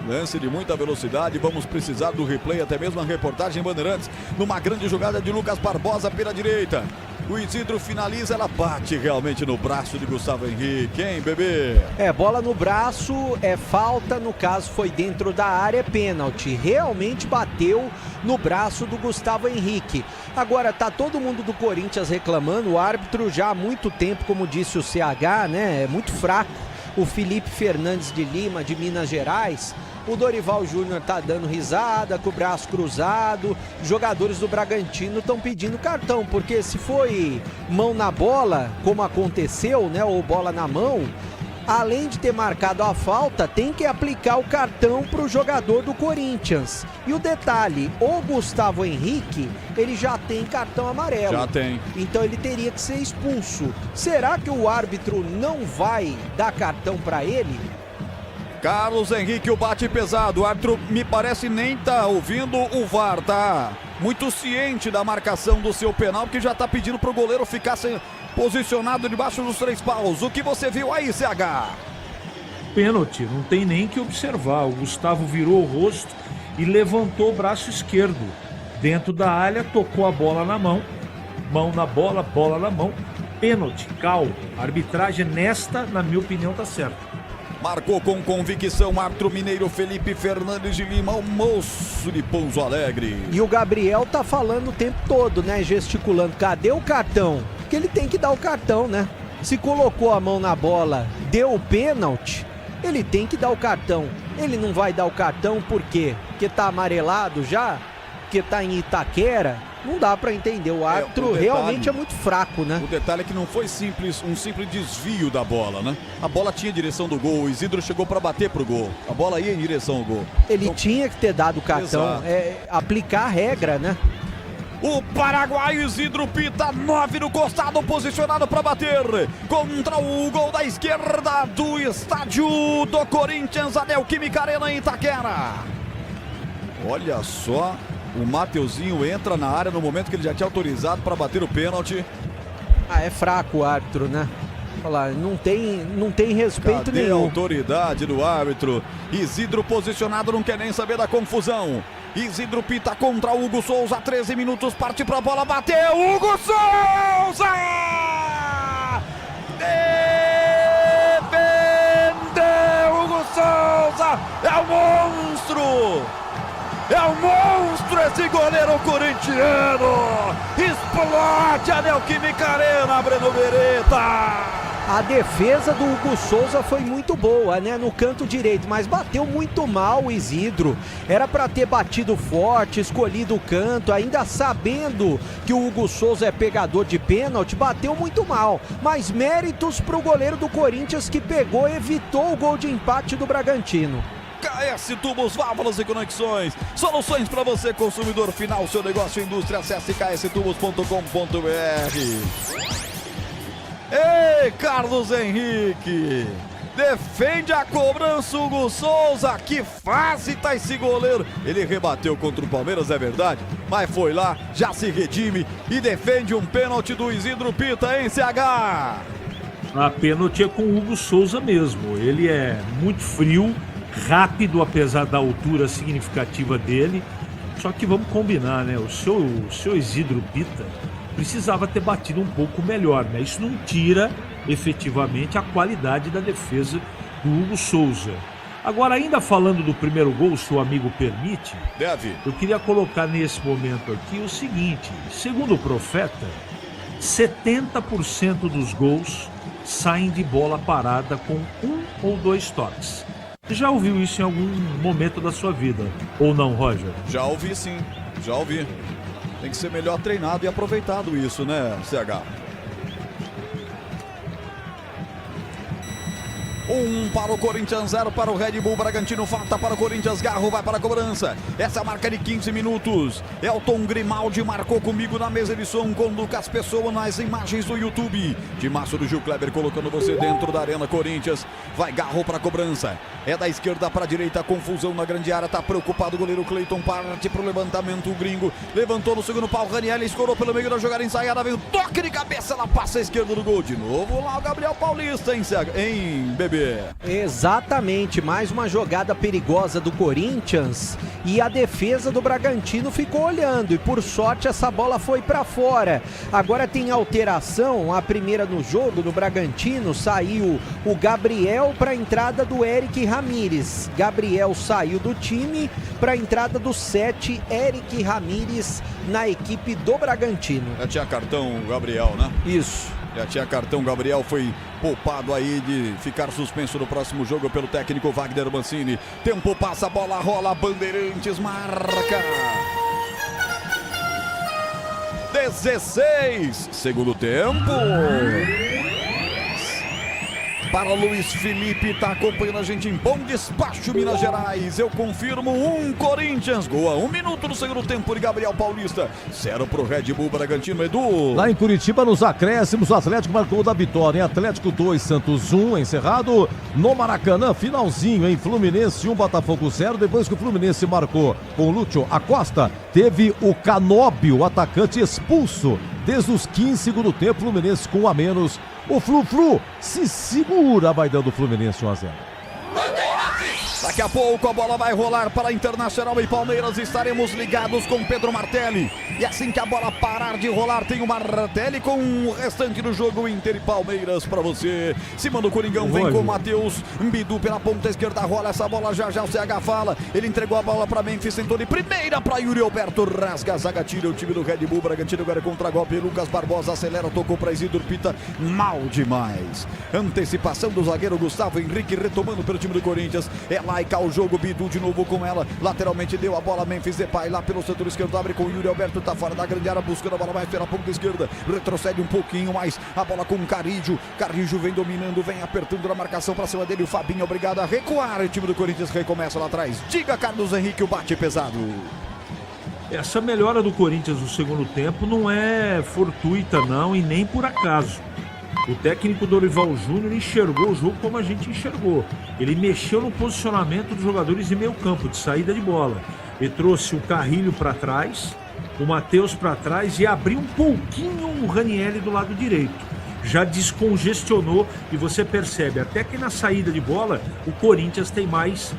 Lance de muita velocidade, vamos precisar do replay, até mesmo a reportagem Bandeirantes, numa grande jogada de Lucas Barbosa pela direita. O Isidro finaliza, ela bate realmente no braço de Gustavo Henrique, hein, bebê? Bola no braço, é falta, no caso foi dentro da área, é pênalti. Realmente bateu no braço do Gustavo Henrique. Agora, tá todo mundo do Corinthians reclamando, o árbitro já há muito tempo, como disse o CH, né, é muito fraco. O Felipe Fernandes de Lima, de Minas Gerais. O Dorival Júnior tá dando risada, com o braço cruzado. Jogadores do Bragantino estão pedindo cartão, porque se foi mão na bola, como aconteceu, né, ou bola na mão, além de ter marcado a falta, tem que aplicar o cartão para o jogador do Corinthians. E o detalhe, o Gustavo Henrique, ele já tem cartão amarelo. Já tem. Então ele teria que ser expulso. Será que o árbitro não vai dar cartão para ele? Carlos Henrique, o bate pesado. O árbitro me parece nem tá ouvindo o VAR, tá muito ciente da marcação do seu penal, porque já tá pedindo pro goleiro ficar posicionado debaixo dos 3 paus. O que você viu aí, CH? Pênalti, não tem nem que observar. O Gustavo virou o rosto e levantou o braço esquerdo. Dentro da área, tocou a bola na mão. Mão na bola, bola na mão. Pênalti, cal. A arbitragem nesta, na minha opinião, tá certa. Marcou com convicção o árbitro mineiro Felipe Fernandes de Lima, o moço de Pouso Alegre. E o Gabriel tá falando o tempo todo, né? Gesticulando. Cadê o cartão? Porque ele tem que dar o cartão, né? Se colocou a mão na bola, deu o pênalti, ele tem que dar o cartão. Ele não vai dar o cartão por quê? Porque tá amarelado já? Porque tá em Itaquera? Não dá pra entender, o árbitro realmente é muito fraco, né? O detalhe é que não foi um simples desvio da bola, né? A bola tinha direção do gol, o Isidro chegou pra bater pro gol. A bola ia em direção ao gol. Ele tinha que ter dado o cartão, aplicar a regra, né? O paraguaio Isidro Pita, 9 no costado, posicionado para bater contra o gol da esquerda do estádio do Corinthians, a Neoquímica Arena em Itaquera. Olha só, o Mateuzinho entra na área no momento que ele já tinha autorizado para bater o pênalti. É fraco o árbitro, né? Olha lá, não tem respeito Cadê nenhum. A autoridade do árbitro? Isidro posicionado, não quer nem saber da confusão. Isidro Pita contra Hugo Souza, 13 minutos, parte pra bola, bateu, Hugo Souza! Defendeu Hugo Souza! É o monstro! É um monstro esse goleiro corintiano! Explode a Neoquímica Arena, Breno Beretta! A defesa do Hugo Souza foi muito boa, né? No canto direito, mas bateu muito mal o Isidro. Era para ter batido forte, escolhido o canto, ainda sabendo que o Hugo Souza é pegador de pênalti, bateu muito mal. Mas méritos pro goleiro do Corinthians que pegou e evitou o gol de empate do Bragantino. KS Tubos, válvulas e conexões. Soluções para você, consumidor final, seu negócio e indústria. Acesse kstubos.com.br. Ei, Carlos Henrique! Defende a cobrança, Hugo Souza. Que fase tá esse goleiro. Ele rebateu contra o Palmeiras, é verdade, mas foi lá, já se redime e defende um pênalti do Isidro Pita, hein, CH? A pênalti é com o Hugo Souza mesmo. Ele é muito frio, rápido, apesar da altura significativa dele. Só que vamos combinar, né? O seu Isidro Pita precisava ter batido um pouco melhor, né? Isso não tira efetivamente a qualidade da defesa do Hugo Souza. Agora, ainda falando do primeiro gol, se o amigo permite, eu queria colocar nesse momento aqui o seguinte: segundo o Profeta, 70% dos gols saem de bola parada com 1 ou 2 toques. Você já ouviu isso em algum momento da sua vida, ou não, Roger? Já ouvi sim, já ouvi. Tem que ser melhor treinado e aproveitado isso, né, CH? 1 para o Corinthians, 0 para o Red Bull Bragantino, falta para o Corinthians, Garro vai para a cobrança. Essa é a marca de 15 minutos. Elton Grimaldi marcou comigo na mesa de som com Lucas Pessoa nas imagens do YouTube. Timaço do Gil Kleber colocando você dentro da Arena Corinthians. Vai Garro para a cobrança. É da esquerda para a direita, confusão na grande área, tá preocupado o goleiro Cleiton, parte para o levantamento, o gringo levantou no segundo pau, Raniel escorou pelo meio da jogada ensaiada, veio toque de cabeça, ela passa a esquerda do gol, de novo lá o Gabriel Paulista em Bebê. Exatamente, mais uma jogada perigosa do Corinthians e a defesa do Bragantino ficou olhando e por sorte essa bola foi para fora. Agora tem alteração, a primeira no jogo do Bragantino, saiu o Gabriel para a entrada do Eric Ramírez. Gabriel saiu do time para a entrada do 7, Eric Ramírez na equipe do Bragantino. Já tinha cartão Gabriel, né? Isso. Já tinha cartão, Gabriel foi poupado aí de ficar suspenso no próximo jogo pelo técnico Wagner Mancini. Tempo passa, bola rola, Bandeirantes marca. 16, segundo tempo. para Luiz Felipe, tá acompanhando a gente em Bom Despacho, Minas Gerais. Eu confirmo 1 Corinthians, gol a 1 minuto do segundo tempo de Gabriel Paulista. 0 pro Red Bull Bragantino, Edu. Lá em Curitiba, nos acréscimos, o Atlético marcou da vitória, em Atlético 2, Santos 1, encerrado no Maracanã, finalzinho, em Fluminense 1, Botafogo 0. Depois que o Fluminense marcou com o Lúcio Acosta, teve o Canóbio, o atacante, expulso. Desde os 15 segundo tempo, Fluminense com 1 a menos. O Flu-Flu se segura, vai dando o Fluminense 1-0. Daqui a pouco a bola vai rolar para Internacional e Palmeiras. Estaremos ligados com Pedro Martelli. E assim que a bola parar de rolar, tem o Martelli com o restante do jogo Inter e Palmeiras para você. Cima do Coringão, vem com o Matheus Bidu pela ponta esquerda, rola essa bola, já o CH fala. Ele entregou a bola para Memphis, tentou de primeira para Yuri Alberto, rasga a zaga, tira o time do Red Bull Bragantino, agora contra golpe. Lucas Barbosa acelera, tocou para Isidro Pita, mal demais. Antecipação do zagueiro Gustavo Henrique, retomando pelo time do Corinthians. É laica o jogo, Bidu de novo com ela, lateralmente deu a bola, Memphis Depay lá pelo setor esquerdo, abre com o Yuri Alberto, tá fora da grande área, buscando a bola mais pela ponta esquerda, retrocede um pouquinho mais, a bola com o Carrillo vem dominando, vem apertando na marcação pra cima dele, o Fabinho obrigado a recuar, o time do Corinthians recomeça lá atrás. Diga, Carlos Henrique, o bate pesado. Essa melhora do Corinthians no segundo tempo não é fortuita não, e nem por acaso. O técnico Dorival Júnior enxergou o jogo como a gente enxergou. Ele mexeu no posicionamento dos jogadores de meio campo, de saída de bola. Ele trouxe o Carrillo para trás, o Matheus para trás e abriu um pouquinho o Ranieri do lado direito. Já descongestionou e você percebe até que na saída de bola o Corinthians tem mais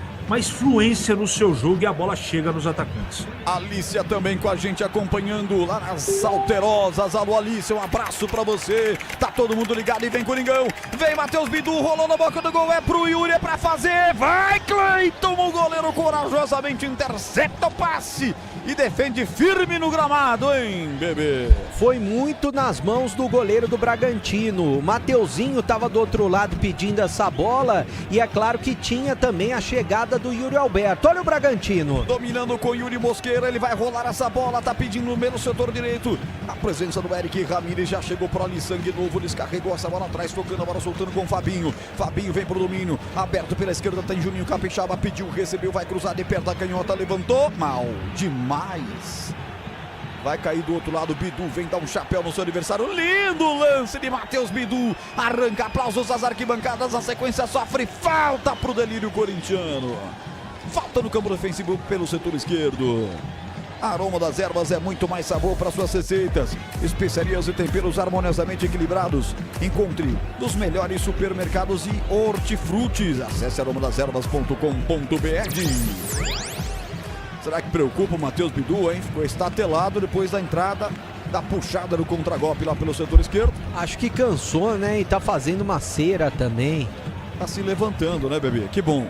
fluência no seu jogo e a bola chega nos atacantes. Alícia também com a gente acompanhando lá nas Alterosas. Alô, Alícia, um abraço pra você. Tá todo mundo ligado e vem Coringão. Vem Matheus Bidu, rolou na boca do gol, é pro Yuri, é pra fazer. Vai Cleiton, o goleiro corajosamente intercepta o passe e defende firme no gramado, hein, bebê? Foi muito nas mãos do goleiro do Bragantino. O Mateuzinho tava do outro lado pedindo essa bola e é claro que tinha também a chegada do Yuri Alberto. Olha o Bragantino. Dominando com Yuri Mosqueira, ele vai rolar essa bola, tá pedindo no meio do setor direito. A presença do Eric Ramírez já chegou pro Alisson de novo, descarregou essa bola atrás, tocando a bola, soltando com o Fabinho. Fabinho vem pro domínio, aberto pela esquerda, tem Juninho Capixaba, pediu, recebeu, vai cruzar de perto da canhota, levantou, mal demais. Vai cair do outro lado, Bidu vem dar um chapéu no seu adversário. Lindo lance de Matheus Bidu. Arranca, aplausos às arquibancadas. Na sequência sofre falta pro delírio corintiano. Falta no campo defensivo pelo setor esquerdo. Aroma das Ervas é muito mais sabor para suas receitas. Especiarias e temperos harmoniosamente equilibrados. Encontre nos melhores supermercados e hortifrutis. Acesse aromadasерvas.com.br. Será que preocupa o Matheus Bidu, hein? Ficou estatelado depois da entrada, da puxada do contragolpe lá pelo setor esquerdo. Acho que cansou, né? E tá fazendo uma cera também. Tá se levantando, né, bebê? Que bom.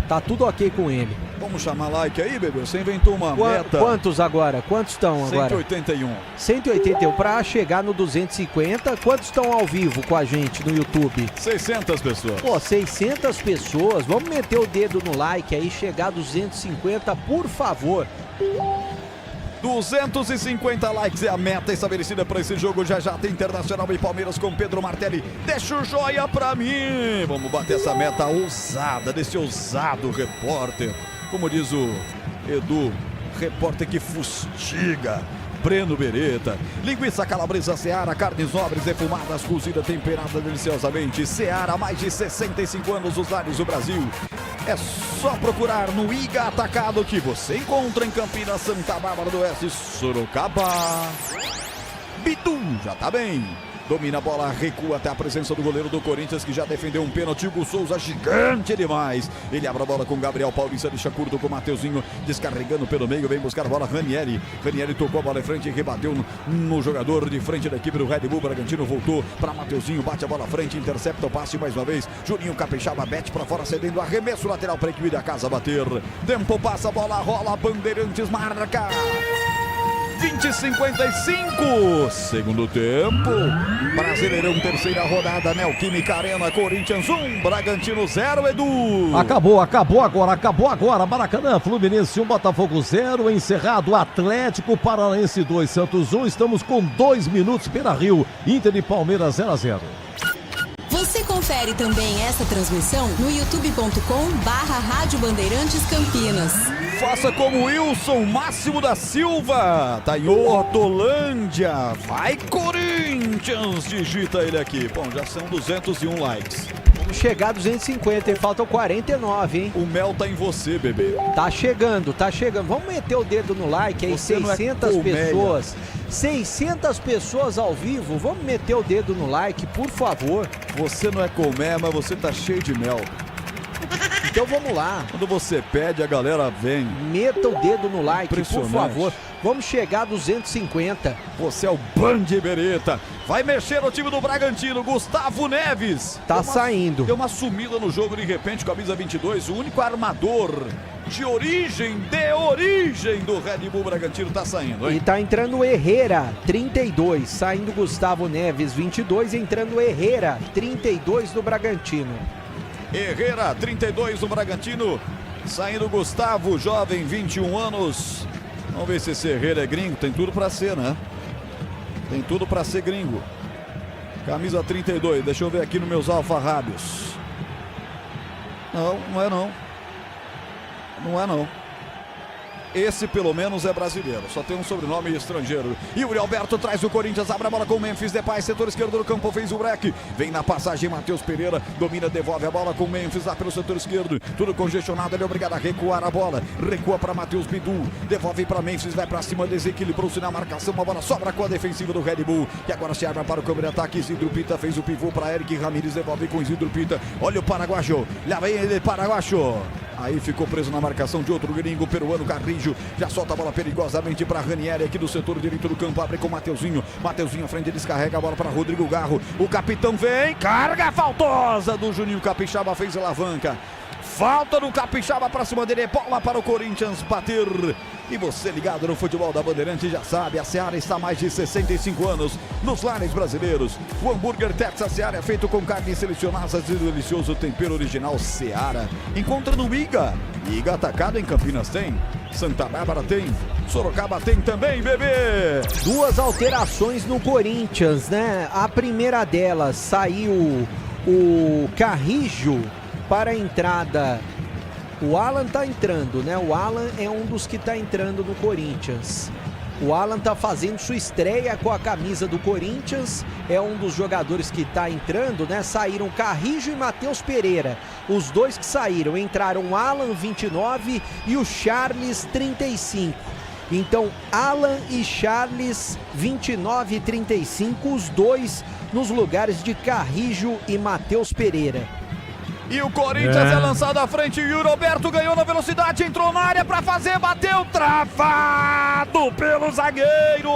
Tá tudo ok com ele. Vamos chamar like aí, bebê? Você inventou uma meta. Quantos agora? Quantos estão agora? 181. 181. Pra chegar no 250, quantos estão ao vivo com a gente no YouTube? 600 pessoas. Pô, 600 pessoas. Vamos meter o dedo no like aí, chegar a 250, por favor. 250 likes é a meta estabelecida para esse jogo. Já tem Internacional e Palmeiras com Pedro Martelli. Deixa o joia pra mim. Vamos bater essa meta ousada desse ousado repórter. Como diz o Edu, repórter que fustiga. Breno Beretta. Linguiça calabresa Seara, carnes nobres, defumadas, cozida, temperada deliciosamente. Seara, há mais de 65 anos nos lares do Brasil. É só procurar no Iga Atacado que você encontra em Campinas, Santa Bárbara do Oeste, Sorocaba. Bidu já tá bem. Domina a bola, recua até a presença do goleiro do Corinthians, que já defendeu um pênalti. Hugo Souza, gigante demais. Ele abre a bola com Gabriel Paulista, deixa curto com o Mateuzinho, descarregando pelo meio, vem buscar a bola, Ranieri. Ranieri tocou a bola em frente e rebateu no jogador de frente da equipe do Red Bull Bragantino. Voltou para Mateuzinho, bate a bola à frente, intercepta o passe mais uma vez. Juninho Capixaba, mete para fora, cedendo arremesso lateral para a equipe da casa bater. Tempo passa, a bola rola, Bandeirantes marca. 20:55, segundo tempo. Brasileirão, terceira rodada, Neoquímica Arena, Corinthians 1, Bragantino 0, Edu. Acabou agora. Maracanã, Fluminense 1, Botafogo 0, encerrado Atlético Paranaense 2, Santos 1. Estamos com 2 minutos, Beira-Rio, Inter e Palmeiras 0-0. Você confia Confere também essa transmissão no youtube.com/Rádio Bandeirantes Campinas. Faça como Wilson Máximo da Silva, tá em Hortolândia. Vai, Corinthians! Digita ele aqui. Bom, já são 201 likes. Vamos chegar a 250, hein? Faltam 49, hein? O mel tá em você, bebê. Tá chegando, tá chegando. Vamos meter o dedo no like aí, Você 600 não é pessoas. 600 pessoas ao vivo. Vamos meter o dedo no like, por favor. Você não é colmeia, mas você tá cheio de mel. Então vamos lá. Quando você pede, a galera vem. Meta o dedo no like, por favor. Vamos chegar a 250. Você é o Band Bereta. Vai mexer no time do Bragantino. Gustavo Neves. Tá saindo. Deu uma sumida no jogo de repente, camisa 22. O único armador de origem do Red Bull Bragantino tá saindo, hein? E tá entrando Herrera, 32. Saindo Gustavo Neves, 22. Entrando Herrera, 32 do Bragantino. Herrera, 32 do Bragantino. Saindo Gustavo, jovem, 21 anos. Vamos ver se esse Herrera é gringo. Tem tudo pra ser, né? Tem tudo pra ser gringo. Camisa 32. Deixa eu ver aqui nos meus alfarrábios. Não, não é não. Não é não. Esse pelo menos é brasileiro, só tem um sobrenome estrangeiro. Yuri Alberto traz o Corinthians, abre a bola com o Memphis Depay, setor esquerdo do campo, fez o break. Vem na passagem Matheus Pereira, domina, devolve a bola com o Memphis lá pelo setor esquerdo. Tudo congestionado, ele é obrigado a recuar a bola. Recua para Matheus Bidu, devolve para Memphis, vai para cima, desequilibrou-se na marcação. Uma bola sobra com a defensiva do Red Bull. E agora se arma para o câmbio de ataque. Isidro Pita fez o pivô para Eric Ramírez, devolve com Isidro Pita. Olha o Paraguacho, lá vem ele, Paraguacho. Aí ficou preso na marcação de outro gringo, peruano, Carrijo. Já solta a bola perigosamente para Ranieri aqui do setor direito do campo. Abre com Mateuzinho. Mateuzinho à frente, descarrega a bola para Rodrigo Garro. O capitão vem, carga faltosa do Juninho Capixaba, fez alavanca. Falta do Capixaba para cima dele, bola para o Corinthians bater. E você ligado no futebol da Bandeirante já sabe, a Seara está há mais de 65 anos nos lares brasileiros. O hambúrguer Texas Seara é feito com carnes selecionadas e delicioso tempero original Seara. Encontra no Iga. Iga Atacado em Campinas tem, Santa Bárbara tem, Sorocaba tem também, bebê. Duas alterações no Corinthians, né? A primeira delas, saiu o Carrijo para a entrada. O Alan tá entrando, né? O Alan é um dos que tá entrando no Corinthians. O Alan tá fazendo sua estreia com a camisa do Corinthians. É um dos jogadores que tá entrando, né? Saíram Carrijo e Matheus Pereira. Os dois que saíram, entraram Alan, 29, e o Charles, 35. Então, Alan e Charles, 29 e 35, os dois nos lugares de Carrijo e Matheus Pereira. E o Corinthians é lançado à frente. Yuri Alberto ganhou na velocidade, entrou na área para fazer, bateu, travado pelo zagueiro.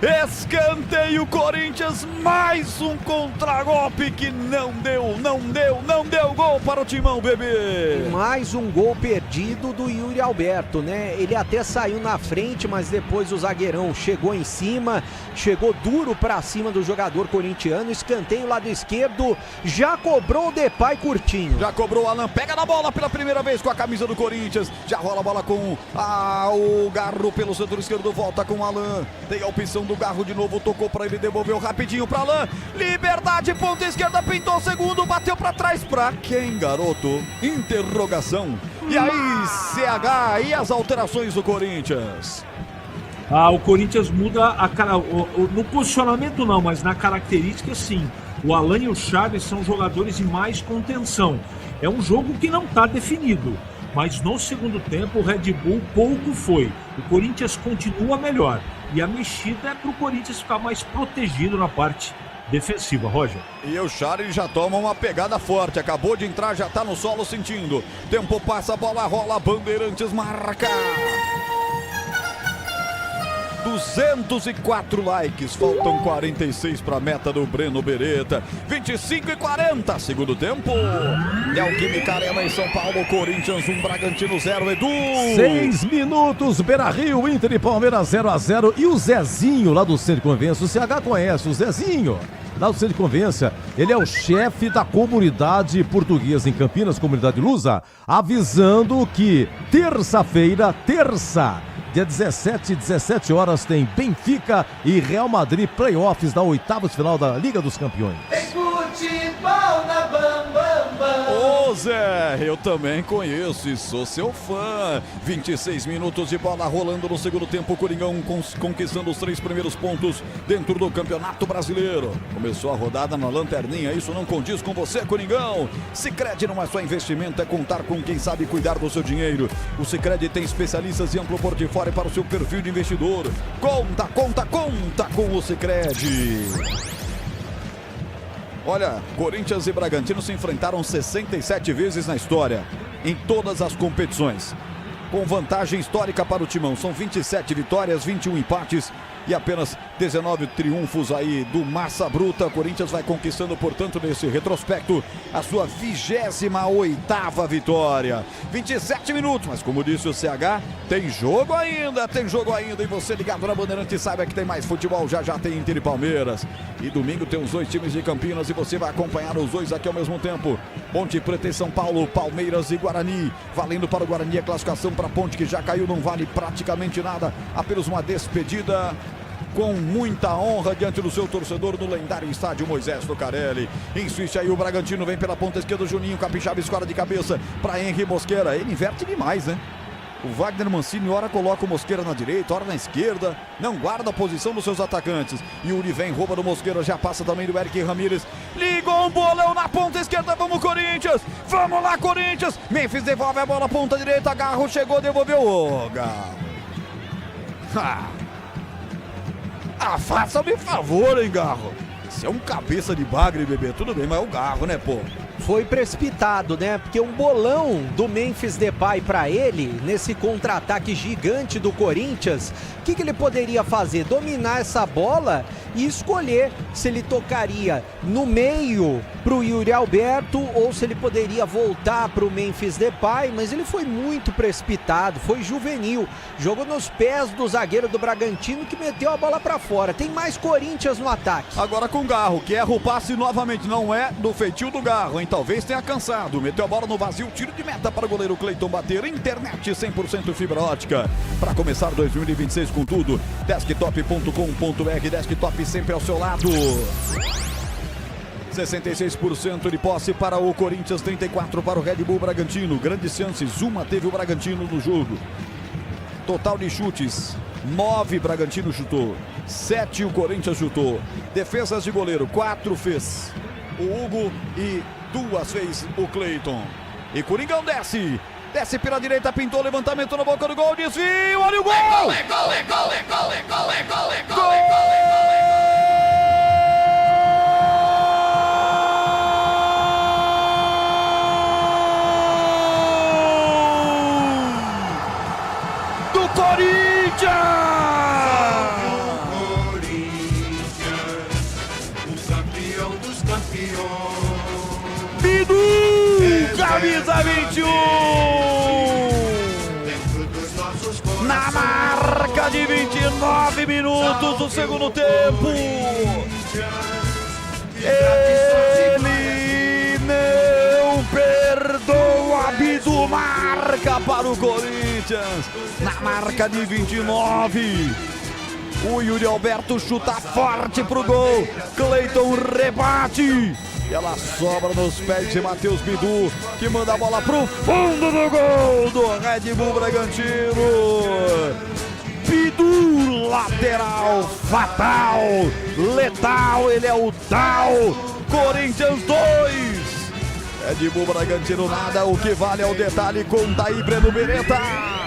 Escanteio Corinthians, mais um contragolpe que não deu gol para o Timão, bebê. Mais um gol perdido do Yuri Alberto, né? Ele até saiu na frente, mas depois o zagueirão chegou em cima, chegou duro para cima do jogador corintiano. Escanteio lado esquerdo, já cobrou o Depay curtinho. Já cobrou o Alan, pega na bola pela primeira vez com a camisa do Corinthians. Já rola a bola com o Garro pelo setor esquerdo, volta com o Alan. Tem a opção do Garro de novo, tocou para ele, devolveu rapidinho para Alan. Liberdade, ponta esquerda, pintou o segundo, bateu para trás. Pra quem, garoto? Interrogação. E aí, CH, e as alterações do Corinthians? O Corinthians muda a cara. No posicionamento não, mas na característica sim. O Alan e o Chaves são jogadores de mais contenção. É um jogo que não está definido, mas no segundo tempo o Red Bull pouco foi. O Corinthians continua melhor e a mexida é para o Corinthians ficar mais protegido na parte defensiva, Roger. E o Charles já toma uma pegada forte, acabou de entrar, já tá no solo sentindo. Tempo passa, bola rola, Bandeirantes marca. 204 likes, faltam 46 para a meta do Breno Bereta. 25 e 40, segundo tempo. Neoquímica Arena em São Paulo, Corinthians 1, Bragantino 0, Edu. 6 minutos, Beira-Rio, Inter e Palmeiras 0-0. E o Zezinho lá do Centro de Convência, o CH conhece o Zezinho lá do Centro de Convência, ele é o chefe da comunidade portuguesa em Campinas, comunidade lusa, avisando que terça-feira, Dia 17 horas, tem Benfica e Real Madrid, playoffs da oitavas final da Liga dos Campeões. Tem futebol na Bam Bam Bam. Ô Zé, eu também conheço e sou seu fã. 26 minutos de bola rolando no segundo tempo. O Coringão conquistando os 3 primeiros pontos dentro do Campeonato Brasileiro. Começou a rodada na lanterninha, isso não condiz com você, Coringão. Sicredi não é só investimento, é contar com quem sabe cuidar do seu dinheiro. O Sicredi tem especialistas e amplo portfólio para o seu perfil de investidor. Conta com o Sicredi. Olha, Corinthians e Bragantino se enfrentaram 67 vezes na história, em todas as competições. Com vantagem histórica para o Timão, são 27 vitórias, 21 empates e apenas 19 triunfos aí do Massa Bruta. Corinthians vai conquistando, portanto, nesse retrospecto, a sua 28ª vitória. 27 minutos, mas como disse o CH, tem jogo ainda. E você ligado na Bandeirante saiba que tem mais futebol, já tem Inter e Palmeiras. E domingo tem os 2 times de Campinas e você vai acompanhar os 2 aqui ao mesmo tempo. Ponte Preta e São Paulo, Palmeiras e Guarani. Valendo para o Guarani a classificação para a Ponte, que já caiu, não vale praticamente nada. Apenas uma despedida com muita honra diante do seu torcedor no lendário estádio Moisés Lucarelli. Insiste aí o Bragantino, vem pela ponta esquerda, o Juninho Capixaba escora de cabeça para Henry Mosquera. Ele inverte demais, né? O Wagner Mancini ora coloca o Mosquera na direita, ora na esquerda, não guarda a posição dos seus atacantes. E o Uri vem, rouba do Mosquera, já passa também do Eric Ramírez. Ligou um bolão na ponta esquerda, vamos Corinthians! Vamos lá Corinthians! Memphis devolve a bola, ponta direita, Garro chegou, devolveu o Garro. Faça-me favor, hein, Garro? Você é um cabeça de bagre, bebê, tudo bem, mas é o Garro, né, pô? Foi precipitado, né? Porque um bolão do Memphis Depay para ele, nesse contra-ataque gigante do Corinthians, o que ele poderia fazer? Dominar essa bola e escolher se ele tocaria no meio pro Yuri Alberto ou se ele poderia voltar pro Memphis Depay, mas ele foi muito precipitado, foi juvenil, jogou nos pés do zagueiro do Bragantino que meteu a bola para fora. Tem mais Corinthians no ataque. Agora com o Garro, que erra o passe novamente, não é do feitio do Garro, hein? Talvez tenha cansado, meteu a bola no vazio, tiro de meta para o goleiro Cleiton bater. Internet 100% fibra ótica, para começar 2026 com tudo. Desktop.com.br, Desktop sempre ao seu lado. 66% de posse para o Corinthians, 34% para o Red Bull Bragantino. Grandes chances, uma teve o Bragantino no jogo. Total de chutes, 9 Bragantino chutou, 7 o Corinthians chutou. Defesas de goleiro, 4 fez o Hugo e 2 fez o Cleiton. E Coringão desce pela direita, pintou, levantamento na boca do gol, desvio, olha o gol! Do Corinthians! Camisa 21, na marca de 29 minutos do segundo tempo, ele não perdoa, Bidu marca para o Corinthians, na marca de 29, o Yuri Alberto chuta forte pro gol, Cleiton rebate. E ela sobra nos pés de Matheus Bidu, que manda a bola pro fundo do gol do Red Bull Bragantino. Bidu, lateral, fatal, letal, ele é o tal. Corinthians 2, Red Bull Bragantino nada, o que vale é o detalhe, conta aí, Breno Beretta.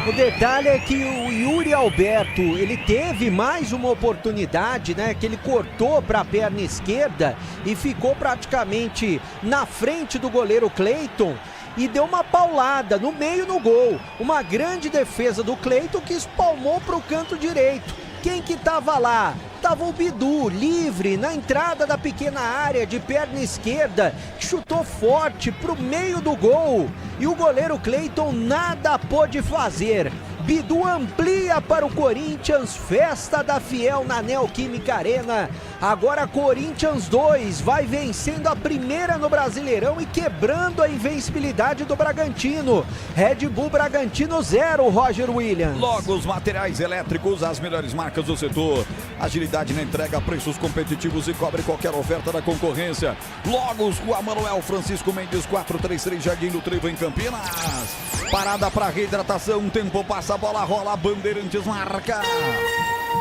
O detalhe é que o Yuri Alberto, ele teve mais uma oportunidade, né? Que ele cortou para a perna esquerda e ficou praticamente na frente do goleiro Cleiton e deu uma paulada no meio no gol. Uma grande defesa do Cleiton que espalmou para o canto direito. Quem que tava lá? Tava o Bidu, livre, na entrada da pequena área, de perna esquerda, que chutou forte pro meio do gol. E o goleiro Cleiton nada pôde fazer. Bidu amplia para o Corinthians, festa da Fiel na Neoquímica Arena. Agora Corinthians 2, vai vencendo a primeira no Brasileirão e quebrando a invencibilidade do Bragantino. Red Bull Bragantino 0, Roger Williams. Logo os materiais elétricos, as melhores marcas do setor. Agilidade na entrega, preços competitivos e cobre qualquer oferta da concorrência. Logos, Rua Manuel Francisco Mendes 433, Jardim do Trevo, em Campinas. Parada para reidratação, tempo passa, a bola rola, Bandeirantes marca.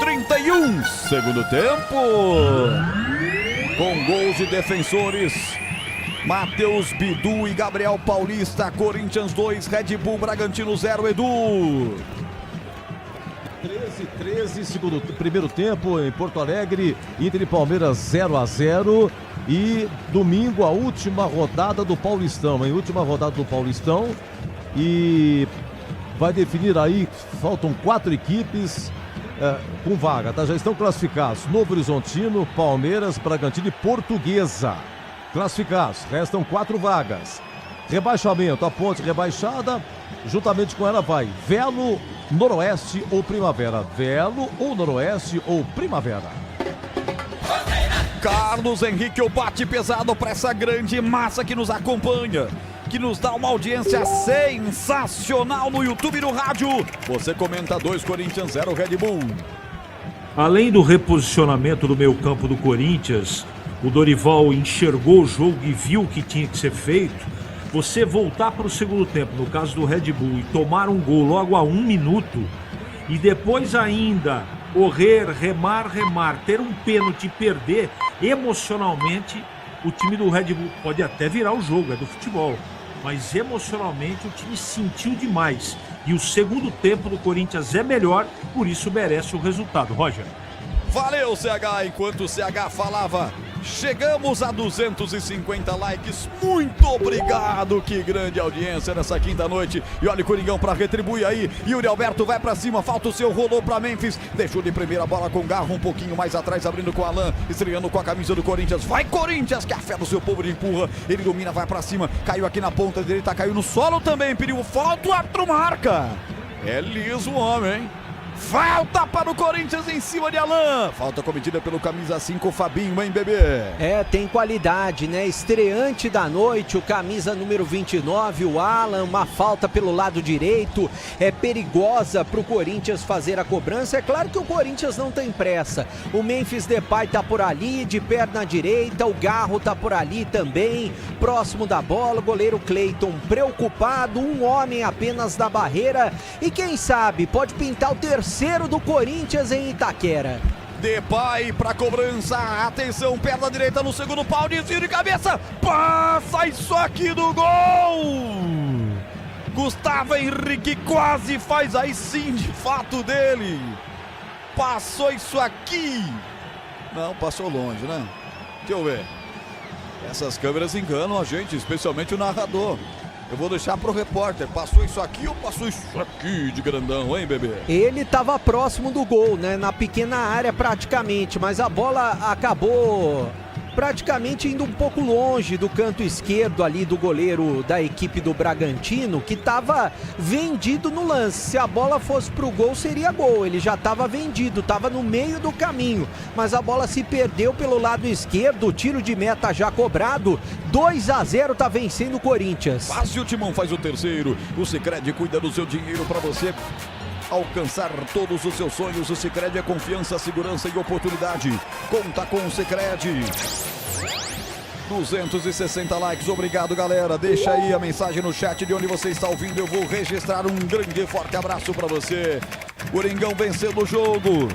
31, segundo tempo. Com gols de defensores, Matheus Bidu e Gabriel Paulista. Corinthians 2, Red Bull Bragantino 0, Edu. 13, primeiro tempo em Porto Alegre, Inter e Palmeiras 0-0. E domingo a última rodada do Paulistão, e vai definir aí, faltam 4 equipes com vaga, tá? Já estão classificados Novo Horizontino, Palmeiras, Bragantino e Portuguesa. Classificados, restam 4 vagas. Rebaixamento, a Ponte rebaixada, juntamente com ela vai Velo, Noroeste ou Primavera. Velo ou Noroeste ou Primavera. Carlos Henrique, o bate pesado para essa grande massa que nos acompanha, que nos dá uma audiência sensacional no YouTube e no rádio. Você comenta 2, Corinthians 0, Red Bull. Além do reposicionamento do meio campo do Corinthians, o Dorival enxergou o jogo e viu o que tinha que ser feito. Você voltar para o segundo tempo, no caso do Red Bull, e tomar um gol logo a 1 minuto, e depois ainda correr, remar, ter um pênalti e perder, emocionalmente o time do Red Bull pode até virar o jogo, é do futebol, mas emocionalmente o time sentiu demais. E o segundo tempo do Corinthians é melhor, por isso merece o resultado. Roger. Valeu, CH. Enquanto o CH falava, chegamos a 250 likes. Muito obrigado. Que grande audiência nessa quinta noite. E olha o Coringão pra retribuir aí. Yuri Alberto vai pra cima. Falta o seu, rolou pra Memphis. Deixou de primeira bola com Garro um pouquinho mais atrás, abrindo com o Alan, estreando com a camisa do Corinthians. Vai, Corinthians, que a fé do seu povo de empurra. Ele domina, vai pra cima. Caiu aqui na ponta direita, caiu no solo também. Perigo, falta, o árbitro marca. É liso o homem, hein? Falta para o Corinthians em cima de Alan. Falta cometida pelo camisa 5, Fabinho, hein, bebê? É, tem qualidade, né? Estreante da noite, o camisa número 29, o Alan, uma falta pelo lado direito. É perigosa para o Corinthians fazer a cobrança. É claro que o Corinthians não tem pressa. O Memphis Depay tá por ali, de perna direita. O Garro tá por ali também, próximo da bola. O goleiro Cleiton preocupado, um homem apenas da barreira. E quem sabe, pode pintar o terceiro do Corinthians em Itaquera. Depay para cobrança, atenção, perna direita no segundo pau, desvio de cabeça, passa isso aqui do gol! Gustavo Henrique quase faz aí sim de fato dele, passou isso aqui, não, passou longe, né? Deixa eu ver, essas câmeras enganam a gente, especialmente o narrador. Eu vou deixar pro repórter, passou isso aqui ou passou isso aqui de grandão, hein, bebê? Ele estava próximo do gol, né, na pequena área praticamente, mas a bola acabou praticamente indo um pouco longe do canto esquerdo ali do goleiro da equipe do Bragantino, que estava vendido no lance. Se a bola fosse pro gol, seria gol. Ele já estava vendido, estava no meio do caminho, mas a bola se perdeu pelo lado esquerdo, o tiro de meta já cobrado. 2-0, tá vencendo o Corinthians. Quase o Timão faz o terceiro. O Sicredi cuida do seu dinheiro para você alcançar todos os seus sonhos. O Sicredi é confiança, segurança e oportunidade. Conta com o Sicredi. 260 likes, obrigado, galera. Deixa aí a mensagem no chat de onde você está ouvindo. Eu vou registrar um grande e forte abraço para você. Coringão vencendo o jogo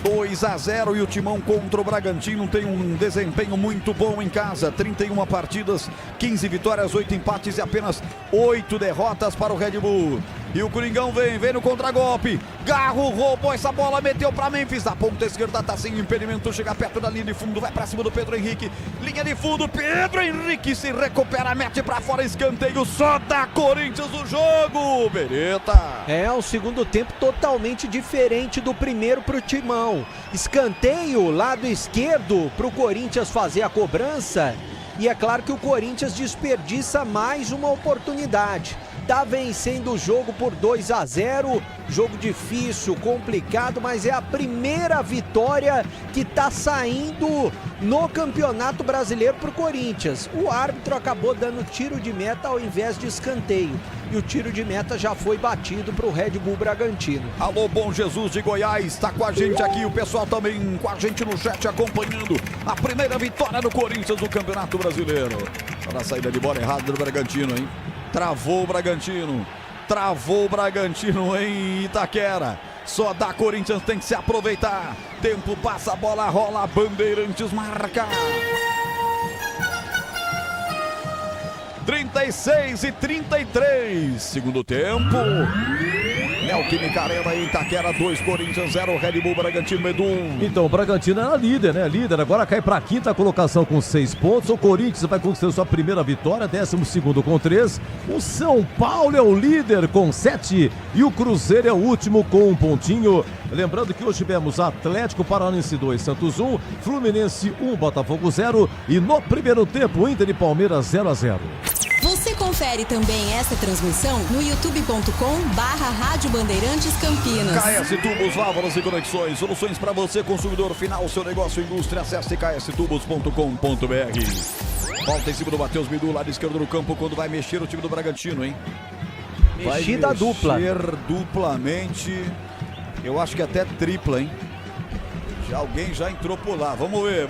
2-0 e o Timão contra o Bragantino tem um desempenho muito bom em casa. 31 partidas, 15 vitórias, 8 empates e apenas 8 derrotas para o Red Bull. E o Coringão vem no contragolpe. Garro roubou essa bola, meteu para Memphis. Na ponta esquerda tá sem impedimento, chega perto da linha de fundo, vai para cima do Pedro Henrique. Linha de fundo, Pedro Henrique se recupera, mete para fora, escanteio, só dá Corinthians o jogo. Bereta. É, um segundo tempo totalmente diferente do primeiro pro Timão. Escanteio, lado esquerdo pro Corinthians fazer a cobrança. E é claro que o Corinthians desperdiça mais uma oportunidade. tá vencendo o jogo por 2-0, jogo difícil, complicado, mas é a primeira vitória que tá saindo no Campeonato Brasileiro pro Corinthians. O árbitro acabou dando tiro de meta ao invés de escanteio, e o tiro de meta já foi batido pro Red Bull Bragantino. Alô, Bom Jesus de Goiás, tá com a gente aqui, o pessoal também com a gente no chat acompanhando a primeira vitória do Corinthians no Campeonato Brasileiro. Olha a saída de bola errada do Bragantino, hein? Travou o Bragantino em Itaquera. Só da Corinthians, tem que se aproveitar. Tempo passa, a bola rola, Bandeirantes marca. 36-33, segundo tempo. Neoquímica Arena em Itaquera, 2, Corinthians 0, Red Bull Bragantino, Edu. Então, o Bragantino era líder, né? Líder, agora cai para a quinta colocação com 6 pontos. O Corinthians vai conquistar sua primeira vitória, 12º com 3. O São Paulo é o líder com 7 e o Cruzeiro é o último com 1 pontinho. Lembrando que hoje tivemos Atlético Paranaense 2, Santos 1, Fluminense 1, Botafogo 0 e no primeiro tempo, Inter e Palmeiras 0-0. Você confere também essa transmissão no youtube.com/Rádio Bandeirantes Campinas. KS Tubos, válvulas e conexões, soluções para você, consumidor final, seu negócio, indústria, acesse kstubos.com.br. Volta em cima do Matheus Bidu, lado esquerdo do campo, quando vai mexer o time do Bragantino, hein? Mexida dupla. Vai mexer duplamente, eu acho que até tripla, hein? Alguém já entrou por lá, vamos ver.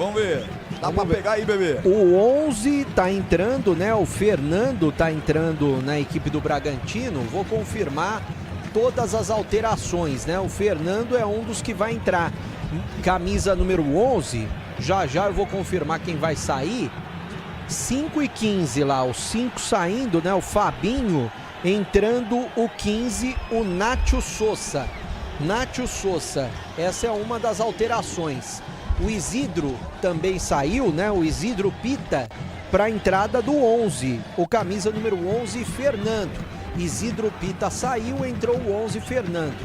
Dá pra pegar aí, bebê. O 11 tá entrando, né? O Fernando tá entrando na equipe do Bragantino. Vou confirmar todas as alterações, né? O Fernando é um dos que vai entrar. Camisa número 11, já eu vou confirmar quem vai sair. 5 e 15 lá, os 5 saindo, né? O Fabinho entrando, o 15, o Nacho Souza. Essa é uma das alterações. O Isidro também saiu, né? O Isidro Pita para a entrada do 11. O camisa número 11, Fernando. Isidro Pita saiu, entrou o 11, Fernando.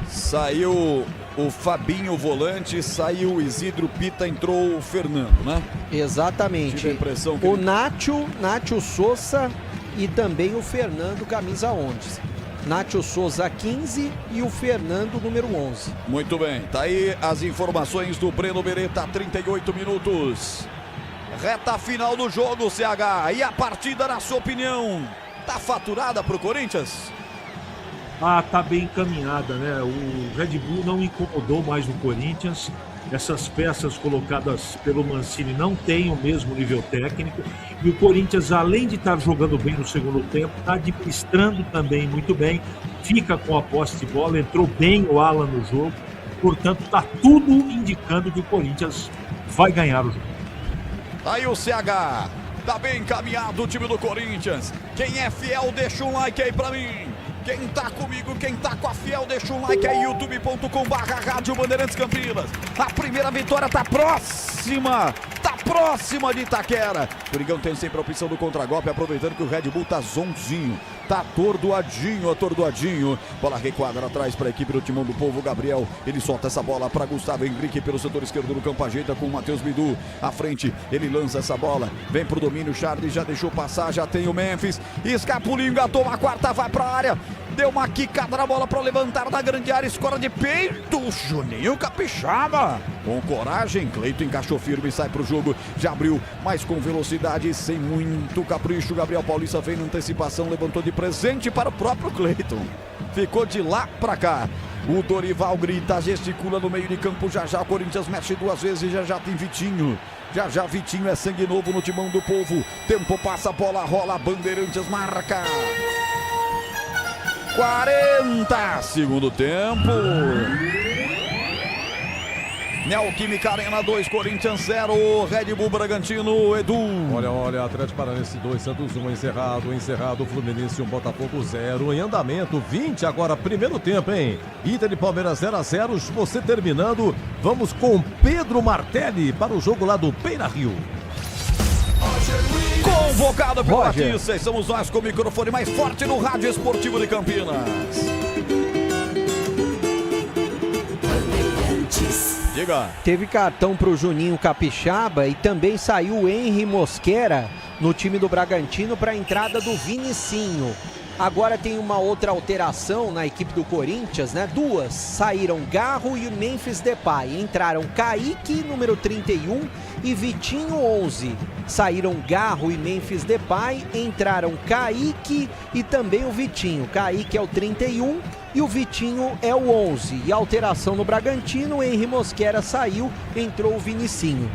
Saiu o Fabinho, volante, saiu o Isidro Pita, entrou o Fernando, né? Exatamente. Tive a impressão que o Nacho Souza e também o Fernando, camisa 11. Nacho Souza 15 e o Fernando número 11. Muito bem, tá aí as informações do Breno Beretta, 38 minutos. Reta final do jogo, CH. E a partida, na sua opinião, tá faturada pro Corinthians? Tá bem encaminhada, né? O Red Bull não incomodou mais o Corinthians. Essas peças colocadas pelo Mancini não têm o mesmo nível técnico. E o Corinthians, além de estar jogando bem no segundo tempo, está administrando também muito bem. Fica com a posse de bola, entrou bem o Alan no jogo. Portanto, está tudo indicando que o Corinthians vai ganhar o jogo. Aí o CH, tá bem encaminhado o time do Corinthians. Quem é fiel, deixa um like aí pra mim. Quem tá comigo, quem tá com a fiel, deixa um like aí, youtube.com/Rádio Bandeirantes Campinas. A primeira vitória tá próxima de Itaquera. O Coringão tem sempre a opção do contragolpe, aproveitando que o Red Bull tá zonzinho, tá atordoadinho. Bola recuada atrás para a equipe do Timão do Povo, Gabriel, ele solta essa bola para Gustavo Henrique pelo setor esquerdo do campo, ajeita com o Matheus Bidu, à frente, ele lança essa bola, vem pro domínio, Charles já deixou passar, já tem o Memphis, escapulinho, engatou a quarta, vai pra área, deu uma quicada na bola para levantar da grande área, escora de peito, Juninho Capixaba, com coragem, Cleiton encaixou firme, sai pro jogo, já abriu, mas com velocidade, sem muito capricho, Gabriel Paulista vem na antecipação, levantou de presente para o próprio Cleiton, ficou de lá para cá. O Dorival grita, gesticula no meio de campo, já o Corinthians mexe duas vezes, já tem Vitinho. Já Vitinho é sangue novo no Timão do Povo. Tempo passa, bola rola, Bandeirantes marca. 40, segundo tempo. Neoquímica Arena 2, Corinthians 0, Red Bull Bragantino, Edu. Olha, Atlético Paranaense 2, Santos 1, encerrado, Fluminense 1, Botafogo 0, em andamento, 20 agora, primeiro tempo, hein? Inter e Palmeiras 0-0, você terminando, vamos com Pedro Martelli para o jogo lá do Beira-Rio. Convocado pelo Batista, estamos nós com o microfone mais forte no Rádio Esportivo de Campinas. Diga. Teve cartão pro Juninho Capixaba e também saiu o Henry Mosquera no time do Bragantino para a entrada do Vinicinho. Agora tem uma outra alteração na equipe do Corinthians, né? Duas, saíram Garro e Memphis Depay. Entraram Kaique, número 31, e Vitinho, 11. Saíram Garro e Memphis Depay, entraram Kaique e também o Vitinho. Kaique é o 31 e o Vitinho é o 11. E alteração no Bragantino, Henry Mosquera saiu, entrou o Vinicinho.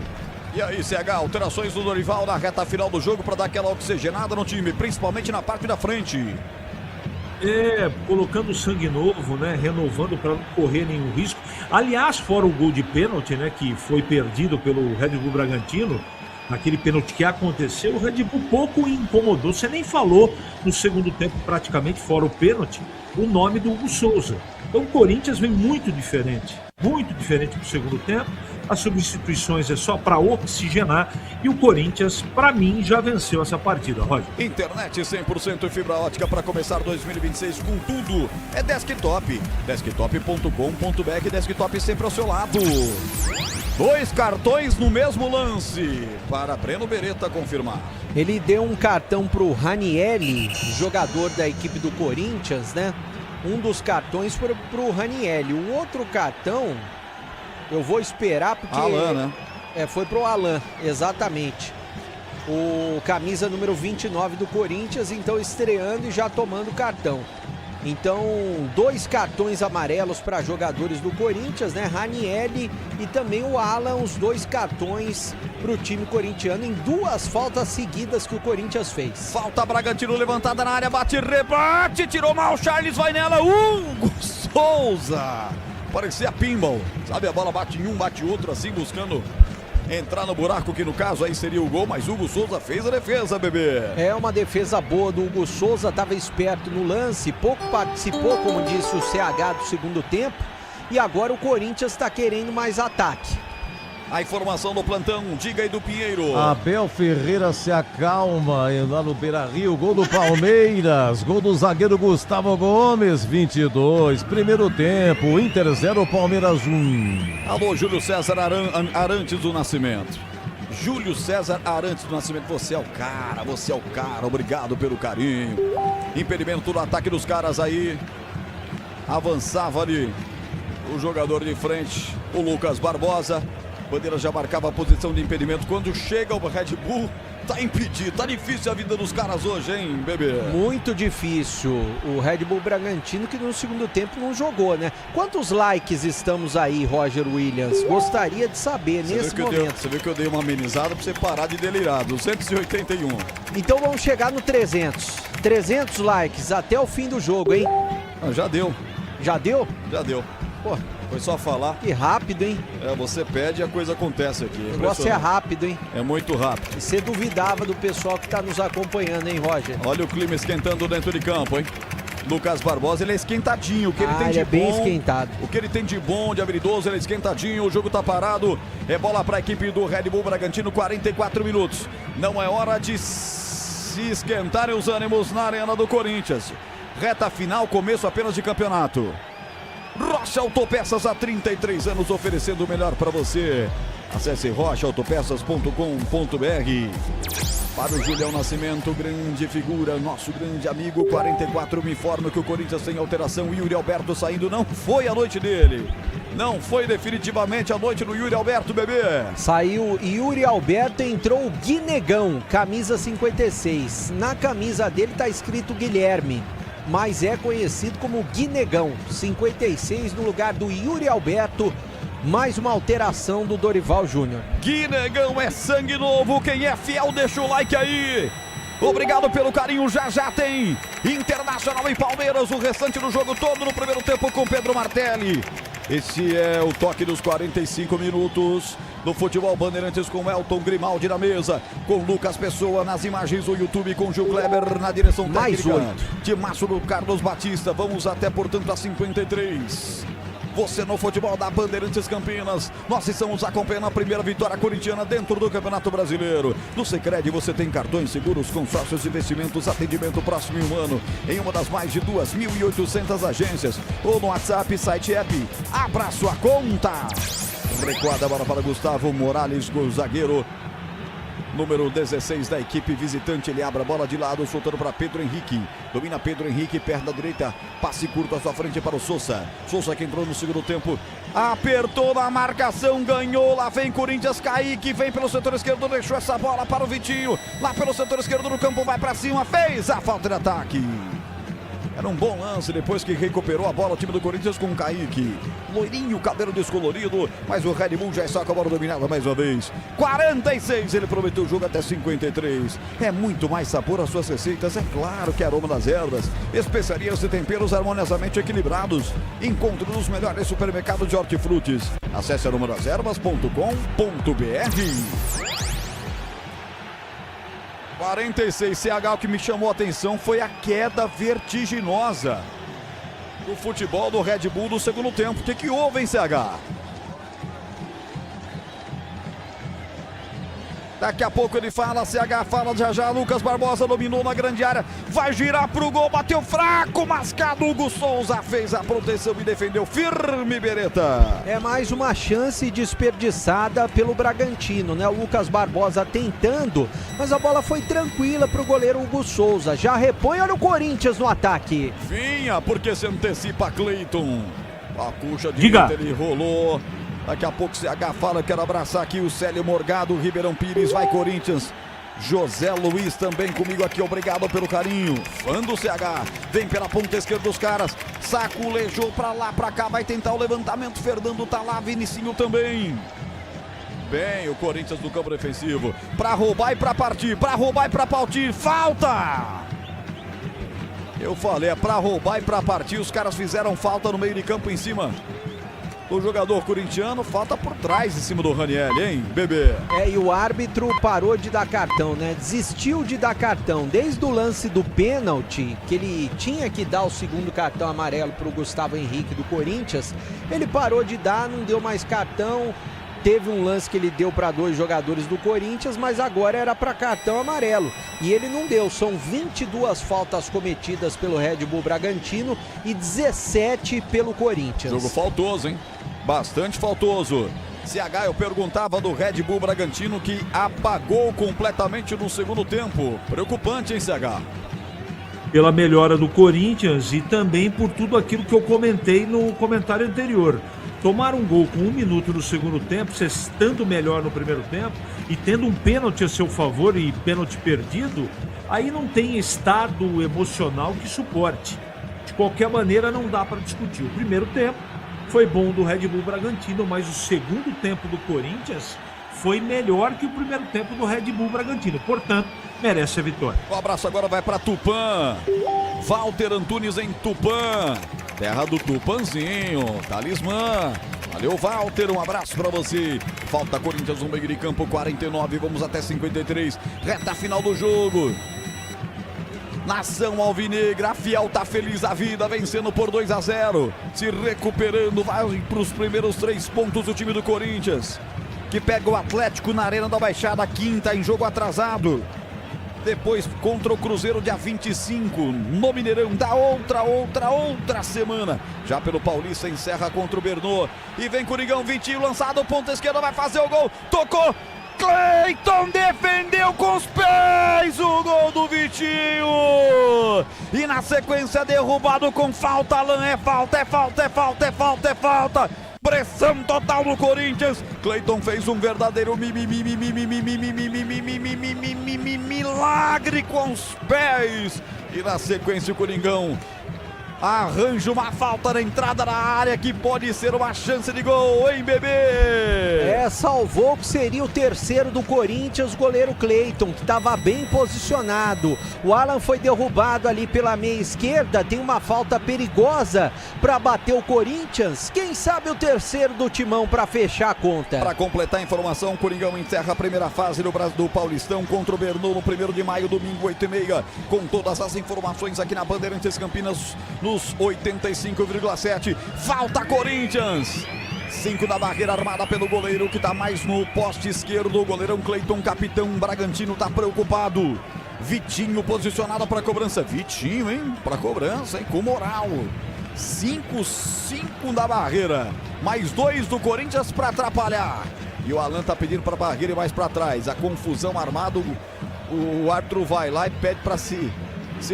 E aí, CH, alterações do Dorival na reta final do jogo para dar aquela oxigenada no time, principalmente na parte da frente. Colocando sangue novo, né? Renovando para não correr nenhum risco. Aliás, fora o gol de pênalti, né? Que foi perdido pelo Red Bull Bragantino, naquele pênalti que aconteceu, o Red Bull pouco incomodou. Você nem falou no segundo tempo, praticamente, fora o pênalti, o nome do Hugo Souza. Então o Corinthians vem muito diferente do segundo tempo. As substituições é só para oxigenar e o Corinthians, para mim, já venceu essa partida, Roger. Internet 100% e fibra ótica para começar 2026 com tudo. É Desktop. Desktop.com.br, Desktop sempre ao seu lado. 2 cartões no mesmo lance para Breno Beretta confirmar. Ele deu um cartão pro Ranieri, jogador da equipe do Corinthians, né? Um dos cartões foi pro Ranieri. O outro cartão, eu vou esperar porque... Alan, né? Foi pro Alan, exatamente. O camisa número 29 do Corinthians, então estreando e já tomando cartão. Então, 2 cartões amarelos para jogadores do Corinthians, né? Ranieri e também o Alan, os 2 cartões para o time corintiano em 2 faltas seguidas que o Corinthians fez. Falta Bragantino levantada na área, bate, rebate, tirou mal, Charles vai nela, Hugo Souza. Parecia pinball, sabe? A bola bate em um, bate outro, assim, buscando entrar no buraco, que no caso aí seria o gol, mas Hugo Souza fez a defesa, bebê. É uma defesa boa do Hugo Souza, estava esperto no lance, pouco participou, como disse o CH, do segundo tempo, e agora o Corinthians está querendo mais ataque. A informação do plantão, diga aí do Pinheiro. Abel Ferreira se acalma lá no Beira-Rio, gol do Palmeiras, gol do zagueiro Gustavo Gomes, 22, primeiro tempo, Inter 0, Palmeiras 1. Alô, Júlio César Arantes do Nascimento. Júlio César Arantes do Nascimento, você é o cara, obrigado pelo carinho. Impedimento do ataque dos caras aí. Avançava ali o jogador de frente, o Lucas Barbosa. Bandeira já marcava a posição de impedimento. Quando chega o Red Bull, tá impedido. Tá difícil a vida dos caras hoje, hein, bebê? Muito difícil. O Red Bull Bragantino que no segundo tempo não jogou, né? Quantos likes estamos aí, Roger Williams? Gostaria de saber nesse momento. Você viu que eu dei uma amenizada pra você parar de delirar. 281. Então vamos chegar no 300. 300 likes até o fim do jogo, hein? Já deu. Já deu? Já deu. Pô, foi só falar. Que rápido, hein? Você pede e a coisa acontece aqui. O negócio é rápido, hein? É muito rápido. E você duvidava do pessoal que tá nos acompanhando, hein, Roger? Olha o clima esquentando dentro de campo, hein? Lucas Barbosa, ele é esquentadinho. O que ele tem de é bem bom, esquentado. O que ele tem de bom, de habilidoso, ele é esquentadinho. O jogo tá parado. É bola pra equipe do Red Bull Bragantino, 44 minutos. Não é hora de se esquentarem os ânimos na arena do Corinthians. Reta final, começo apenas de campeonato. Rocha Autopeças, há 33 anos oferecendo o melhor para você. Acesse rochaautopeças.com.br. Para o Julião Nascimento, grande figura, nosso grande amigo, 44, me informa que o Corinthians tem alteração. Yuri Alberto saindo, não foi a noite dele. Não foi definitivamente a noite do Yuri Alberto, bebê. Saiu Yuri Alberto, entrou o Guinegão, camisa 56. Na camisa dele tá escrito Guilherme, mas é conhecido como Guinegão, 56 no lugar do Yuri Alberto. Mais uma alteração do Dorival Júnior. Guinegão é sangue novo, quem é fiel deixa o like aí. Obrigado pelo carinho, já tem Internacional e Palmeiras, o restante do jogo todo no primeiro tempo com Pedro Martelli. Esse é o toque dos 45 minutos do Futebol Bandeirantes com Elton Grimaldi na mesa, com Lucas Pessoa nas imagens do YouTube, com Gil Kleber na direção técnica de Márcio Carlos Batista. Vamos até, portanto, a 53. Você no Futebol da Bandeirantes Campinas. Nós estamos acompanhando a primeira vitória corintiana dentro do Campeonato Brasileiro. No Sicredi você tem cartões seguros, consórcios e investimentos, atendimento próximo em um ano em uma das mais de 2.800 agências ou no WhatsApp, site e app. Abra sua conta. Recuada a bola para Gustavo Morales, o zagueiro número 16 da equipe visitante. Ele abre a bola de lado, soltando para Pedro Henrique. Domina Pedro Henrique, perna direita, passe curto à sua frente para o Souza. Souza que entrou no segundo tempo, apertou na marcação, ganhou. Lá vem Corinthians, Kaique vem pelo setor esquerdo, deixou essa bola para o Vitinho. Lá pelo setor esquerdo do campo, vai para cima, fez a falta de ataque. Era um bom lance depois que recuperou a bola o time do Corinthians com o Kaique. Loirinho, cabelo descolorido, mas o Red Bull já está com a bola dominada mais uma vez. 46, ele prometeu o jogo até 53. É muito mais sabor às suas receitas, é claro que é aroma das ervas. Especiarias e temperos harmoniosamente equilibrados. Encontre nos melhores supermercados de hortifrutis. Acesse aromadeservas.com.br. 46, CH, o que me chamou a atenção foi a queda vertiginosa do futebol do Red Bull no segundo tempo. O que houve, hein, CH? Daqui a pouco ele fala, CH fala já. Lucas Barbosa dominou na grande área, vai girar pro gol, bateu fraco, mascado. Hugo Souza fez a proteção e defendeu firme, Beretta. É mais uma chance desperdiçada pelo Bragantino, né? O Lucas Barbosa tentando, mas a bola foi tranquila pro goleiro Hugo Souza. Já repõe, olha o Corinthians no ataque. Vinha, porque se antecipa Cleiton. A coxa direita ele rolou. Daqui a pouco CH fala, quero abraçar aqui o Célio Morgado, Ribeirão Pires, vai Corinthians. José Luiz também comigo aqui, obrigado pelo carinho. Fã do CH, vem pela ponta esquerda dos caras, saculejou pra lá, pra cá, vai tentar o levantamento, Fernando tá lá, Vinicinho também. Bem, o Corinthians do campo defensivo, pra roubar e pra partir, falta! Eu falei, é pra roubar e pra partir, os caras fizeram falta no meio de campo em cima do jogador corintiano, falta por trás em cima do Raniel, hein, bebê? E o árbitro parou de dar cartão, né? Desistiu de dar cartão. Desde o lance do pênalti, que ele tinha que dar o segundo cartão amarelo pro Gustavo Henrique do Corinthians, ele parou de dar, não deu mais cartão. Teve um lance que ele deu para 2 jogadores do Corinthians, mas agora era para cartão amarelo. E ele não deu. São 22 faltas cometidas pelo Red Bull Bragantino e 17 pelo Corinthians. Jogo faltoso, hein? Bastante faltoso. CH, eu perguntava do Red Bull Bragantino que apagou completamente no segundo tempo. Preocupante, hein, CH? Pela melhora do Corinthians e também por tudo aquilo que eu comentei no comentário anterior. Tomar um gol com 1 minuto no segundo tempo, você estando melhor no primeiro tempo e tendo um pênalti a seu favor e pênalti perdido, aí não tem estado emocional que suporte. De qualquer maneira, não dá para discutir. O primeiro tempo foi bom do Red Bull Bragantino, mas o segundo tempo do Corinthians foi melhor que o primeiro tempo do Red Bull Bragantino. Portanto, merece a vitória. O abraço agora vai para Tupã. Walter Antunes em Tupã. Terra do Tupanzinho, talismã. Valeu, Walter, um abraço pra você. Falta Corinthians no meio de campo, 49, vamos até 53. Reta final do jogo. Nação Alvinegra, a Fiel tá feliz da vida, vencendo por 2-0. Se recuperando, vai pros primeiros 3 pontos o time do Corinthians, que pega o Atlético na Arena da Baixada, quinta em jogo atrasado. Depois contra o Cruzeiro dia 25 no Mineirão da outra semana. Já pelo Paulista encerra contra o Bernô. E vem Coringão, Vitinho lançado, ponta esquerda, vai fazer o gol. Tocou, Cleiton defendeu com os pés o gol do Vitinho. E na sequência derrubado com falta, Alan, é falta. Pressão total no Corinthians. Cleiton fez um verdadeiro milagre com os pés. E na sequência o Coringão arranja uma falta na entrada da área que pode ser uma chance de gol, hein, bebê? Salvou que seria o terceiro do Corinthians, goleiro Cleiton, que estava bem posicionado. O Alan foi derrubado ali pela meia esquerda, tem uma falta perigosa para bater o Corinthians. Quem sabe o terceiro do Timão para fechar a conta. Para completar a informação, o Coringão encerra a primeira fase do Paulistão contra o Bernô no 1º de maio, domingo, 8h30. Com todas as informações aqui na Bandeirantes Campinas, nos 85,7. Falta Corinthians. 5 da barreira armada pelo goleiro que tá mais no poste esquerdo. O goleirão Cleiton, capitão Bragantino, tá preocupado. Vitinho posicionado para cobrança. Vitinho, hein? Para cobrança, hein? Com moral. 5 da barreira. Mais 2 do Corinthians para atrapalhar. E o Alan tá pedindo para Barreira e mais para trás. A confusão armada, o árbitro vai lá e pede para se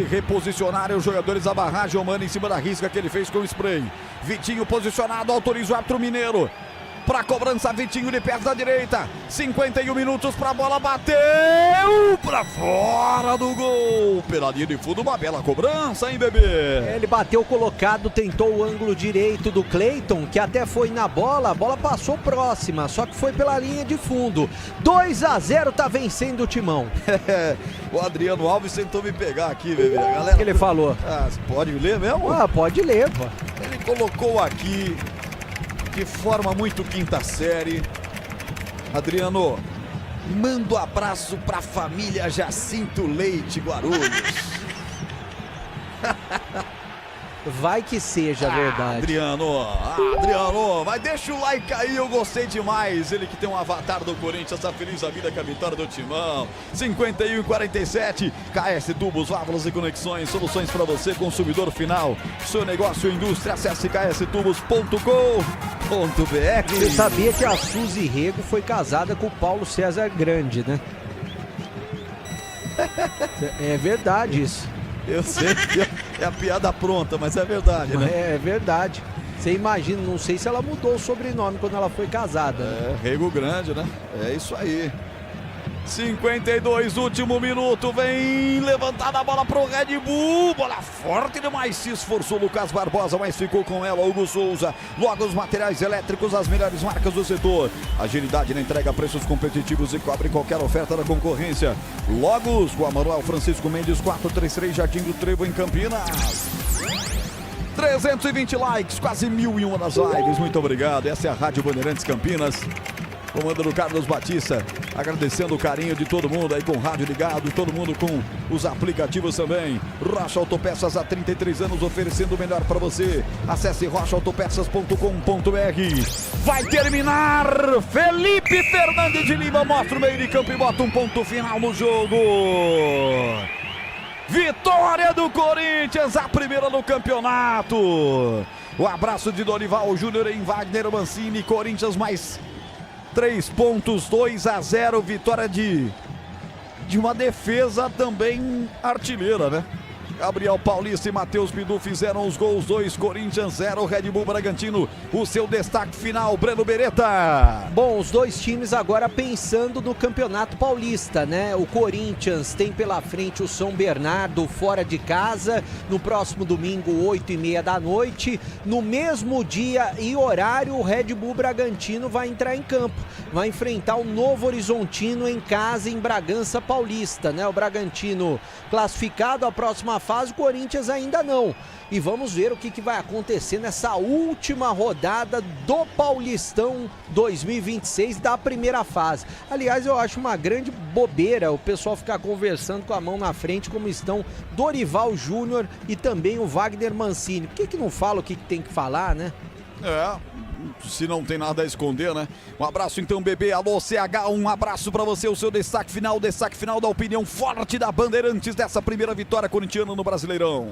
reposicionar. Os jogadores da barragem, o Mano em cima da risca que ele fez com o spray. Vitinho posicionado, autoriza o árbitro mineiro. Para cobrança, Vitinho de perto da direita. 51 minutos para a bola, bateu para fora do gol. Pela linha de fundo, uma bela cobrança, hein, bebê? Ele bateu colocado, tentou o ângulo direito do Cleiton, que até foi na bola, a bola passou próxima, só que foi pela linha de fundo. 2-0, tá vencendo o Timão. O Adriano Alves tentou me pegar aqui, bebê. A galera... O que ele falou? Pode ler mesmo? Pode ler, pô. Ele colocou aqui de forma muito quinta série. Adriano, manda um abraço pra família Jacinto Leite Guarulhos. Vai que seja verdade. Adriano, mas deixa o like aí, eu gostei demais. Ele que tem um avatar do Corinthians, tá feliz a vida com a vitória do Timão. 51-47, KS Tubos, válvulas e conexões, soluções para você, consumidor final. Seu negócio, indústria, acesse kstubos.com.br. Você sabia que a Suzy Rego foi casada com o Paulo César Grande, né? É verdade isso. Eu sei que é a piada pronta, mas é verdade, né? É verdade. Você imagina, não sei se ela mudou o sobrenome quando ela foi casada. É, Rego Grande, né? É isso aí. 52, último minuto, vem levantada a bola pro Red Bull, bola forte demais, se esforçou Lucas Barbosa, mas ficou com ela Hugo Souza. Logo os materiais elétricos, as melhores marcas do setor, agilidade na entrega, preços competitivos e cobre qualquer oferta da concorrência. Logos com a Manuel Francisco Mendes, 433 Jardim do Trevo em Campinas. 320 likes, quase 1.001 nas lives, muito obrigado. Essa é a Rádio Bandeirantes Campinas. Comando do Carlos Batista, agradecendo o carinho de todo mundo aí com o rádio ligado, todo mundo com os aplicativos também. Rocha Autopeças há 33 anos oferecendo o melhor para você. Acesse rochaautopeças.com.br. Vai terminar! Felipe Fernandes de Lima mostra o meio de campo e bota um ponto final no jogo. Vitória do Corinthians, a primeira no campeonato. O abraço de Dorival Júnior em Wagner Mancini, Corinthians mais 3 pontos, 2-0, vitória de uma defesa também artilheira, né? Gabriel Paulista e Matheus Bidu fizeram os gols, 2 Corinthians, 0 Red Bull Bragantino. O seu destaque final, Breno Beretta. Bom, os dois times agora pensando no Campeonato Paulista, né? O Corinthians tem pela frente o São Bernardo fora de casa, no próximo domingo, 8h30 da noite. No mesmo dia e horário, o Red Bull Bragantino vai entrar em campo. Vai enfrentar o Novo Horizontino em casa, em Bragança Paulista, né? O Bragantino classificado à próxima fase, o Corinthians ainda não. E vamos ver o que vai acontecer nessa última rodada do Paulistão 2026 da primeira fase. Aliás, eu acho uma grande bobeira o pessoal ficar conversando com a mão na frente como estão Dorival Júnior e também o Wagner Mancini. Por que não fala o que tem que falar, né? Se não tem nada a esconder, né? Um abraço então, bebê. Alô, CH, um abraço pra você. O seu destaque final da opinião forte da Bandeirantes dessa primeira vitória corintiana no Brasileirão.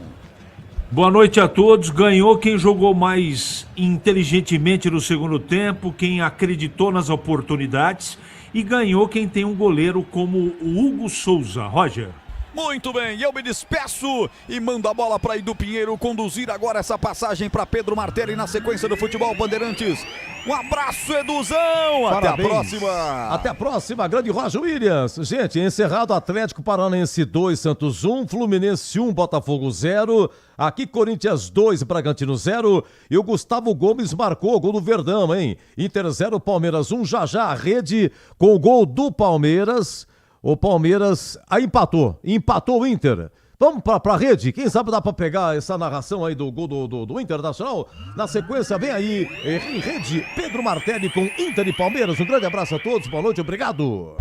Boa noite a todos. Ganhou quem jogou mais inteligentemente no segundo tempo, quem acreditou nas oportunidades, e ganhou quem tem um goleiro como o Hugo Souza. Roger. Muito bem, eu me despeço e mando a bola para Edu Pinheiro conduzir agora essa passagem para Pedro Martelli na sequência do Futebol Bandeirantes. Um abraço, Eduzão! Até a próxima! Até a próxima, grande Roger Williams. Gente, encerrado Atlético Paranaense 2, Santos 1, Fluminense 1, Botafogo 0. Aqui Corinthians 2, Bragantino 0. E o Gustavo Gomes marcou o gol do Verdão, hein? Inter 0, Palmeiras 1. Já a Rede com o gol do Palmeiras. O Palmeiras empatou o Inter. Vamos pra Rede, quem sabe dá pra pegar essa narração aí do gol do Internacional. Na sequência vem aí em Rede, Pedro Martelli com Inter e Palmeiras. Um grande abraço a todos, boa noite, obrigado.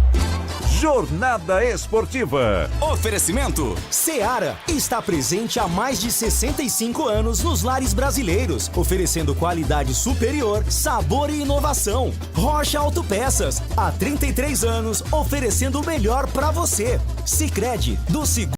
Jornada Esportiva. Oferecimento Seara está presente há mais de 65 anos nos lares brasileiros, oferecendo qualidade superior, sabor e inovação. Rocha Autopeças, há 33 anos, oferecendo o melhor para você. Sicredi, do seguro